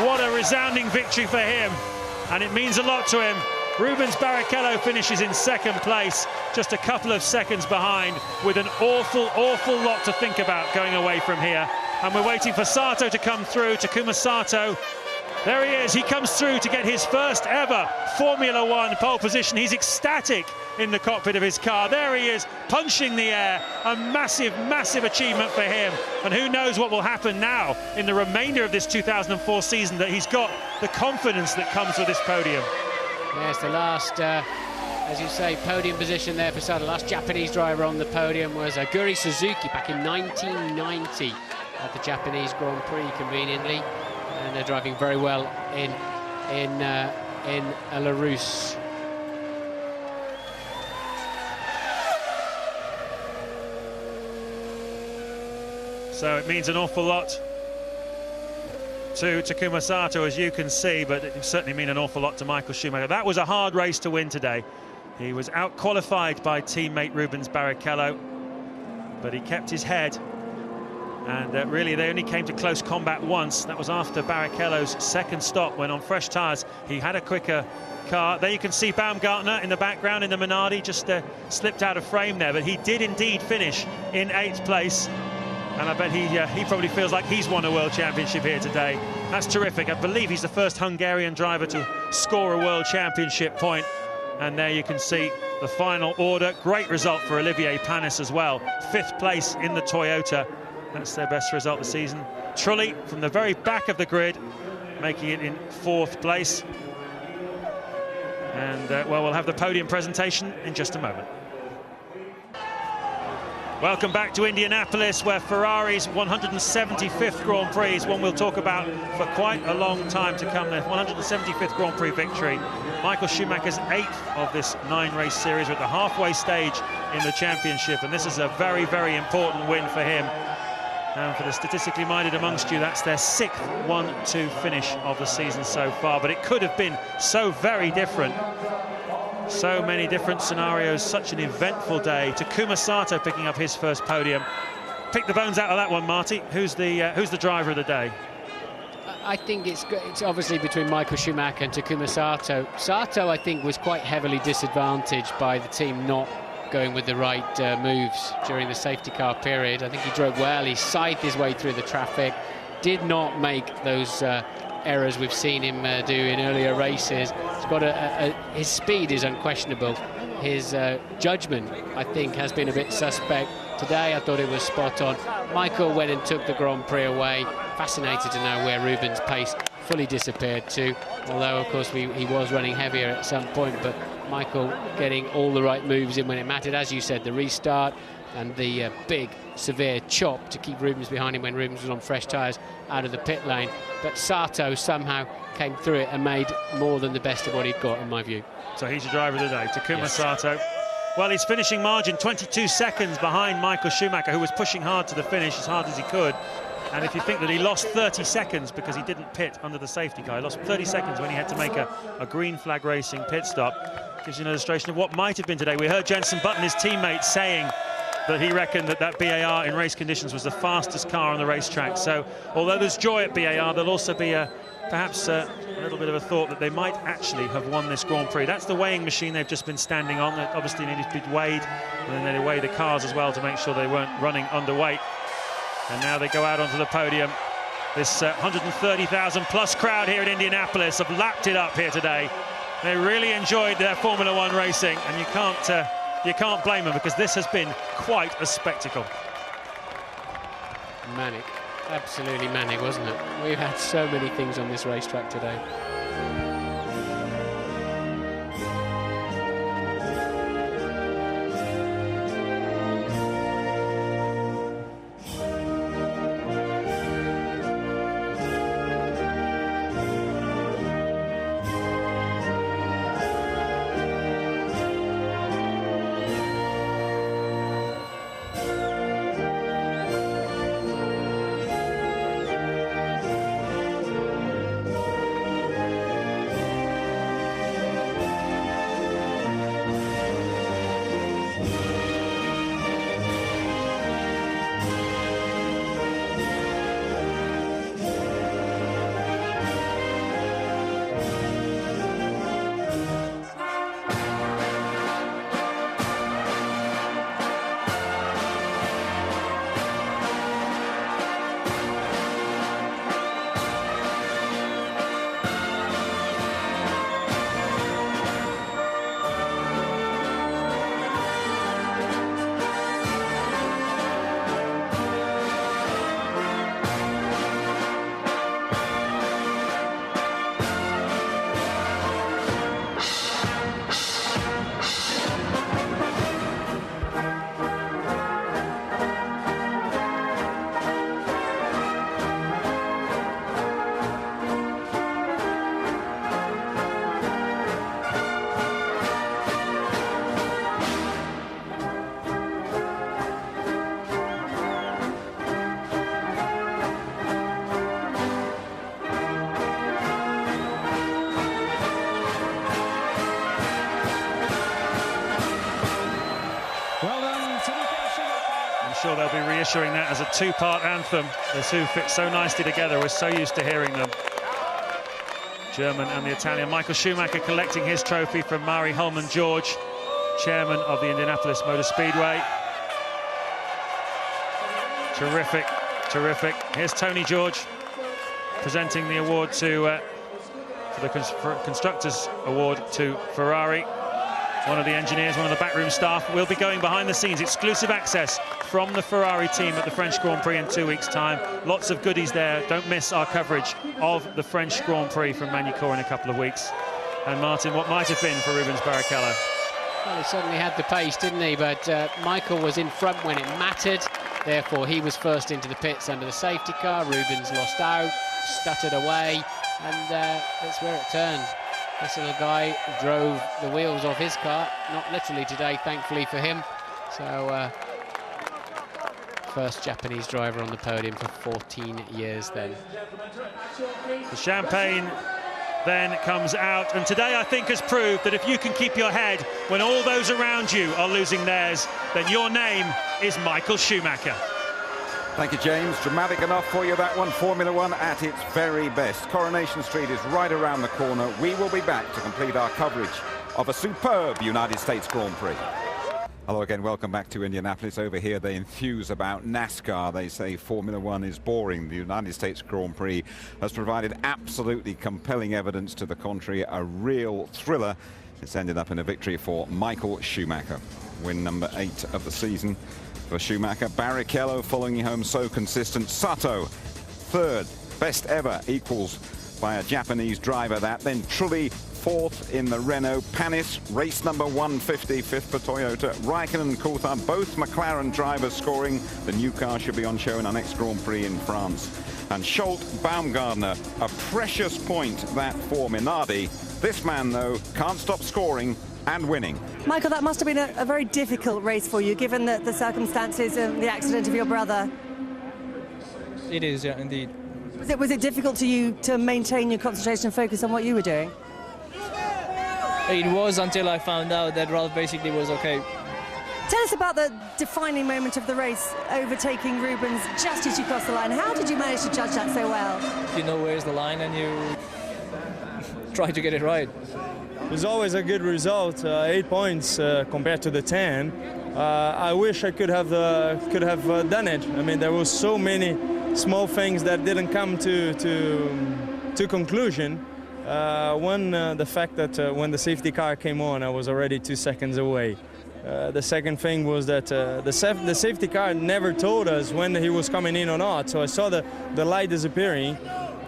What a resounding victory for him, and it means a lot to him. Rubens Barrichello finishes in 2nd place, just a couple of seconds behind, with an awful lot to think about going away from here. And we're waiting for Sato to come through. Takuma Sato, there he is. He comes through to get his first ever Formula One pole position. He's ecstatic in the cockpit of his car. There he is, punching the air. A massive achievement for him. And who knows what will happen now in the remainder of this 2004 season, that he's got the confidence that comes with this podium. Yes, the last, as you say, podium position there for Sato. The last Japanese driver on the podium was Aguri Suzuki back in 1990 at the Japanese Grand Prix, conveniently. And they're driving very well in La Rousse. So it means an awful lot to Takuma Sato, as you can see, but it certainly mean an awful lot to Michael Schumacher. That was a hard race to win today. He was out-qualified by teammate Rubens Barrichello, but he kept his head. And really, they only came to close combat once. That was after Barrichello's 2nd stop, when on fresh tyres he had a quicker car. There you can see Baumgartner in the background in the Minardi, just slipped out of frame there, but he did indeed finish in 8th place. And I bet he probably feels like he's won a World Championship here today. That's terrific. I believe he's the first Hungarian driver to score a World Championship point. And there you can see the final order. Great result for Olivier Panis as well. 5th place in the Toyota. That's their best result this season. Trulli from the very back of the grid, making it in 4th place. And well, we'll have the podium presentation in just a moment. Welcome back to Indianapolis, where Ferrari's 175th Grand Prix is one we'll talk about for quite a long time to come. The 175th Grand Prix victory. Michael Schumacher's 8th of this 9-race series. We're at the halfway stage in the championship, and this is a very important win for him. And for the statistically minded amongst you, that's their 6th 1-2 finish of the season so far. But it could have been so very different. So many different scenarios, such an eventful day. Takuma Sato picking up his first podium. Pick the bones out of that one, Marty. Who's the driver of the day? I think it's obviously between Michael Schumacher and Takuma Sato. Sato, I think, was quite heavily disadvantaged by the team not going with the right moves during the safety car period. I think he drove well. He scythed his way through the traffic, did not make those errors we've seen him do in earlier races. He's got his speed is unquestionable. His judgment, I think, has been a bit suspect. Today, I thought it was spot on. Michael went and took the Grand Prix away. Fascinated to know where Rubens' pace fully disappeared to. Although, of course, he was running heavier at some point, but Michael getting all the right moves in when it mattered. As you said, the restart and the big, severe chop to keep Rubens behind him when Rubens was on fresh tyres out of the pit lane. But Sato somehow came through it and made more than the best of what he'd got, in my view. So he's your driver of the day, Takuma Sato. Well, his finishing margin, 22 seconds behind Michael Schumacher, who was pushing hard to the finish as hard as he could. And if you think that he lost 30 seconds because he didn't pit under the safety car, he lost 30 seconds when he had to make a green flag racing pit stop, gives you an illustration of what might have been today. We heard Jenson Button, his teammate, saying that he reckoned that BAR in race conditions was the fastest car on the racetrack. So although there's joy at BAR, there'll also be perhaps a little bit of a thought that they might actually have won this Grand Prix. That's the weighing machine they've just been standing on. They obviously needed to be weighed, and then they weigh the cars as well to make sure they weren't running underweight. And now they go out onto the podium. This 130,000 plus crowd here in Indianapolis have lapped it up here today. They really enjoyed their Formula One racing, and you can't blame them, because this has been quite a spectacle. Manic. Absolutely manic, wasn't it? We've had so many things on this racetrack today. They'll be reissuing that as a two-part anthem. The two fit so nicely together. We're so used to hearing them. German and the Italian. Michael Schumacher collecting his trophy from Mari Holman George, chairman of the Indianapolis Motor Speedway. Terrific, terrific. Here's Tony George presenting the award to for Constructors Award to Ferrari. One of the engineers, one of the backroom staff, will be going behind the scenes. Exclusive access from the Ferrari team at the French Grand Prix in 2 weeks' time. Lots of goodies there. Don't miss our coverage of the French Grand Prix from Magny-Cours in a couple of weeks. And Martin, what might have been for Rubens Barrichello? Well, he certainly had the pace, didn't he? But Michael was in front when it mattered. Therefore, he was first into the pits under the safety car. Rubens lost out, stuttered away, and that's where it turned. This little guy drove the wheels off his car, not literally today, thankfully for him. So, first Japanese driver on the podium for 14 years then. The champagne then comes out, and today I think has proved that if you can keep your head when all those around you are losing theirs, then your name is Michael Schumacher. Thank you, James. Dramatic enough for you, that one. Formula One at its very best. Coronation Street is right around the corner. We will be back to complete our coverage of a superb United States Grand Prix. Hello again, welcome back to Indianapolis. Over here they enthuse about NASCAR. They say Formula One is boring. The United States Grand Prix has provided absolutely compelling evidence to the contrary, a real thriller. It's ended up in a victory for Michael Schumacher. Win number 8 of the season for Schumacher. Barrichello following home, so consistent. Sato, 3rd, best ever, equals by a Japanese driver that. Then Trulli, 4th in the Renault. Panis, race number 150, 5th for Toyota. Raikkonen and Coulthard, both McLaren drivers scoring. The new car should be on show in our next Grand Prix in France. And Scholt, Baumgartner, a precious point that for Minardi. This man, though, can't stop scoring and winning. Michael, that must have been a very difficult race for you, given the circumstances and the accident of your brother. It is, yeah, indeed. Was it difficult to you to maintain your concentration and focus on what you were doing? It was, until I found out that Ralph basically was okay. Tell us about the defining moment of the race, overtaking Rubens just as you crossed the line. How did you manage to judge that so well? You know where's the line and you try to get it right. It was always a good result, 8 points compared to the 10. I wish I could have done it. I mean, there were so many small things that didn't come to conclusion. One, the fact that when the safety car came on, I was already 2 seconds away. The second thing was that the safety car never told us when he was coming in or not, so I saw the light disappearing,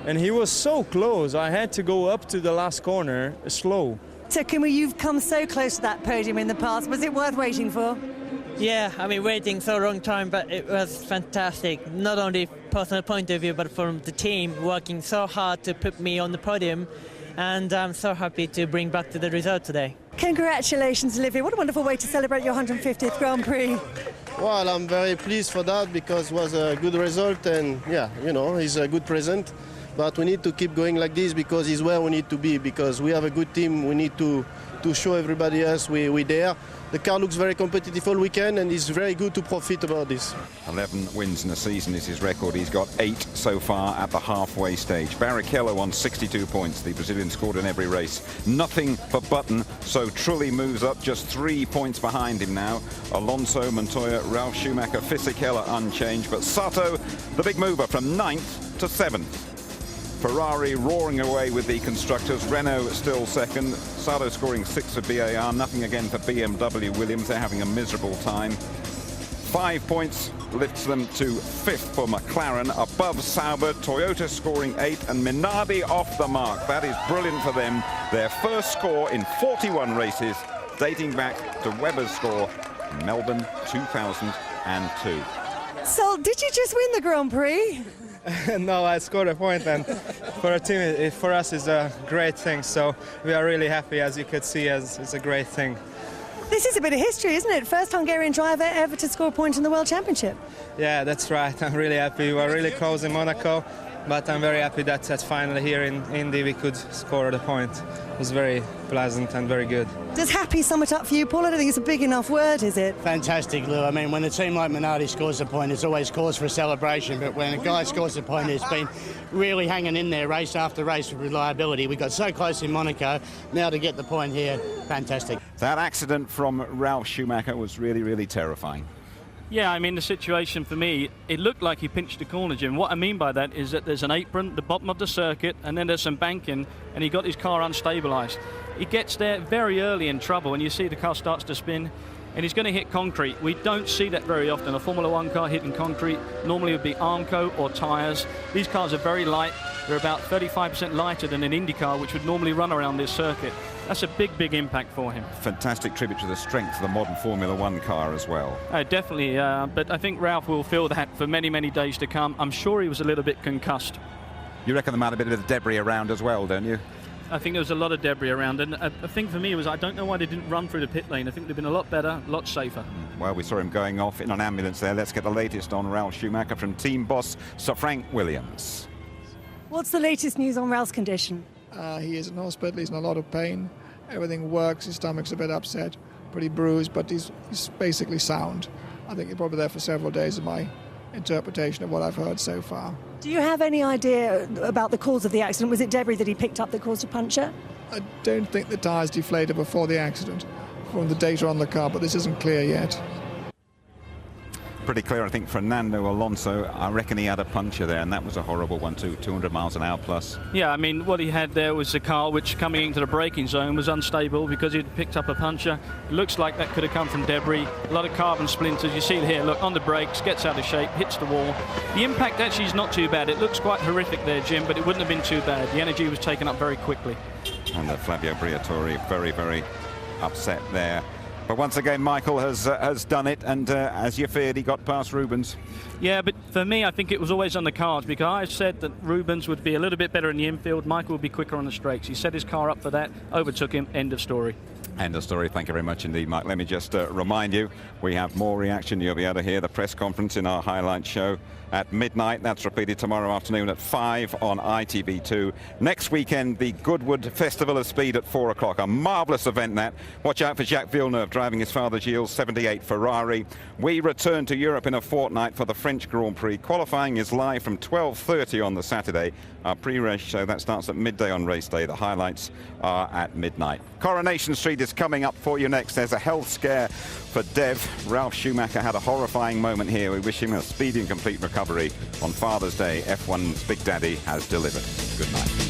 and he was so close, I had to go up to the last corner slow. Takuma, you've come so close to that podium in the past. Was it worth waiting for? Yeah, I mean, waiting so long time, but it was fantastic. Not only personal point of view, but from the team working so hard to put me on the podium. And I'm so happy to bring back to the result today. Congratulations, Olivier. What a wonderful way to celebrate your 150th Grand Prix. Well, I'm very pleased for that because it was a good result and, yeah, you know, it's a good present. But we need to keep going like this because it's where we need to be, because we have a good team. We need to show everybody else we're there. The car looks very competitive all weekend, and it's very good to profit about this. 11 wins in a season is his record. He's got 8 so far at the halfway stage. Barrichello on 62 points. The Brazilian scored in every race. Nothing for Button, so Trulli moves up just 3 points behind him now. Alonso, Montoya, Ralf Schumacher, Fisichella unchanged, but Sato, the big mover, from 9th to 7th. Ferrari roaring away with the constructors. Renault still second. Sato scoring 6 for BAR. Nothing again for BMW Williams. They're having a miserable time. 5 points lifts them to 5th for McLaren. Above Sauber, Toyota scoring 8, and Minardi off the mark. That is brilliant for them. Their first score in 41 races, dating back to Webber's score in Melbourne 2002. So, did you just win the Grand Prix? No, I scored a point, and for a team, for us, it's a great thing. So we are really happy, as you could see, as it's a great thing. This is a bit of history, isn't it? First Hungarian driver ever to score a point in the World Championship. Yeah, that's right. I'm really happy. We were really close in Monaco, but I'm very happy that finally here in Indy we could score the point. It was very pleasant and very good. Does happy sum it up for you, Paul? I don't think it's a big enough word, is it? Fantastic, Lou. I mean, when a team like Minardi scores a point, it's always cause for a celebration. But when a guy scores a point who's been really hanging in there race after race with reliability, we got so close in Monaco. Now to get the point here, fantastic. That accident from Ralf Schumacher was really, really terrifying. Yeah, I mean, the situation for me, it looked like he pinched the corner, Jim. What I mean by that is that there's an apron, the bottom of the circuit, and then there's some banking, and he got his car unstabilised. He gets there very early in trouble, and you see the car starts to spin, and he's going to hit concrete. We don't see that very often. A Formula One car hitting concrete normally would be Armco or tyres. These cars are very light. They're about 35% lighter than an Indy car, which would normally run around this circuit. That's a big, big impact for him. Fantastic tribute to the strength of the modern Formula One car as well. Definitely, but I think Ralph will feel that for many, many days to come. I'm sure he was a little bit concussed. You reckon there might have been a bit of debris around as well, don't you? I think there was a lot of debris around, and the thing for me was I don't know why they didn't run through the pit lane. I think they'd been a lot better, a lot safer. Well, we saw him going off in an ambulance there. Let's get the latest on Ralf Schumacher from team boss Sir Frank Williams. What's the latest news on Ralph's condition? He is in hospital. He's in a lot of pain. Everything works. His stomach's a bit upset, pretty bruised, but he's basically sound. I think he's probably there for several days, is my interpretation of what I've heard so far. Do you have any idea about the cause of the accident? Was it debris that he picked up that caused a puncture? I don't think the tyres deflated before the accident. from the data on the car, but this isn't clear yet. Pretty clear, I think. Fernando Alonso, I reckon he had a puncture there, and that was a horrible one too, 200 miles an hour plus. Yeah, I mean, what he had there was a car which, coming into the braking zone, was unstable because he'd picked up a puncture. It looks like that could have come from debris. A lot of carbon splinters. You see it here, look, on the brakes, gets out of shape, hits the wall. The impact actually is not too bad. It looks quite horrific there, Jim, but it wouldn't have been too bad. The energy was taken up very quickly. And Flavio Briatore very, very upset there. But once again, Michael has done it, and as you feared, he got past Rubens. Yeah, but for me, I think it was always on the cards, because I said that Rubens would be a little bit better in the infield. Michael would be quicker on the straights. He set his car up for that, overtook him, end of story. End of story. Thank you very much indeed, Mike. Let me just remind you, we have more reaction. You'll be able to hear the press conference in our highlight show at midnight. That's repeated tomorrow afternoon at 5 on ITV2. Next weekend, the Goodwood Festival of Speed at 4 o'clock. A marvellous event, that. Watch out for Jacques Villeneuve driving his father Gilles' 78 Ferrari. We return to Europe in a fortnight for the French Grand Prix. Qualifying is live from 12:30 on the Saturday. Our pre-race show, that starts at midday on race day. The highlights are at midnight. Coronation Street is coming up for you next. There's a health scare for Dev. Ralf Schumacher had a horrifying moment here. We wish him a speedy and complete recovery on Father's Day. F1's Big Daddy has delivered. Good night.